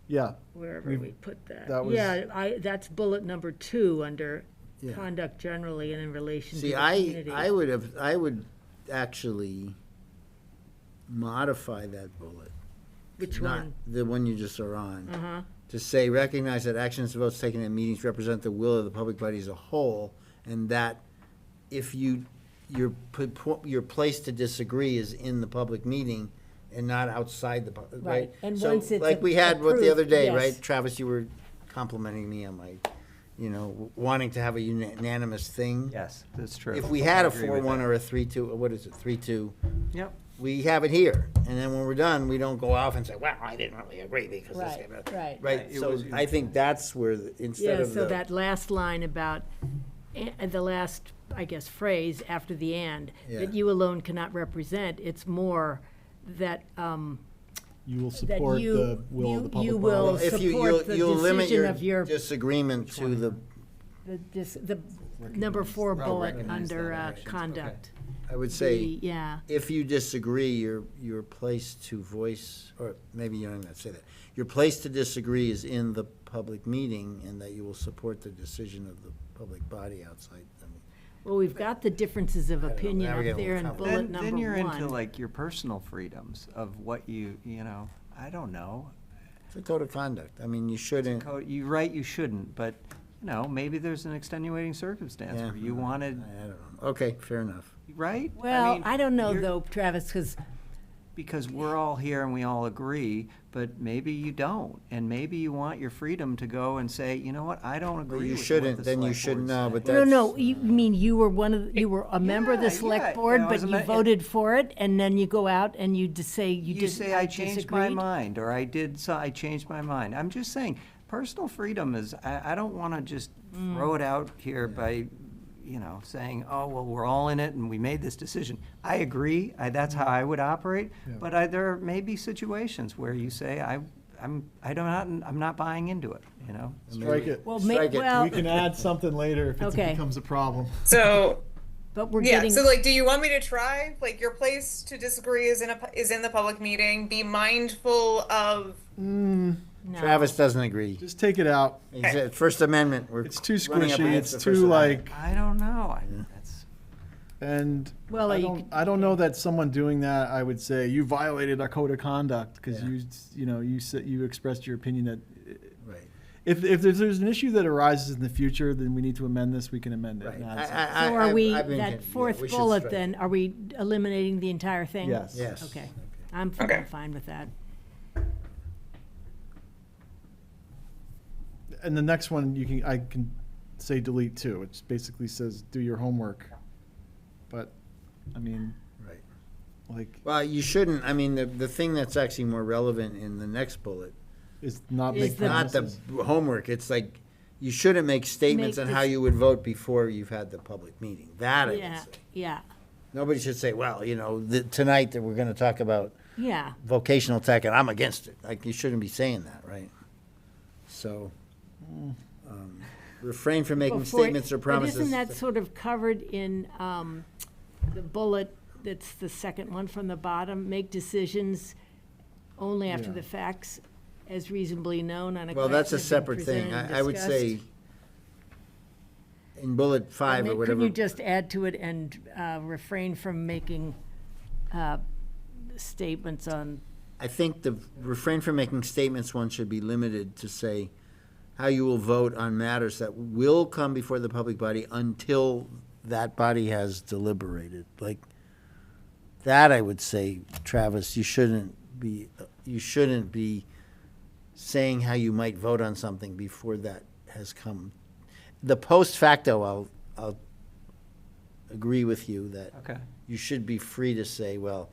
yeah. wherever We've- we put that? that was- Yeah, that's bullet number 2 under Yeah. conduct generally and in relation to See, the I community. I would actually modify that bullet. Which not one? The one you just are on. Uh-huh. To say, recognize that actions and votes taken at meetings represent the will of the public body as a whole, and that if your place to disagree is in the public meeting and not outside the, right? Right, and So, once it's like we had what the approved, other day, yes. right? Travis, you were complimenting me on my, wanting to have a unanimous thing. Yes, that's true. If we had I a agree with 4-1 that. or a 3-2, what is it, 3-2? Yep. We have it here, and then when we're done, we don't go off and say, well, I didn't really agree because this. Right, right. Right, It so was- I think that's where, instead Yeah, of so the. that last line about, the last, I guess, phrase after the and, Yeah. that you alone cannot represent, it's more that, You will support you- the will of the public you body. will Well, if you, support the you'll limit decision your of your- disagreement to the, the number 4 bullet recognize under that actions, okay. conduct. I would say, Yeah, if you disagree, your place to voice, or maybe you don't even have to say that. Your place to disagree is in the public meeting, and that you will support the decision of the public body outside. I mean, Well, we've got the differences of I don't know, opinion now we're up getting there in complicated. bullet Then number you're into one. like your personal freedoms of what you know, I don't know. It's a code of conduct. I mean, you shouldn't. You're right, you shouldn't, but, you know, maybe there's an extenuating circumstance Yeah, where you wanted, I don't know. Okay, fair enough. right? Well, mean, I don't know you're- though, Travis, because Because we're all here and we all agree, but maybe you don't. And maybe you want your freedom to go and say, you know what, I don't agree you with what shouldn't, the then you select shouldn't board's know, but saying." no, you mean you were you were a member of the Yeah, select yeah, board, you know, but as a you ma- voted for it, and then you go out and you just say You say, I changed my mind, or I changed my mind. I'm just saying, personal freedom is, I don't want to just throw it out here by, you know, saying, oh, well, we're all in it and we made this decision. I agree, that's how I would operate, but there may be situations where you say, I'm not buying into it, you know? Strike it. Well, Strike it. well, We can add something later if it Okay. becomes a problem. So, but we're yeah, getting. so like, do you want me to try? Like, your place to disagree is in the public meeting. Be mindful of. No. Travis doesn't agree. Just take it out. He said First Amendment, we're It's too running up squishy. against It's the First too Amendment. like, I don't know, that's, and Well, I you don't, could- I don't know that someone doing that, I would say, you violated our code of conduct, because Yeah. you know, you said, you expressed your opinion that Right. if there's an issue that arises in the future, then we need to amend this, we can amend it. Right. and add something. So are we, I've been that yeah, fourth we should bullet strike then, it. are we eliminating the entire thing? Yes. Yes. Okay, I'm Okay. fine with that. And the next one, I can say delete too. It basically says, do your homework. But, I mean, Right. like, Well, you shouldn't, I mean, the thing that's actually more relevant in the next bullet, is not Is make the- not the promises. homework, it's like, you shouldn't make statements Make on how this- you would vote before you've had the public meeting. That I would Yeah, say. yeah, Nobody should say, well, you know, tonight that we're gonna talk about yeah. vocational tech and I'm against it. Like, you shouldn't be saying that, right? So, refrain from making Before- statements or promises. But isn't that sort of covered in the bullet that's the second one from the bottom? Make decisions only after Yeah. the facts as reasonably known on a Well, question that's a have been separate thing. presented and I would say, discussed. in bullet 5 or Couldn't whatever. you just add to it and refrain from making statements on, I think the refrain from making statements one should be limited to say how you will vote on matters that will come before the public body until that body has deliberated. Like, that I would say, Travis, you shouldn't be saying how you might vote on something before that has come. The post facto, I'll agree with you that okay. you should be free to say, well,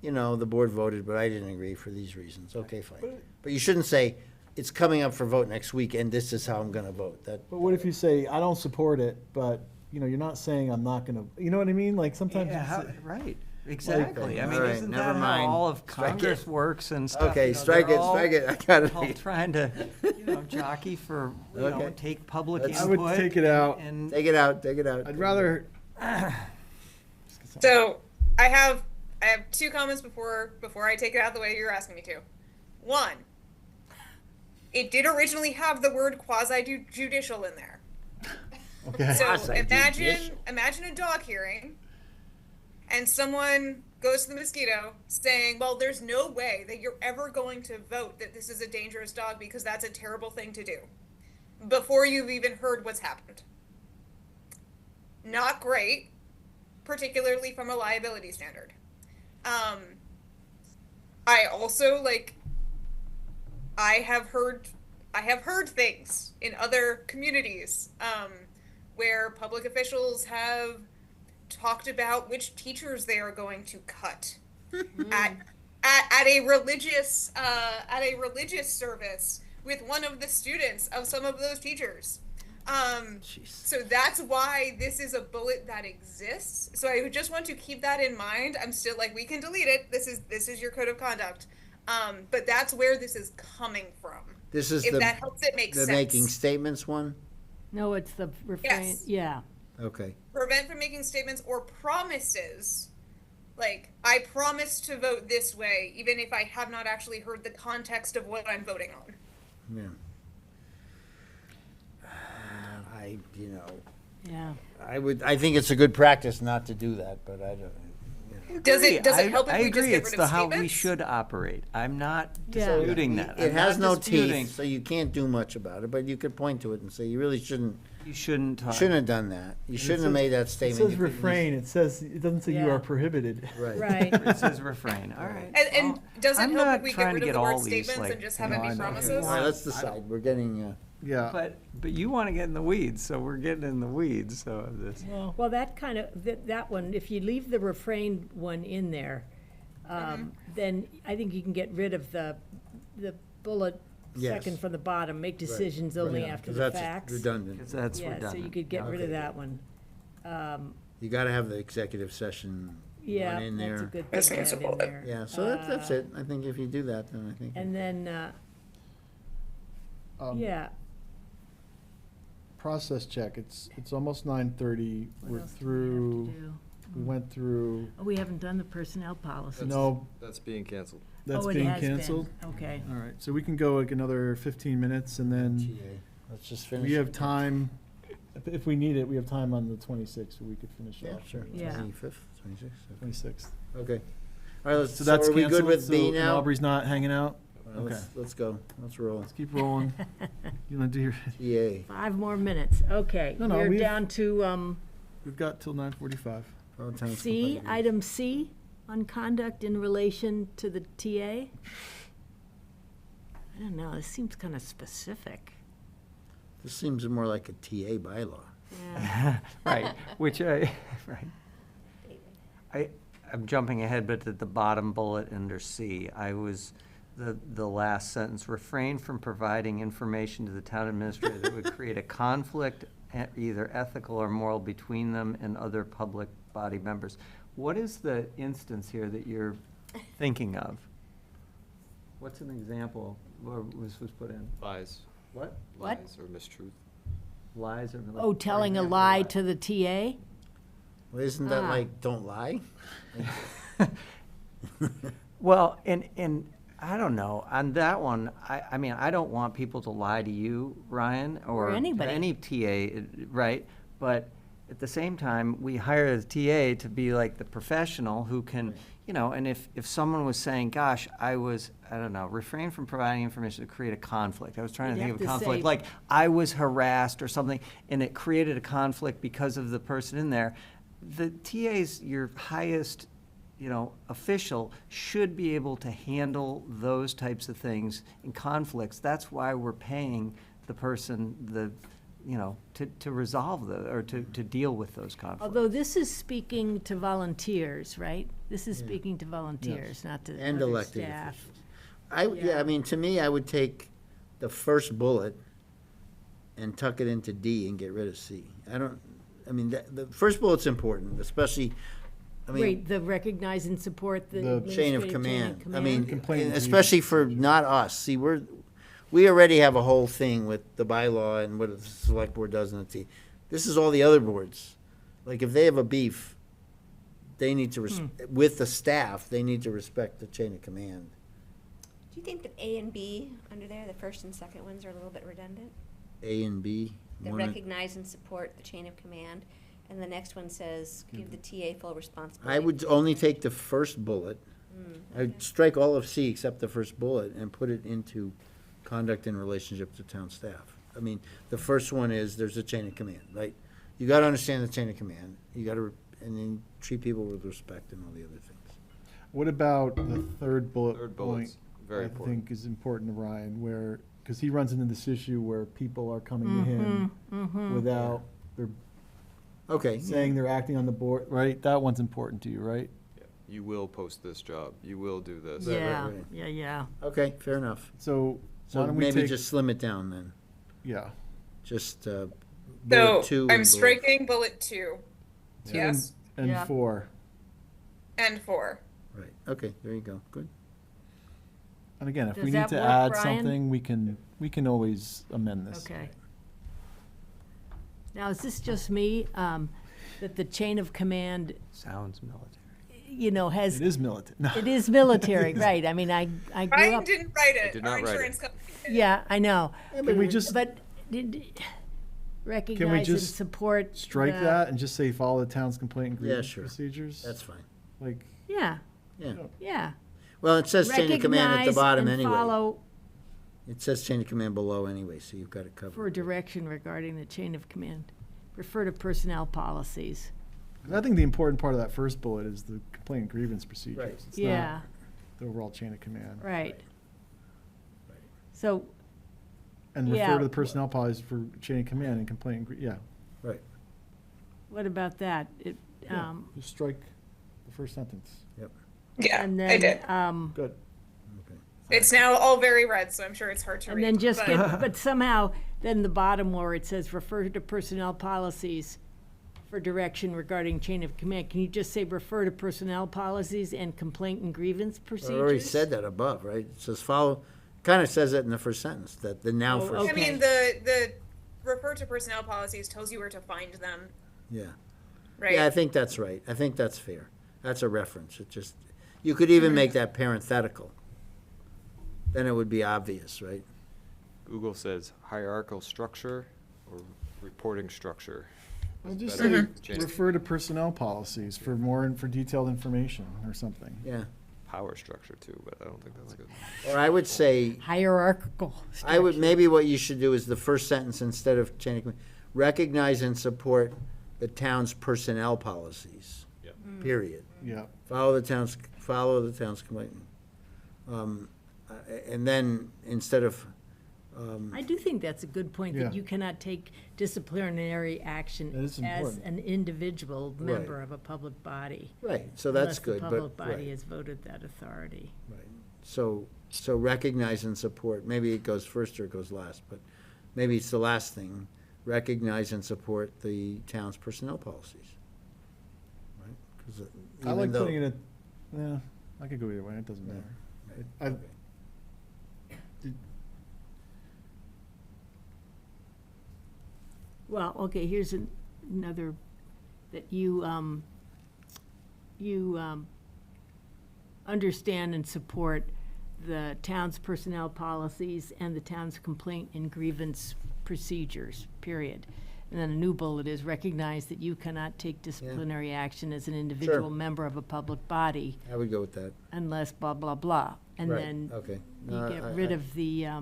you know, the board voted, but I didn't agree for these reasons. Okay, fine. But you shouldn't say, it's coming up for vote next week, and this is how I'm gonna vote. That, But what if you say, I don't support it, but, you know, you're not saying I'm not gonna, you know what I mean? Like, sometimes Yeah, you say- right, exactly. I mean, All right, isn't never that mind. how all of Strike Congress it. works and stuff? Okay, you know, strike they're it, all- strike it. I got it. all trying to, you know, jockey for, you know, Okay. take public Let's- I input. would take it out. And, Take it out, take it out. I'd rather, So I have two comments before I take it out the way you're asking me to. One, it did originally have the word quasi-judicial in there. okay. So Quasi-judicial. imagine a dog hearing, and someone goes to the mosquito saying, well, there's no way that you're ever going to vote that this is a dangerous dog because that's a terrible thing to do, before you've even heard what's happened. Not great, particularly from a liability standard. I also, like, I have heard things in other communities where public officials have talked about which teachers they are going to cut at a religious service with one of the students of some of those teachers. So that's why this is a bullet that exists. So I would just want to keep that in mind. I'm still like, we can delete it. This is your code of conduct. But that's where this is coming from. This is If that helps it make the sense. making statements one? no, it's the refrain, Yes. yeah. Okay. Prevent from making statements or promises. Like, I promise to vote this way, even if I have not actually heard the context of what I'm voting on. Yeah. You know, Yeah. I think it's a good practice not to do that, but I don't. Does it help if I we just agree, get it's rid the of how we statements? should operate. I'm not Yeah. disputing that. It I'm has not no disputing teeth, so you can't do much about it, but you could point to it and say, you really shouldn't You shouldn't talk. have done that. You shouldn't have made that It statement. says You could at least- refrain, it doesn't say you Yeah. are prohibited. Right. Right. It says refrain, all right. And Well, does it I'm help not if we get trying to rid of get the all word these, statements like, and just have No, it I be know. promises? All right, let's decide. We're getting, Yeah. But you want to get in the weeds, so we're getting in the weeds, so of this. Well, that kind of, that one, if you leave the refrain one in there, then I think you can get rid of the bullet Yes. second from the bottom, make decisions right, only yeah, after 'cause the that's facts. redundant. Because that's Yeah, redundant. so you could get rid of Okay. that one. You gotta have the executive session Yeah, one in there. that's a good As thing soon to as have a in bullet. there. Yeah, so that's it. I think if you do that, then I think. And then, yeah, Process check, it's almost 9:30, what we're else do we have to through, do? we went through, Oh, we haven't done the personnel policy. no, That's being canceled. that's Oh, it being has been. canceled. Okay. All right, so we can go like another 15 minutes, and then TA. Let's just finish. we have it. time, if we need it, we have time on the 26th, so we could finish Yeah, off. sure. Yeah. 25th, 26th. 26th. Okay. All right, let's, So that's are we canceled, good with so B and now? Aubrey's not hanging out? All right, let's go. Let's roll. Let's keep rolling. You wanna do your, TA. 5 more minutes, okay. No, no, We're we've- down to, we've got till 9:45. Valentine's C, Company. item C, on conduct in relation to the TA. I don't know, this seems kind of specific. This seems more like a TA bylaw. Yeah. Right, which right. I'm jumping ahead, but at the bottom bullet under C, the last sentence, refrain from providing information to the town administrator that would create a conflict, either ethical or moral, between them and other public body members. What is the instance here that you're thinking of? What's an example where was put in? Lies. What? What? Lies or mistruth. Lies or? like, Oh, for telling a example, lie what? to the TA? Well, isn't that Ah. like, don't lie? Well, and I don't know, on that one, I mean, I don't want people to lie to you, Ryan, or to anybody. any TA, right? But at the same time, we hire a TA to be like the professional who can, you know, and if someone was saying, gosh, I don't know, refrain from providing information to create a conflict. I was trying to You'd think of a have to conflict, say- like I was harassed or something, and it created a conflict because of the person in there. The TA's your highest, you know, official should be able to handle those types of things in conflicts. That's why we're paying the person, you know, to resolve or to deal with those conflicts. Although this is speaking to volunteers, right? This is speaking to volunteers, not to And other elected staff. officials. Yeah, I mean, to me, I would take the first bullet and tuck it into D and get rid of C. I mean, the first bullet's important, especially, I mean. Wait, the recognize and support the The Chain of administrative command. I command? mean, Complaint and lead. especially for not us. See, we already have a whole thing with the bylaw and what the select board does in the T. This is all the other boards. Like, if they have a beef, they need to, with the staff, they need to respect the chain of command. Do you think that A and B under there, the first and second ones, are a little bit redundant? A and B. That one and- recognize and support the chain of command, and the next one says, give the TA full responsibility. I would only take the first bullet. I'd strike all of C except the first bullet and put it into conduct in relationship to town staff. I mean, the first one is, there's a chain of command, right? You gotta understand the chain of command. You gotta, and then treat people with respect and all the other things. What about the third bullet Third point? bullet's very I important. think is important to Ryan, where, because he runs into this issue where people are coming to him without, they're Okay. saying they're acting on the board, right? That one's important to you, right? Yeah. You will post this job. You will do this. Yeah, right. yeah. Okay, fair enough. So why So don't we maybe take, just slim it down then. yeah. Just, So bullet 2. I'm striking bullet 2. Two Yes. And Yeah. 4. And 4. Right, okay, there you go, good. And again, if Does we need that to work, add Brian? something, we can always amend this. Okay. Now, is this just me, that the chain of command, Sounds military. you know, has, It is militant. it is military, right? I mean, I grew Ryan up, didn't write it. did Our not write it. insurance company did. yeah, I know. Can we just, But recognize and just support. Strike the- that and just say follow the town's complaint and Yeah, grievance sure. procedures? That's fine. Like, Yeah, Yeah. yeah. Well, it says chain of command at the Recognize bottom and anyway. follow It says chain of command below anyway, so you've got it covered. for direction regarding the chain of command. Refer to personnel policies. I think the important part of that first bullet is the complaint and grievance procedures. Right. It's not Yeah, the overall chain of command. right. So, And Yeah. refer to the personnel policies for chain of command and complaint, and yeah. Right. what about that? It, Yeah, just strike the first sentence. Yeah, and I then, did. Good. It's now all very red, so I'm sure it's hard to and read. then just but- get, but somehow, then the bottom where it says refer to personnel policies for direction regarding chain of command, can you just say refer to personnel policies and complaint and grievance I procedures? already said that above, right? It says follow, kind of says it in the first sentence, that the now Oh, first. I mean, the refer to personnel policies tells you where to find them, Yeah. right? Yeah, I think that's right. I think that's fair. That's a reference. It just, you could even make that parenthetical. Then it would be obvious, right? Google says hierarchical structure or reporting structure. Well, just Better say, than change refer to personnel policies for more, for detailed information or something. Yeah. power structure too, but I don't think that's good. Or I would say, Hierarchical. I would, maybe what you should do is the first sentence instead of chain of command, recognize and support the town's personnel policies. Yep. Period. Yeah. Follow the town's complaint. And then instead of, I do think that's a good point, Yeah. that you cannot take disciplinary action That is as important. an individual member Right. of a public body. right, so that's Unless good, the but, public body right, has voted that authority. right. So recognize and support, maybe it goes first or it goes last, but maybe it's the last thing. Recognize and support the town's personnel policies. Right? 'Cause I even like though- putting it in yeah, I could go either way, it doesn't matter. Right. I- Okay. Well, okay, here's another, that you, understand and support the town's personnel policies and the town's complaint and grievance procedures, period. And then a new bullet is recognize that you cannot take disciplinary action as an individual member of a public body I would go with that. unless blah, blah, blah. And Right, then okay. you No, get I- rid I- of the, Yeah.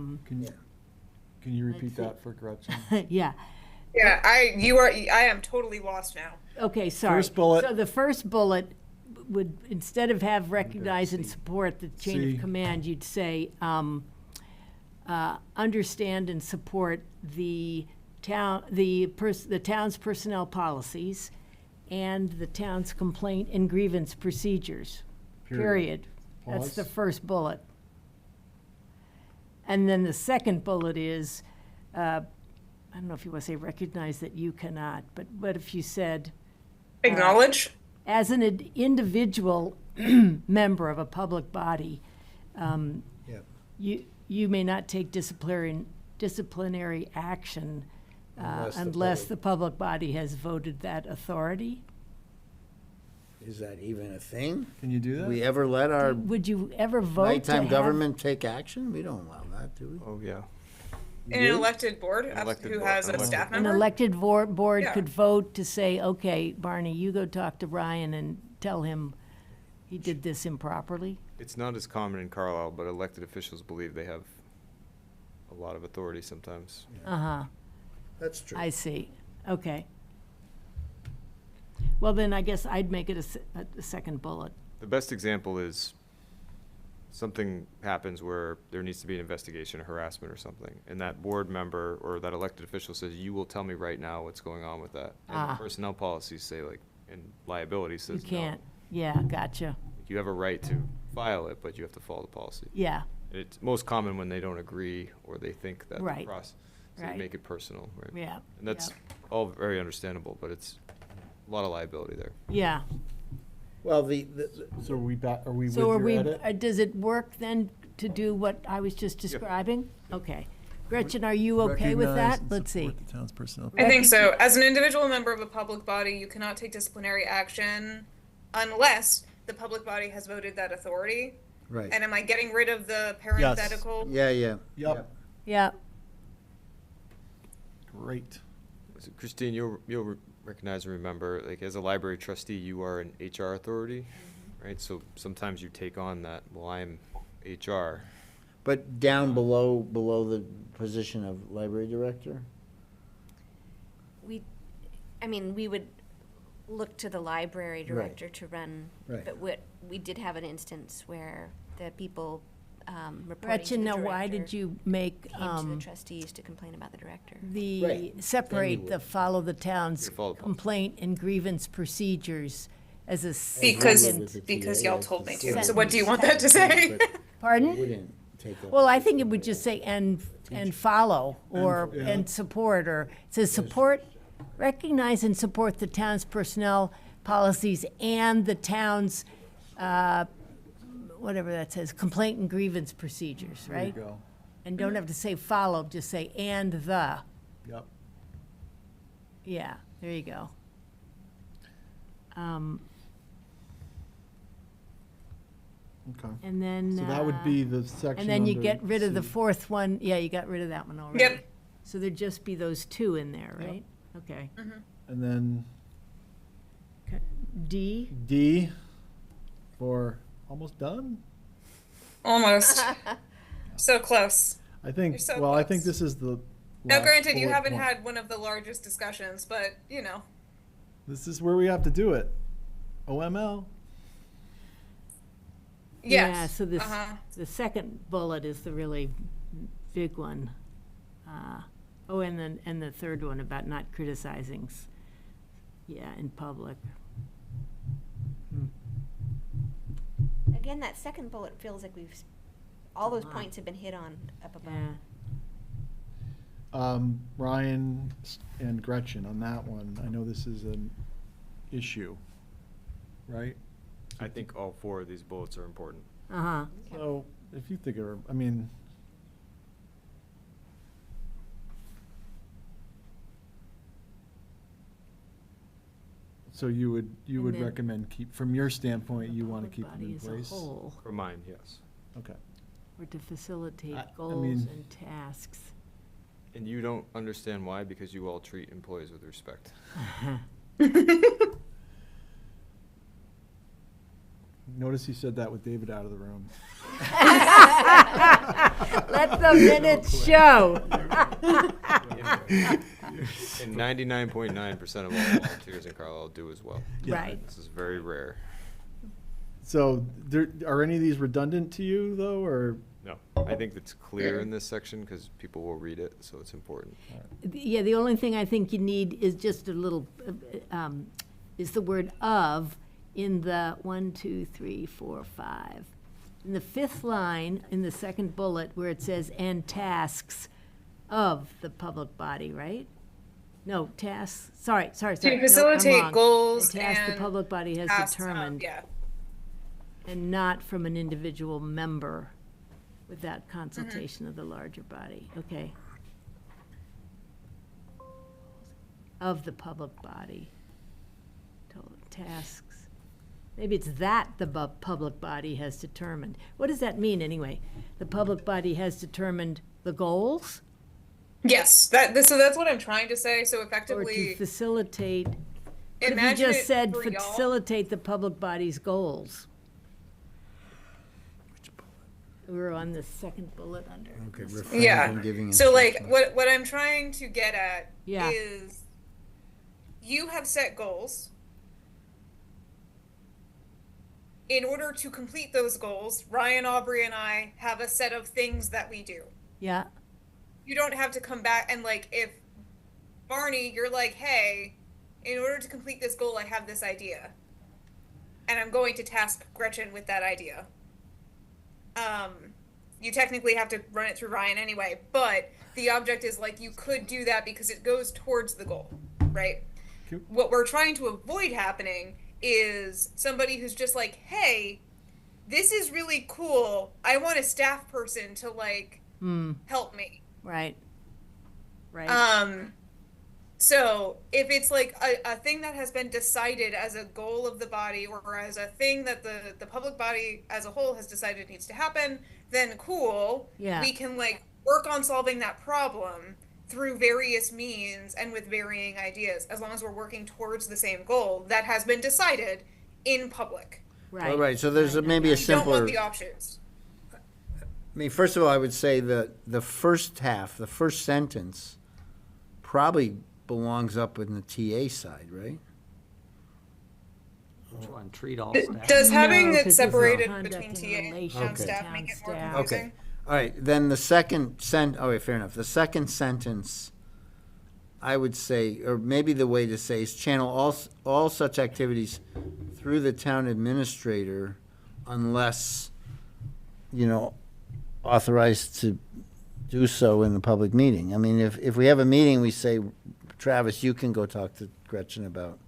Can you repeat That's it. that for Gretchen? yeah. Yeah, I am totally lost now. Okay, sorry. First bullet. So the first bullet would, instead of have recognize and support the chain C. of command, you'd say, understand and support the town's personnel policies and the town's complaint and grievance procedures, period. That's the Pause. first bullet. And then the second bullet is, I don't know if you want to say recognize that you cannot, but what if you said, Acknowledge. as an individual member of a public body, Yeah. you may not take disciplinary action unless the public body has voted that authority? Is that even a thing? Can you do Do that? we ever let our Would you ever vote to nighttime have? government take action? We don't allow that, do we? Oh, yeah. In an elected board Elected who board, has a elected staff An member. elected board Yeah. could vote to say, okay, Barney, you go talk to Ryan and tell him he did this improperly? It's not as common in Carlisle, but elected officials believe they have a lot of authority sometimes. Uh-huh. That's true. I see. Okay. Well, then I guess I'd make it a second bullet. The best example is something happens where there needs to be an investigation, or harassment or something, and that board member or that elected official says, you will tell me right now what's going on with that. And Ah. the personnel policies say, like, and liability You says no. can't. Yeah, gotcha. You have a right to file it, but you have to follow the policy. Yeah, And it's most common when they don't agree or they think that the Right. process, so they Right. make it personal, right? yeah. And that's all very understandable, but it's a lot of liability there. Yeah. Well, So are we back, are we with So are your we, edit? does it work then to do what I was just describing? Okay. Gretchen, are you okay with that? Let's see. The town's personnel. I think so. As an individual member of a public body, you cannot take disciplinary action unless the public body has voted that authority. right. And am I getting rid of the parenthetical? Yeah, yeah. Yep, Yeah, great. So Christine, you'll recognize and remember, like, as a library trustee, you are an HR authority, right? So sometimes you take on that, well, I'm HR. But down below the position of library director? We would look to the library director Right. to run, Right. but we did have an instance where the people reporting to Gretchen, the now director why did you make came to the trustees to complain about the director. the, Right. separate Then you the would. follow the town's You follow the policy. complaint and grievance procedures as a Because second? With the because TA, y'all that's told the me to. sentence. So what do you want that to say? But Pardon? it wouldn't take up Well, the I think it would position just say, and follow, or, yeah. and support, or, it says support, recognize and support the town's personnel policies and the town's, whatever that says, complaint and grievance procedures, There you right? go. And don't have to say follow, just say and the, Yep. yeah, there you go. Um, Okay. And then. So that would be the section. And then you under get rid of the C. fourth one, yeah, you got rid of that one already. Yep. So there'd just be those two in there, Yep. right? Okay. And then D, D for almost done? Almost. So close. I think, You're so well, I think close. this is the. Now, last granted, you bullet haven't point. had one of the largest discussions, but you know. This is where we have to do it. OML. Yes. yeah, so this, Uh-huh. the second bullet is the really big one. Oh, and then, and the third one about not criticizing, yeah, in public. Again, that second bullet feels like all those lot. points have been hit on up above. Yeah, Ryan and Gretchen on that one. I know this is an issue, right? I think all four of these bullets are important. uh-huh, So if you think of, I mean, so you would And then- recommend keep, from your standpoint, you want to public keep them body in as a place? whole, For mine, yes. Okay. or to facilitate I goals mean- and tasks. And you don't understand why, because you all treat employees with respect. Notice he said that with David out of the room. Let the minutes show. And 99.9% of all volunteers in Carlisle do as well. Yeah. Right. This is very rare. So are any of these redundant to you, though, or? No, I think that's clear in this section because people will read it, so it's important. Yeah, the only thing I think you need is just a little, is the word of in the 1, 2, 3, 4, 5. In the fifth line, in the second bullet, where it says, and tasks of the public body, right? No, tasks, sorry. To No, I'm facilitate wrong. goals And tasks the and public body has tasks, determined, yeah. and not from an individual member without consultation of the larger body, okay? Of the public body. Total tasks. Maybe it's that the public body has determined. What does that mean, anyway? The public body has determined the goals? Yes, so that's what I'm trying to say. So Or to effectively, facilitate? What if you imagine just it said for y'all. facilitate the public body's goals? We're on the second bullet under. Okay, this. refrain Yeah. from giving So like instructions. what I'm trying to get at Yeah. is you have set goals. In order to complete those goals, Ryan, Aubrey, and I have a set of things that we do. Yeah, You don't have to come back and like if Barney, you're like, hey, in order to complete this goal, I have this idea. And I'm going to task Gretchen with that idea. You technically have to run it through Ryan anyway, but the object is like you could do that because it goes towards the goal, right? Cool. What we're trying to avoid happening is somebody who's just like, hey, this is really cool. I want a staff person to like help me. right. Right. So if it's like a thing that has been decided as a goal of the body or as a thing that the public body as a whole has decided needs to happen, then cool. Yeah. We can like work on solving that problem through various means and with varying ideas, as long as we're working towards the same goal that has been decided in public. All right, so there's maybe a We don't simpler. want the offshoots. I mean, first of all, I would say that the first half, the first sentence, probably belongs up in the TA side, right? Which one, treat all Does staff? having No, it 'cause it's separated conduct between in TA and relation town to staff town make it more staff. confusing? Okay, all right, then the second oh wait, fair enough. The second sentence, I would say, or maybe the way to say is channel all such activities through the town administrator unless, authorized to do so in a public meeting. I mean, if we have a meeting, we say, Travis, you can go talk to Gretchen about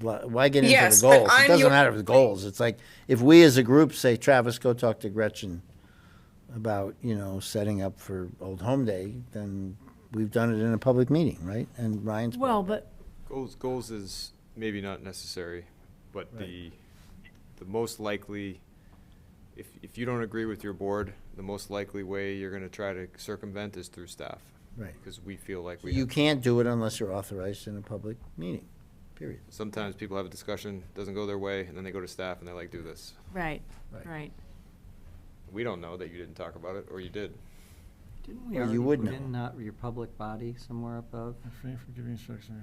why get into Yes, the but goals? It I'm doesn't your- matter if it's goals. It's like, if we as a group say, Travis, go talk to Gretchen about, setting up for Old Home Day, then we've done it in a public meeting, right? And Ryan's. Well, but Goals is maybe not necessary, but the most likely, if you don't agree with your board, the most likely way you're gonna try to circumvent is through staff. Right. Because we feel like You can't do it unless you're authorized in a public meeting, period. sometimes people have a discussion, doesn't go their way, and then they go to staff and they're like, do this. right, Right. right. We don't know that you didn't talk about it, or you did. Didn't we Well, you already would put know. in not your public body somewhere above? Refrain from giving instruction.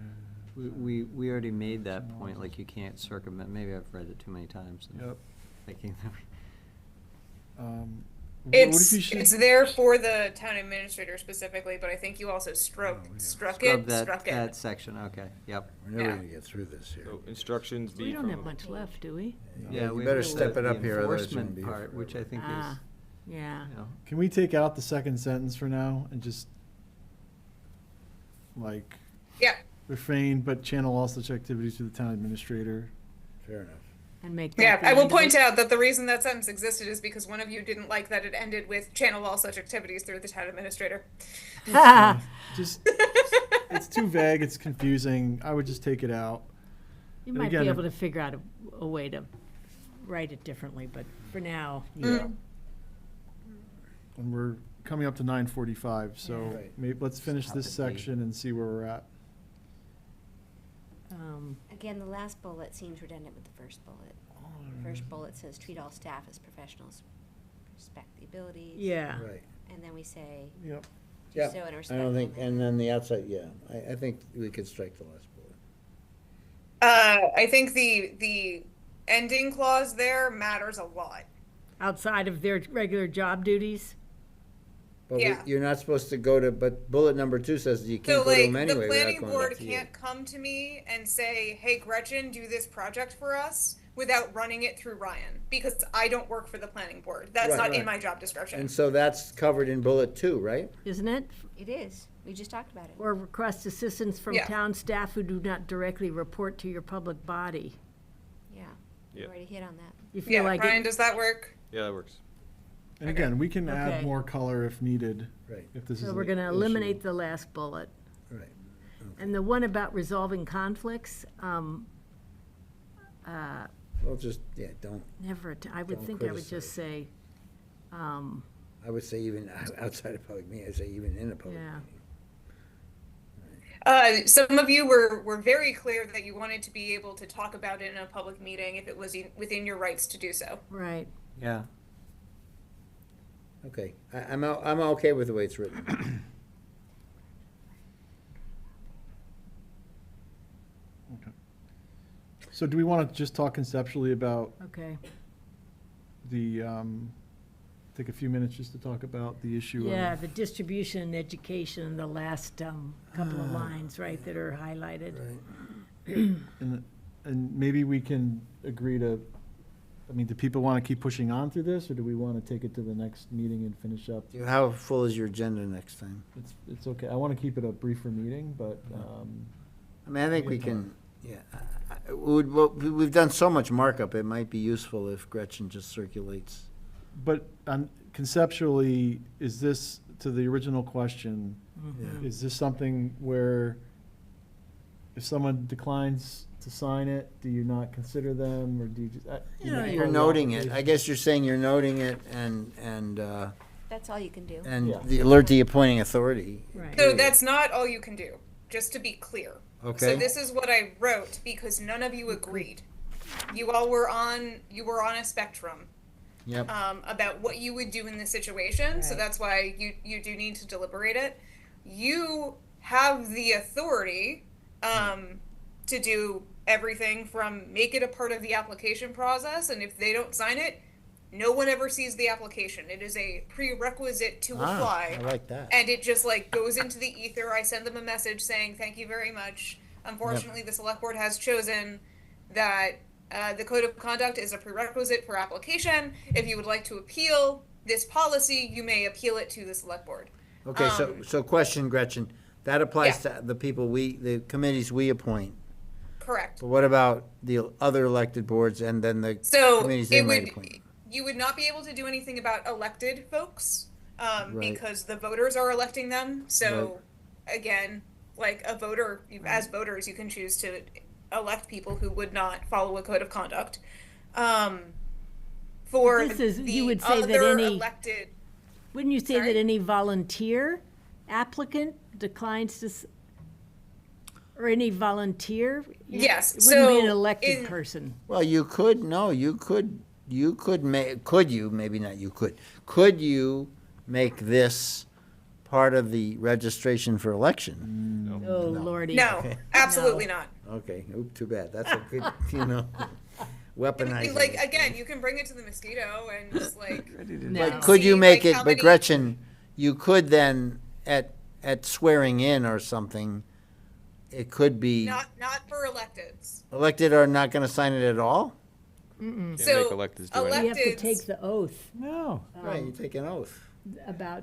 We already made that point, like you can't circumvent, maybe I've read it too many times. and Yep. thinking that we- What if It's, you should- it's there for the town administrator specifically, but I think you also struck Scrub it. that section, okay, yep. We're never Yeah. gonna get through this here. So instructions We be don't have from, much left, do we? Yeah, you we better have step it the up here, otherwise it's gonna enforcement be part, forever. which I think is, Ah, yeah. you know, Can we take out the second sentence for now and just, like, Yeah. refrain, but channel all such activities to the town administrator? Fair enough. And make that Yeah, the I will end of point it. out that the reason that sentence existed is because one of you didn't like that it ended with channel all such activities through the town administrator. Just, it's too vague, it's confusing. I would just take it out. You And might be again, able to figure out a way to write it differently, but for now, Yeah. And we're coming up to 9:45, so Right. let's finish this Stop it, Dave. section and see where we're at. Again, the last bullet seems redundant with the first bullet. The first bullet says, treat all staff as professionals, respect the abilities. yeah. Right. And then we say, Yep. do Yeah, so in a I respectful don't think, manner. and then the outside, yeah, I think we could strike the last bullet. I think the ending clause there matters a lot. Outside of their regular job duties? But Yeah. you're not supposed to go to, but bullet number 2 says you So can't go to like, them anyway the without planning going board back to you. can't come to me and say, hey, Gretchen, do this project for us without running it through Ryan, because I don't work for the planning board. That's Right, not right. in my job description. And so that's covered in bullet 2, right? Isn't it? It is. We just talked about it. Or request assistance from Yeah. town staff who do not directly report to your public body. Yeah. We Yeah. already hit on that. You feel Yeah, like Ryan, it, does that work? yeah, that works. And again, we can add Okay. more color if needed, Right, if this is so we're an gonna issue. eliminate the last bullet. right. And the one about resolving conflicts, Well, just, yeah, don't, I would Don't think I would just criticize. say, I would say even outside of public meeting, I'd say even in a public Yeah. meeting. Some of you were very clear that you wanted to be able to talk about it in a public meeting if it was within your rights to do so. right. yeah. Okay, I'm okay with the way it's written. So do we want to just talk conceptually about Okay. the, take a few minutes just to talk about the issue of? Yeah, the distribution and education, the last couple of lines, right, that are highlighted. And maybe we can agree to, I mean, do people want to keep pushing on through this, or do we want to take it to the next meeting and finish up? How full is your agenda next time? It's okay. I want to keep it a briefer meeting, but, I mean, I think we can, yeah. We've done so much markup, it might be useful if Gretchen just circulates. but conceptually, is this, to the original question, Yeah. is this something where if someone declines to sign it, do you not consider them, or do you just? You're noting it, I guess you're saying you're noting it and That's all you can do. And the alert the appointing authority. Right. So that's not all you can do, just to be clear. Okay. So this is what I wrote because none of you agreed. You all were on a spectrum Yep. about what you would do in this situation. So Right. that's why you do need to deliberate it. You have the authority to do everything from make it a part of the application process, and if they don't sign it, no one ever sees the application. It is a prerequisite to apply. I like that. And it just like goes into the ether. I send them a message saying, thank you very much. Unfortunately, the select board has chosen that the code of conduct is a prerequisite for application. If you would like to appeal this policy, you may appeal it to the select board. Okay, so question, Gretchen, that applies to the people the committees we appoint. Correct. But what about the other elected boards and then the So committees they it might would, appoint? you would not be able to do anything about elected folks Right. because the voters are electing them. So again, like a voter, as voters, you can choose to elect people who would not follow a code of conduct. For This is- the you would say that other any- elected, Wouldn't you say Sorry? that any volunteer applicant declines to, or any volunteer? Yes, It wouldn't be an so elected in- person. Well, you could make this part of the registration for election? Oh, Lordy. no, absolutely not. Okay, oop, too bad. That's a good, weaponizing. Like again, you can bring it to the mosquito and just like. No. But could you see, make like, it, how but many- Gretchen, you could then, at swearing in or something, it could be Not for electeds. elected are not gonna sign it at all? Can't So, make electeds do anything. You have to Electeds- take the oath No. Right, you take an oath. about,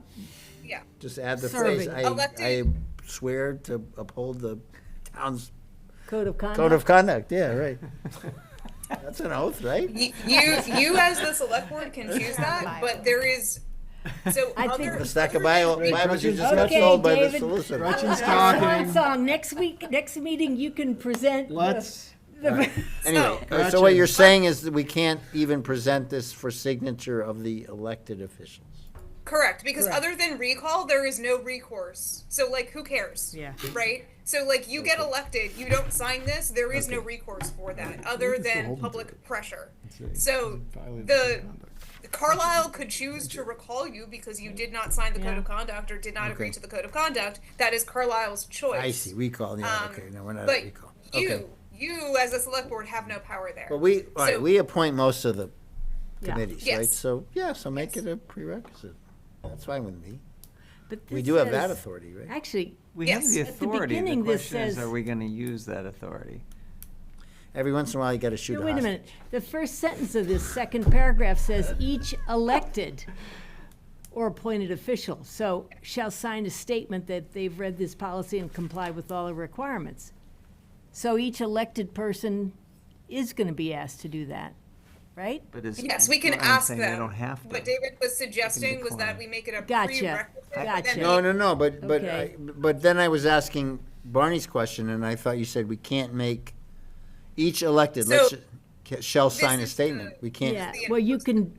Yeah. Just add the Serving. phrase, I Elected- swear to uphold the town's code of conduct. code of conduct, yeah, right. That's an oath, right? You as the select board can choose that, but there is, so I think- other. A stack of Bibles you just got Okay, sold by the David. solicitor. Gretchen's Swan talking. song. Next meeting, you can present. Let's, Anyway, so Gretchen. what you're saying is that we can't even present this for signature of the elected officials. Correct, because Correct. other than recall, there is no recourse. So like, who cares? Yeah. Right? So like, you get elected, you don't sign this, there is no recourse for that, other than public pressure. So the Carlisle could choose to recall you because you did not sign the code of conduct or did not agree Okay. to the code of conduct. That is Carlisle's choice. I see, recall, yeah, okay, no, we're not But at recall. Okay. you as a select board have no power there. But we, all right, So- we appoint most of the Yeah. committees, Yes. right? So, yeah, so make it a prerequisite. That's fine with me. But We this do have that says- authority, right? Actually, We Yes. have the At the authority. The beginning, this question is, says- are we going to use that authority? Every once in a while, you gotta shoot no, a wait a hostage. minute. The first sentence of this second paragraph says, each elected or appointed official, so shall sign a statement that they've read this policy and comply with all the requirements. So each elected person is gonna be asked to do that, right? But is, Yes, we can I'm ask saying them. They don't have to. What David was suggesting was that decline. we make it a Gotcha. prerequisite. Gotcha. then No, they- no, but, Okay. but then I was asking Barney's question, and I thought you said we can't make each elected, So, shall sign a is statement. We can't, Yeah, the well, you can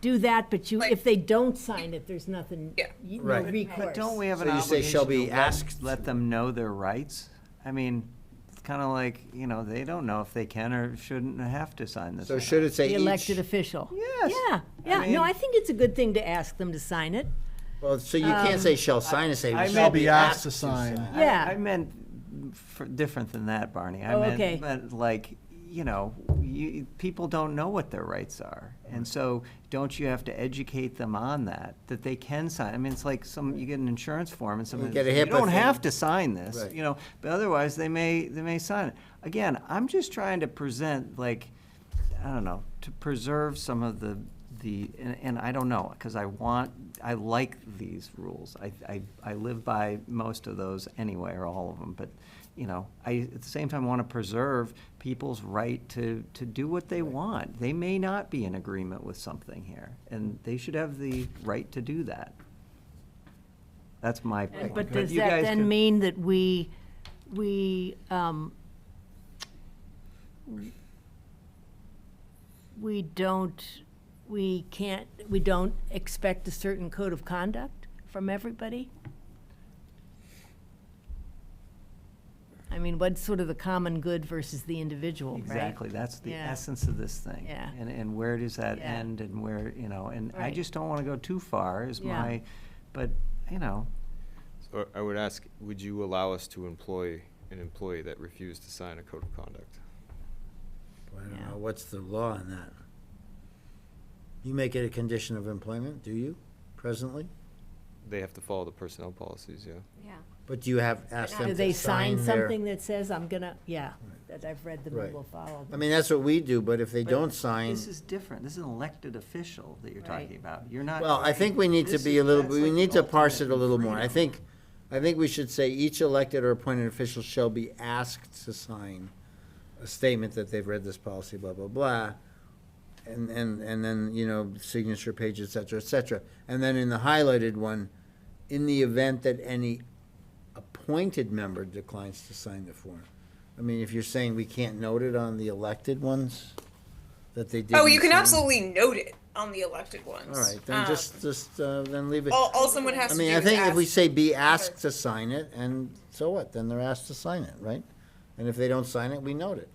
do that, but Like- if they don't sign it, there's nothing, Yeah. no Right. recourse. But don't we have an So you say obligation shall be to asked- let them know their rights? I mean, it's kind of like, they don't know if they can or shouldn't have to sign this. so or should not. it say The each? elected official. Yes. Yeah, yeah, mean- no, I think it's a good thing to ask them to sign it. Well, so you can't say shall sign it, say I shall meant- be asked to sign. Yeah. I meant different than that, Barney. I Oh, meant, okay. meant like, people don't know what their rights are. And so don't you have to educate them on that they can sign? I mean, it's like you get an insurance form and somebody get a says, you HIPAA don't thing. have to sign this, Right. but otherwise they may sign it. Again, I'm just trying to present, to preserve some of and I don't know, because I like these rules. I live by most of those anyway, or all of them, but, I, at the same time, want to preserve people's right to do what they want. They may not be in agreement with something here, and they should have the right to do that. That's my point. But does you that guys then can- mean that we don't we don't expect a certain code of conduct from everybody? I mean, what's sort of the common good versus the individual, right? Exactly, that's the Yeah. essence of this thing. Yeah. And where does that Yeah. end and where, and I Right. just don't want to go too far is Yeah. but, So I would ask, would you allow us to employ an employee that refused to sign a code of conduct? I don't Yeah. know, what's the law on that? You make it a condition of employment, do you, presently? They have to follow the personnel policies, yeah. Yeah. But do you have, ask them Do to they sign their- something that says, I'm gonna, that I've read them and Right. will follow I them? mean, that's what we do, but if they But don't sign, this is different. This is an elected official that you're Right. talking about. You're not. well, I think we need to This be is- a little, that's we like need the to parse it a ultimate little more. I freedom. think we should say each elected or appointed official shall be asked to sign a statement that they've read this policy, blah, blah, blah. And then, signature page, et cetera, et cetera. And then in the highlighted one, in the event that any appointed member declines to sign the form. I mean, if you're saying we can't note it on the elected ones, that they didn't Oh, you can sign? absolutely note it on the elected ones. All right, then then leave it. All someone has I to mean, do I is think if we ask. say be asked to sign it, and so what? Then they're asked to sign it, right? And if they don't sign it, we note it.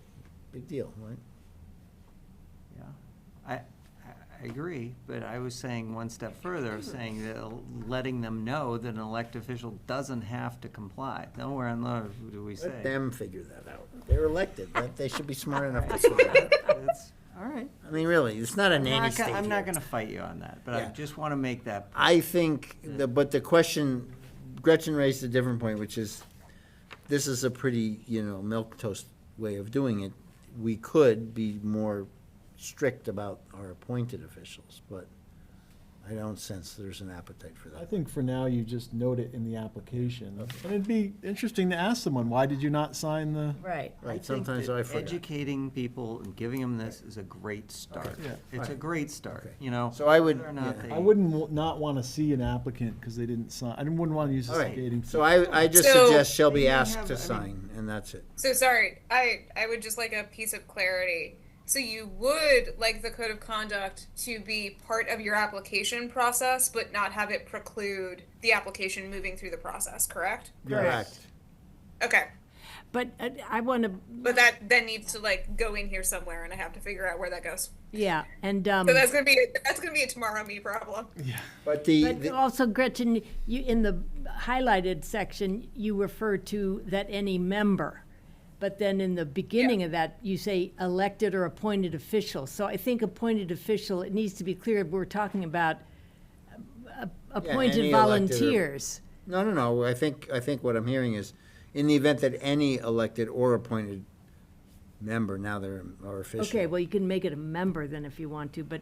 Big deal, right? Yeah, I agree, but I was saying one step further, saying that letting them know that an elected official doesn't have to comply. Nowhere in law do we say. Let them figure that out. They're elected. They should be smart enough to figure that out. That's- All right. I mean, really, it's not a nanny state I'm not here. gonna fight you on that, but I Yeah. just want to make that. I think, but the question, Gretchen raised a different point, which is, this is a pretty, milquetoast way of doing it. We could be more strict about our appointed officials, but I don't sense there's an appetite for I that. think for now, you just note it in the application. And it'd be interesting to ask someone, why did you not sign the? Right. I Right, think sometimes that I forget. educating people and giving them this is a great start. Yeah. It's a Right. great start, Okay. So I would- whether or not yeah. they- I wouldn't not want to see an applicant because they didn't sign. I wouldn't want to use All this right, gating. so I just So- suggest shall be They asked have- to I mean- sign, and that's it. So sorry, I would just like a piece of clarity. So you would like the code of conduct to be part of your application process, but not have it preclude the application moving through the process, correct? Correct. Okay. But I want to, But that then needs to like go in here somewhere, and I have to figure out where that goes. yeah, and, So that's gonna be a tomorrow me problem. But but also Gretchen, you, in the highlighted section, you refer to that any member. But then in the beginning of that, you say elected or appointed official. So I think appointed official, it needs to be clear, we're talking about appointed any elected or- volunteers. No, I think what I'm hearing is, in the event that any elected or appointed member, now they're, are official. Okay, well, you can make it a member then if you want to, but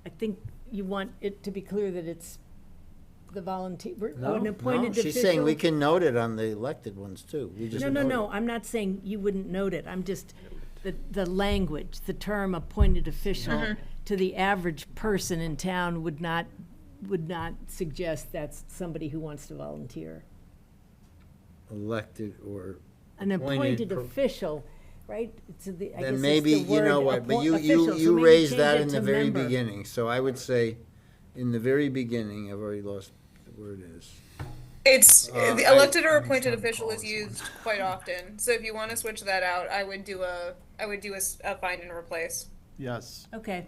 I think you want it to be clear that it's the volunteer, an appointed official. She's saying we can note it on the elected ones too. We just note No, it. I'm not saying you wouldn't note it. I'm just, the language, the term appointed official to the average person in town would not suggest that's somebody who wants to volunteer. Elected or An appointed per- official, right? I guess Then it's maybe, the you know word what, but official, so you maybe raised change that it in the to very member. beginning, so I would say, in the very beginning, I've already lost where it is. It's the I- elected or appointed official is used quite often. So if you want to switch that out, I would do a find and replace. Yes. Okay,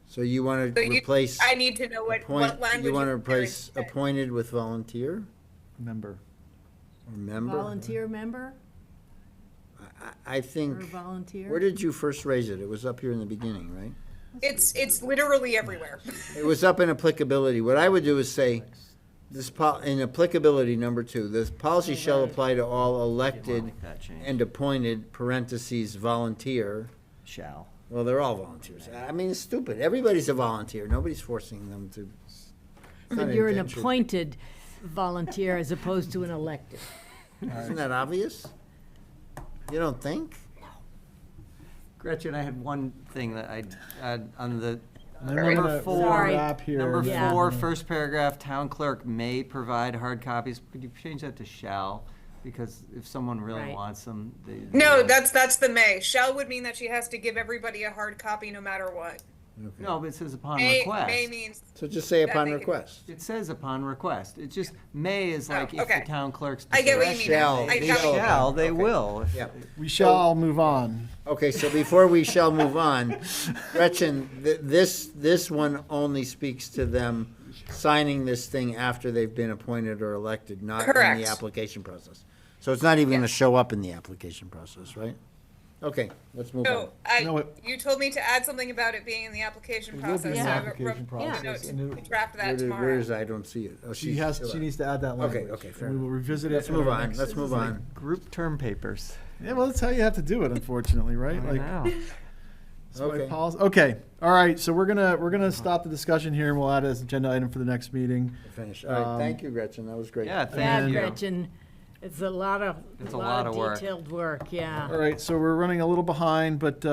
So you want So to replace, I need to know what language you want to you're replace comparing. appointed with volunteer Member. or member? volunteer member I or think, volunteer? where did you first raise it? It was up here in the beginning, right? It's literally everywhere. It was up in applicability. What I would do is say, in applicability, number 2, this policy shall apply to all elected Like that change. and appointed, parentheses, volunteer. Shall. Well, they're all volunteers. I mean, it's stupid. Everybody's a volunteer. Nobody's forcing them to. it's not But you're an indentured. appointed volunteer as opposed to an elected. Isn't that obvious? You don't think? Gretchen, I had one thing that I'd add on the And then we're number gonna 4. wrap here. Number Yeah. 4, first paragraph, town clerk may provide hard copies. Could you change that to shall? Because if someone really Right. wants them, they. No, that's the may. Shall would mean that she has to give everybody a hard copy no matter what. No, but it says upon May request. means So just say that upon they can- request. It says upon request. It's just, may is like if okay. the town clerk's. I get what you mean. Shall. I They got what you mean. shall, they Okay. will. if- Yeah. We shall move on. Okay, so before we shall move on, Gretchen, this one only speaks to them signing this thing after they've been appointed or elected, not in Correct. the application process. So it's not even gonna show up in the application process, right? Okay, let's move on. So, No, it- you told me to add something about it being in the application It will be in process, the so I application wrote a process, note and to draft Where that did- tomorrow. Where is, I don't see it. Oh, She she's has, still she on. needs to add that language. Okay, fair And we will revisit it. Let's at move our on, next- let's move on. Group term papers. Yeah, well, that's how you have to do it, unfortunately, right? I Like, know. that's why Okay. Okay, all right, so we're gonna stop the discussion here, and we'll add it as agenda item for the next meeting. Finish. All right, thank you, Gretchen, that was great. Yeah, Yeah, thank you. Gretchen, it's a lot of, It's a lot of work. detailed work, yeah. All right, so we're running a little behind, but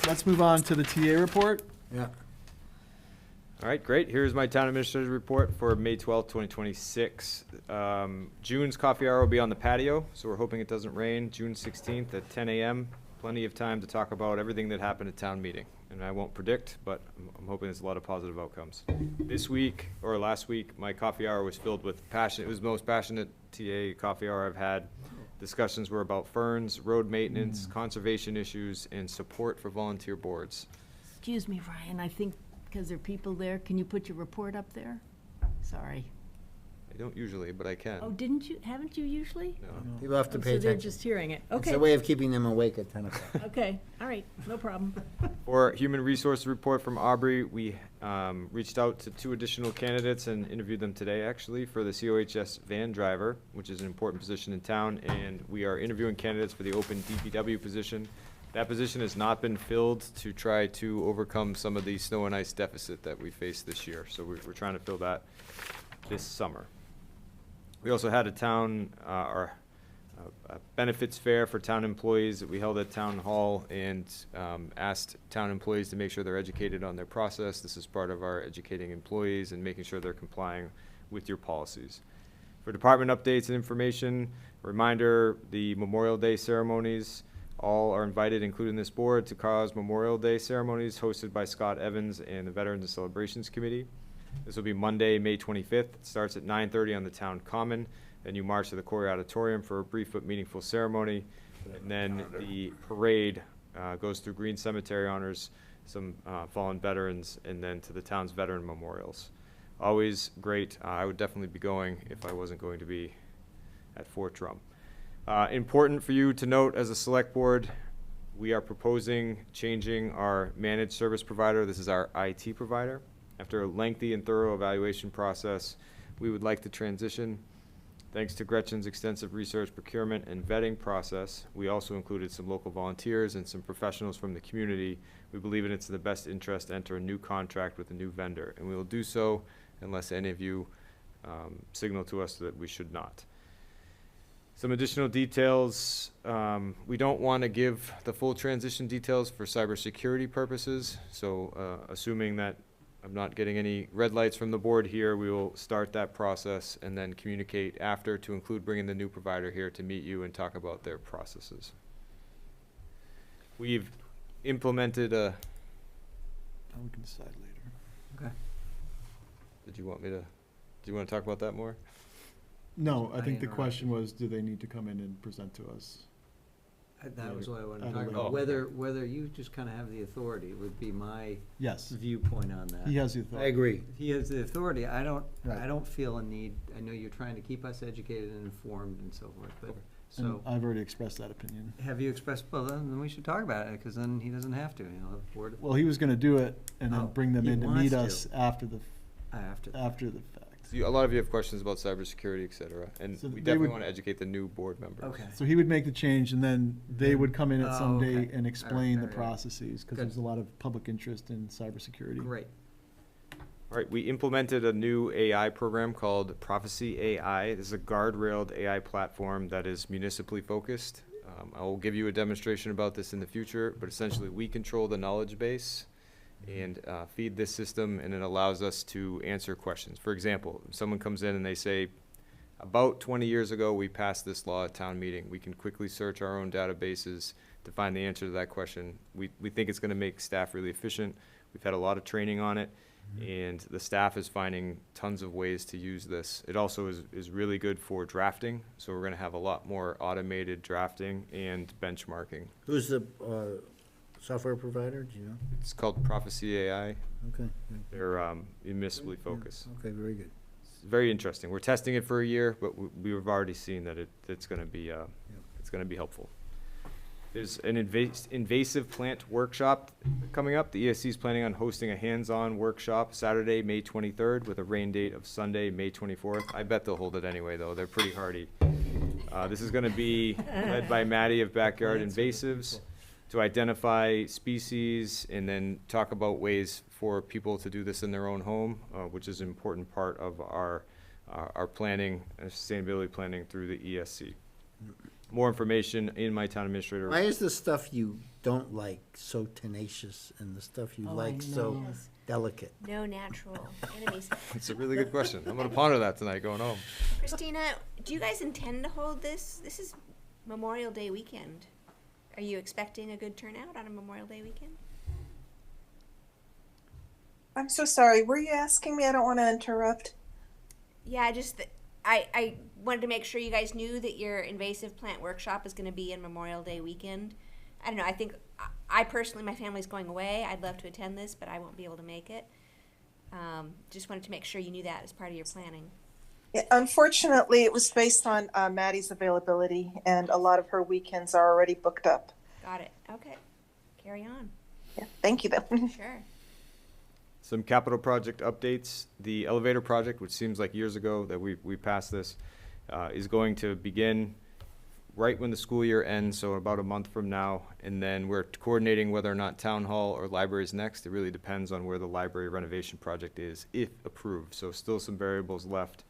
let's move on to the TA report. Yeah. All right, great. Here's my town administrator's report for May 12th, 2026. June's coffee hour will be on the patio, so we're hoping it doesn't rain. June 16th at 10 a.m. Plenty of time to talk about everything that happened at town meeting. And I won't predict, but I'm hoping there's a lot of positive outcomes. This week, or last week, my coffee hour was filled with passion. It was the most passionate TA coffee hour I've had. Discussions were about ferns, road maintenance, conservation issues, and support for volunteer boards. Excuse me, Ryan, I think, because there are people there, can you put your report up there? Sorry. I don't usually, but I can. Oh, haven't you usually? No. People have to Oh, pay so they're attention. just hearing it. It's Okay, a way of keeping them awake at 10 o'clock. okay, all right, no problem. For human resource report from Aubrey, we reached out to 2 additional candidates and interviewed them today, actually, for the COHS van driver, which is an important position in town, and we are interviewing candidates for the open DPW position. That position has not been filled to try to overcome some of the snow and ice deficit that we faced this year, so we're trying to fill that this summer. We also had a benefits fair for town employees that we held at Town Hall and asked town employees to make sure they're educated on their process. This is part of our educating employees and making sure they're complying with your policies. For department updates and information, a reminder, the Memorial Day ceremonies, all are invited, including this board, to Carlisle's Memorial Day ceremonies hosted by Scott Evans and the Veterans and Celebrations Committee. This will be Monday, May 25th. It starts at 9:30 on the town common. Then you march to the Corey Auditorium for a brief but meaningful ceremony. And then the parade goes through Green Cemetery, honors some fallen veterans, and then to the town's veteran memorials. Always great. I would definitely be going if I wasn't going to be at Fort Drum. Important for you to note as a select board, we are proposing changing our managed service provider. This is our IT provider. After a lengthy and thorough evaluation process, we would like to transition. Thanks to Gretchen's extensive research, procurement, and vetting process, we also included some local volunteers and some professionals from the community. We believe it's in the best interest to enter a new contract with a new vendor, and we will do so unless any of you signal to us that we should not. Some additional details. We don't want to give the full transition details for cybersecurity purposes, so assuming that I'm not getting any red lights from the board here, we will start that process and then communicate after to include bringing the new provider here to meet you and talk about their processes. We've implemented a, We can decide later. Okay. do you want to talk about that more? No, I think the interrupted. question was, do they need to come in and present to us? That was what I wanted to Out of talk the about. way. Whether you just kind of have the authority would be my Yes, viewpoint on that. he has the I authority. agree. He has the authority. I Right. don't feel a need. I know you're trying to keep us educated and informed and so forth, but, And so, I've already expressed that opinion. have you expressed, well, then we should talk about it, because then he doesn't have to, the board, Well, he was gonna do it and Oh, then bring them he in to wants meet to. us after the after. fact. A lot of you have questions about cybersecurity, et cetera, and So we they definitely would- want to educate the new board members. Okay. So he would make the change, and then they would come in at some Oh, day okay. and explain the all right. processes, because Good. there's a lot of public interest in cybersecurity. Great. All right, we implemented a new AI program called Prophecy AI. This is a guardrailed AI platform that is municipally focused. I will give you a demonstration about this in the future, but essentially we control the knowledge base and feed this system, and it allows us to answer questions. For example, if someone comes in and they say, About 20 years ago, we passed this law at town meeting. We can quickly search our own databases to find the answer to that question. We think it's gonna make staff really efficient. We've had a lot of training on it, and the staff is finding tons of ways to use this. It also is really good for drafting, so we're gonna have a lot more automated drafting and benchmarking. Who's the software provider, do you know? It's called Prophecy AI. Okay, They're municipally focused. okay, very good. It's very interesting. We're testing it for a year, but we've already seen that it's gonna be helpful. There's an invasive plant workshop coming up. The ESC is planning on hosting a hands-on workshop Saturday, May 23rd, with a rain date of Sunday, May 24th. I bet they'll hold it anyway, though. They're pretty hardy. This is gonna be led by Maddie of Backyard Invasives to identify species and then talk about ways for people to do this in their own home, which is an important part of our planning, sustainability planning through the ESC. More information in my town administrator. Why is the stuff you don't like so tenacious and the stuff you like so delicate? No natural enemies. It's a really good question. I'm gonna ponder that tonight going home. Christina, do you guys intend to hold this? This is Memorial Day weekend. Are you expecting a good turnout on a Memorial Day weekend? I'm so sorry. Were you asking me? I don't want to interrupt. Yeah, I wanted to make sure you guys knew that your invasive plant workshop is going to be in Memorial Day weekend. I don't know. I think I personally, my family's going away. I'd love to attend this, but I won't be able to make it. Just wanted to make sure you knew that as part of your planning. Yeah, unfortunately, it was based on Maddie's availability, and a lot of her weekends are already booked up. Got it. Okay. Carry on. Yeah, thank you, though. Sure. Some capital project updates. The elevator project, which seems like years ago that we passed this, is going to begin right when the school year ends, so about a month from now. And then we're coordinating whether or not town hall or library is next. It really depends on where the library renovation project is, if approved. So still some variables left,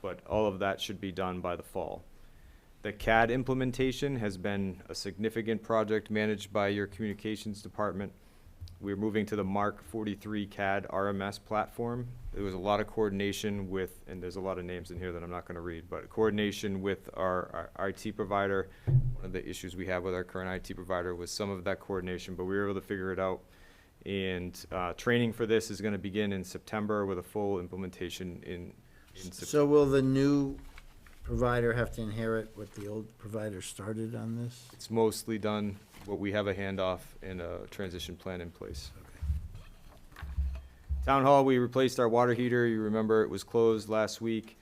but all of that should be done by the fall. The CAD implementation has been a significant project managed by your communications department. We're moving to the Mark 43 CAD RMS platform. There was a lot of coordination with, and there's a lot of names in here that I'm not going to read, but coordination with our IT provider. One of the issues we have with our current IT provider was some of that coordination, but we were able to figure it out. And training for this is going to begin in September with a full implementation in September. So will the new provider have to inherit what the old provider started on this? It's mostly done, but we have a handoff and a transition plan in place. Town Hall, we replaced our water heater. You remember it was closed last week.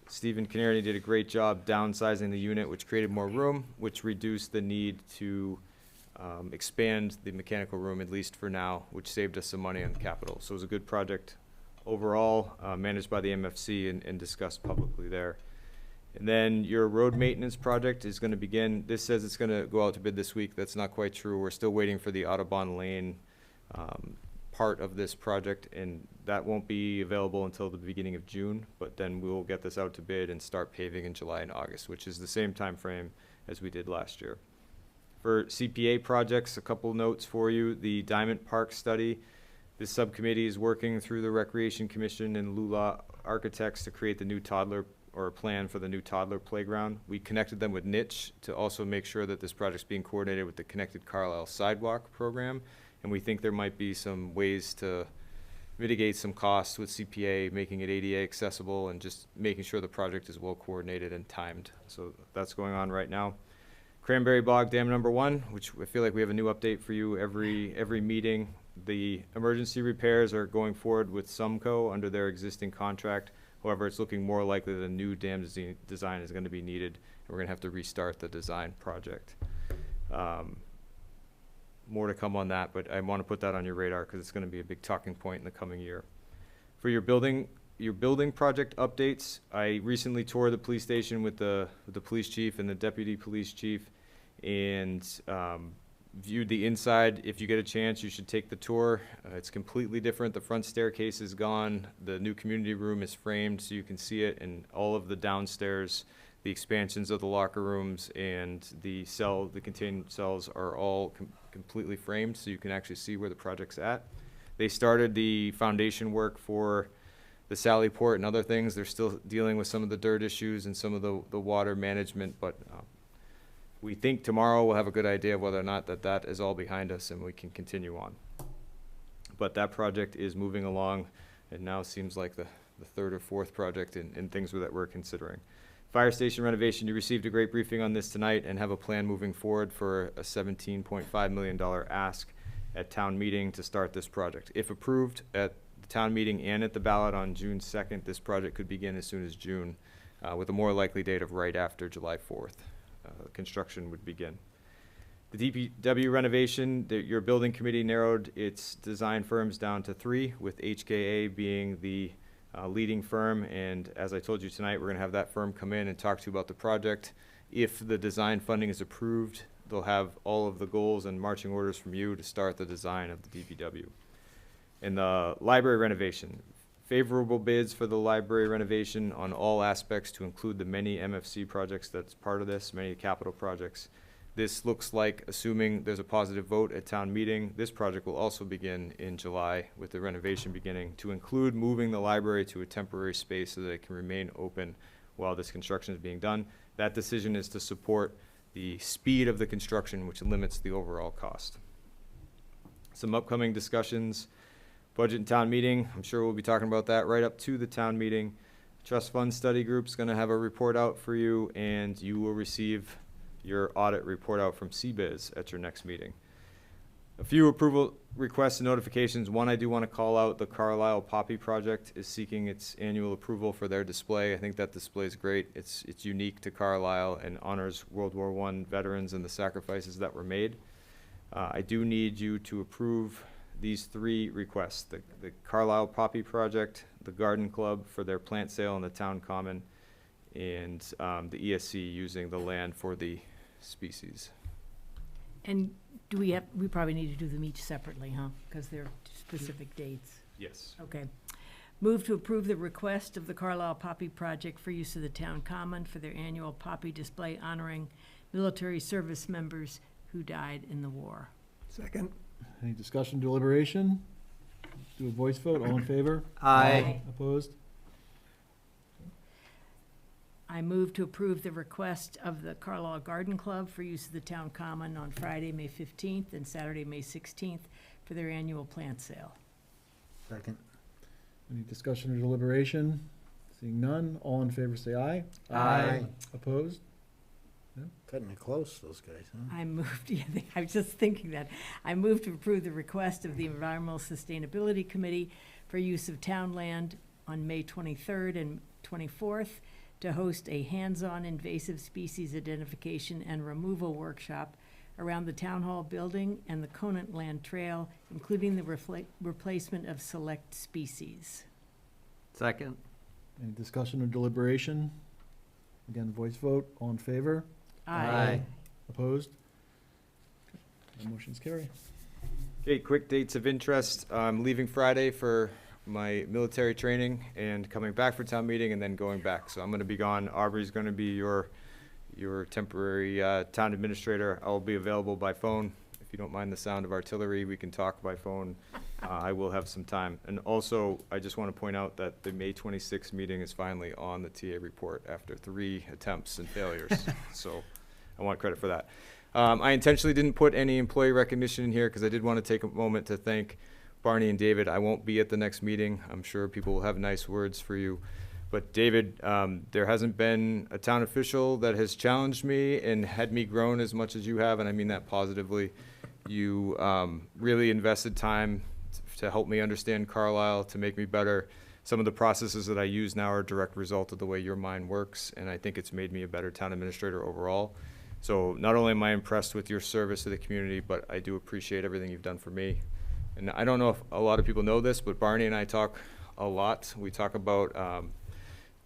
Stephen Canary did a great job downsizing the unit, which created more room, which reduced the need to expand the mechanical room, at least for now, which saved us some money on capital. So it was a good project overall, managed by the MFC and discussed publicly there. And then your road maintenance project is going to begin. This says it's going to go out to bid this week. That's not quite true. We're still waiting for the Audubon Lane part of this project, and that won't be available until the beginning of June, but then we'll get this out to bid and start paving in July and August, which is the same time frame as we did last year. For CPA projects, a couple notes for you. The Diamond Park study, this subcommittee is working through the Recreation Commission and Lula Architects to create the new toddler or a plan for the new toddler playground. We connected them with Niche to also make sure that this project's being coordinated with the Connected Carlisle Sidewalk program. And we think there might be some ways to mitigate some costs with CPA, making it ADA accessible and just making sure the project is well coordinated and timed. So that's going on right now. Cranberry Bog Dam number 1, which I feel like we have a new update for you every meeting. The emergency repairs are going forward with Sumco under their existing contract. However, it's looking more likely that a new dam design is going to be needed, and we're going to have to restart the design project. More to come on that, but I want to put that on your radar because it's going to be a big talking point in the coming year. For your building project updates, I recently toured the police station with the police chief and the deputy police chief, and viewed the inside. If you get a chance, you should take the tour. It's completely different. The front staircase is gone. The new community room is framed so you can see it, and all of the downstairs, the expansions of the locker rooms and the contained cells are all completely framed so you can actually see where the project's at. They started the foundation work for the Sally Port and other things. They're still dealing with some of the dirt issues and some of the water management, but we think tomorrow we'll have a good idea of whether or not that is all behind us and we can continue on. But that project is moving along. It now seems like the third or fourth project in things that we're considering. Fire station renovation, you received a great briefing on this tonight and have a plan moving forward for a $17.5 million ask at town meeting to start this project. If approved at the town meeting and at the ballot on June 2nd, this project could begin as soon as June, with a more likely date of right after July 4th. Construction would begin. The DPW renovation, your building committee narrowed its design firms down to 3, with HKA being the leading firm. And as I told you tonight, we're going to have that firm come in and talk to you about the project. If the design funding is approved, they'll have all of the goals and marching orders from you to start the design of the DPW. And the library renovation, favorable bids for the library renovation on all aspects to include the many MFC projects that's part of this, many capital projects. This looks like, assuming there's a positive vote at town meeting, this project will also begin in July, with the renovation beginning to include moving the library to a temporary space so that it can remain open while this construction is being done. That decision is to support the speed of the construction, which limits the overall cost. Some upcoming discussions, budget and town meeting. I'm sure we'll be talking about that right up to the town meeting. Trust fund study group's going to have a report out for you, and you will receive your audit report out from CBIZ at your next meeting. A few approval requests and notifications. One, I do want to call out the Carlisle Poppy Project is seeking its annual approval for their display. I think that display is great. It's unique to Carlisle and honors World War I veterans and the sacrifices that were made. I do need you to approve these 3 requests: the Carlisle Poppy Project, the Garden Club for their plant sale on the town common, and the ESC using the land for the species. And we probably need to do them each separately, huh? Because they're specific dates. Yes. Okay. Move to approve the request of the Carlisle Poppy Project for use of the town common for their annual poppy display honoring military service members who died in the war. Second. Any discussion, deliberation? Do a voice vote. All in favor? Aye. Opposed? I move to approve the request of the Carlisle Garden Club for use of the town common on Friday, May 15th and Saturday, May 16th for their annual plant sale. Second. Any discussion or deliberation? Seeing none, all in favor say aye. Aye. Opposed? Cutting it close, those guys, huh? I moved, yeah, I was just thinking that. I moved to approve the request of the Environmental Sustainability Committee for use of town land on May 23rd and 24th to host a hands-on invasive species identification and removal workshop around the Town Hall building and the Conant Land Trail, including the replacement of select species. Second. Any discussion or deliberation? Again, voice vote. All in favor? Aye. Opposed? Okay, motion's carry. Okay, quick dates of interest. I'm leaving Friday for my military training and coming back for town meeting and then going back. So I'm going to be gone. Aubrey's going to be your temporary town administrator. I'll be available by phone. If you don't mind the sound of artillery, we can talk by phone. I will have some time. And also, I just want to point out that the May 26th meeting is finally on the TA report after 3 attempts and failures. So I want credit for that. I intentionally didn't put any employee recognition in here because I did want to take a moment to thank Barney and David. I won't be at the next meeting. I'm sure people will have nice words for you. But David, there hasn't been a town official that has challenged me and had me grown as much as you have, and I mean that positively. You really invested time to help me understand Carlisle, to make me better. Some of the processes that I use now are a direct result of the way your mind works, and I think it's made me a better town administrator overall. So not only am I impressed with your service to the community, but I do appreciate everything you've done for me. And I don't know if a lot of people know this, but Barney and I talk a lot. We talk about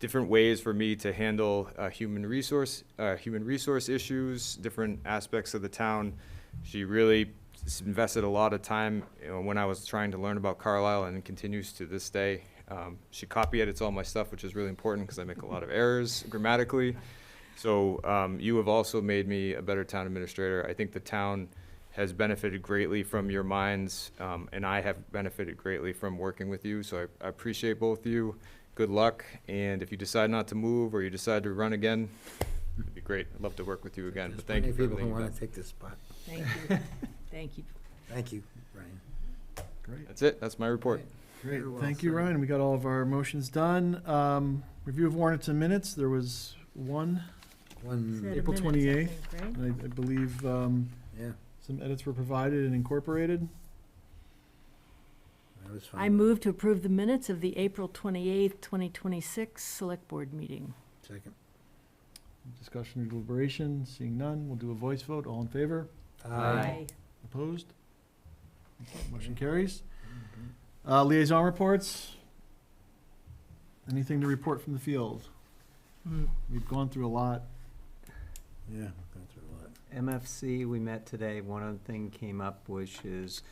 different ways for me to handle human resource issues, different aspects of the town. She really invested a lot of time when I was trying to learn about Carlisle, and continues to this day. She copy edits all my stuff, which is really important because I make a lot of errors grammatically. So you have also made me a better town administrator. I think the town has benefited greatly from your minds, and I have benefited greatly from working with you. So I appreciate both of you. Good luck, and if you decide not to move or you decide to run again, it'd be great. I'd love to work with you again. There's But thank you for plenty of everything people who you've want done. to take this spot. Thank you. Thank you. Thank you, Ryan. Great. That's it. That's my report. Great, Very well thank you, said. Ryan. We got all of our motions done. Review of warrants and minutes, there was one, One, Set of April minutes, I 28th. think, right? I believe yeah, some edits were provided and incorporated. that was fine. I move to approve the minutes of the April 28th, 2026 Select Board meeting. Second. Discussion or deliberation, seeing none, we'll do a voice vote. All in favor? Opposed? Okay, motion carries. Liaison reports? Anything to report from the field? We've gone through a lot. Yeah, gone through a lot. MFC, we met today. One other thing came up, which is,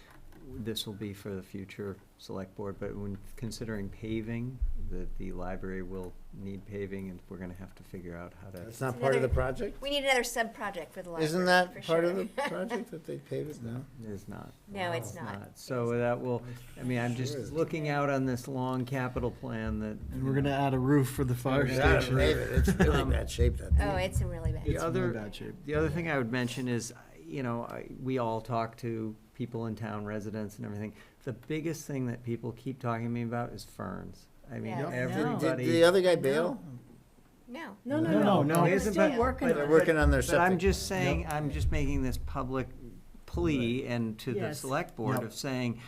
this will be for the future select board, but when considering paving, that the library will need paving, and we're gonna have to figure out how to. That's not part of the project? We need another sub-project for the library. Isn't that for part of sure. the project that they pave it now? It is not. No, it's not. So that will, I mean, I'm just Sure. looking out on this long capital plan that. And we're gonna add a roof for the fire You Gotta station. pave it, it's really bad shape, that thing. Oh, it's in really bad. The It's in other, bad shape. the other thing I would mention is, we all talk to people in town, residents and everything. The biggest thing that people keep talking to me about is ferns. I mean, Yeah. Did everybody. the other guy bail? No. No, No, no. We're Isn't still that- working but- on They're it. working on their But I'm septic. just saying, I'm just making this public plea and to the Yes. select board Yep. of saying,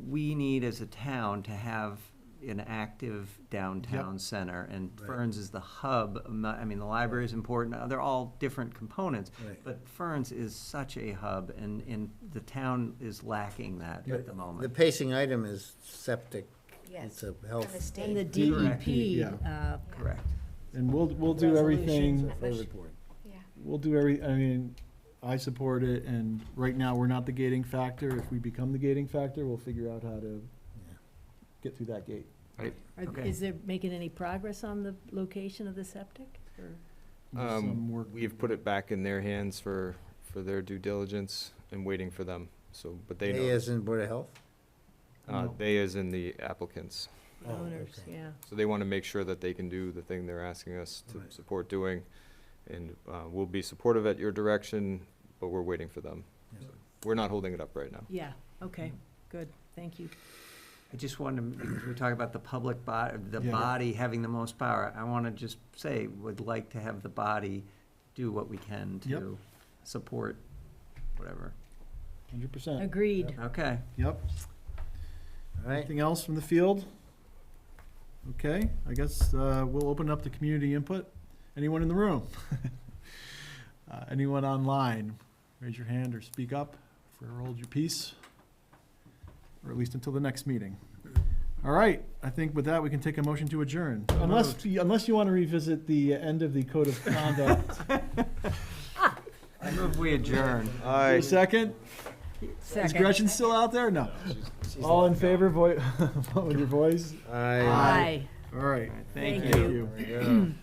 we need as a town to have an active downtown center, and Right. Ferns is the hub. I mean, the library is important, they're all different components. Right. But Ferns is such a hub, and the town is lacking that at the The moment. pacing item is septic. Yes. It's a From the health. And the state. Correct. DEP, Yeah. Correct. And we'll do everything, Full report. Yeah. we'll do I support it, and right now, we're not the gating factor. If we become the gating factor, we'll figure out how to get through that gate. Okay. Is there making any progress on the location of the septic? Or- There's some work. We've put it back in their hands for their due diligence and waiting for them. So, but they They know. as in Board of Health? No. They as in the applicants. Oh, Owners, okay. yeah. So they want to make sure that they can do the thing they're asking us to Right. support doing. And we'll be supportive at your direction, but we're waiting for them. Yeah. So we're not holding it up right now. Yeah, okay, good, thank you. I just wanted to, because we talk about the public the Yeah. body having the most power, I want to just say, would like to have the body do what we can Yep. to support whatever. 100%. Agreed. Okay. Yep. All right. Anything else from the field? Okay, I guess we'll open up to community input. Anyone in the room? Anyone online? Raise your hand or speak up or hold your peace, or at least until the next meeting. All right, I think with that, we can take a motion to adjourn. Unless you want to revisit the end of the code of conduct. I move we adjourn. A second? Is Second. Gretchen still out there? No. All in favor, vote with your voice? Aye. All right. Thank Thank you. you. Thank you.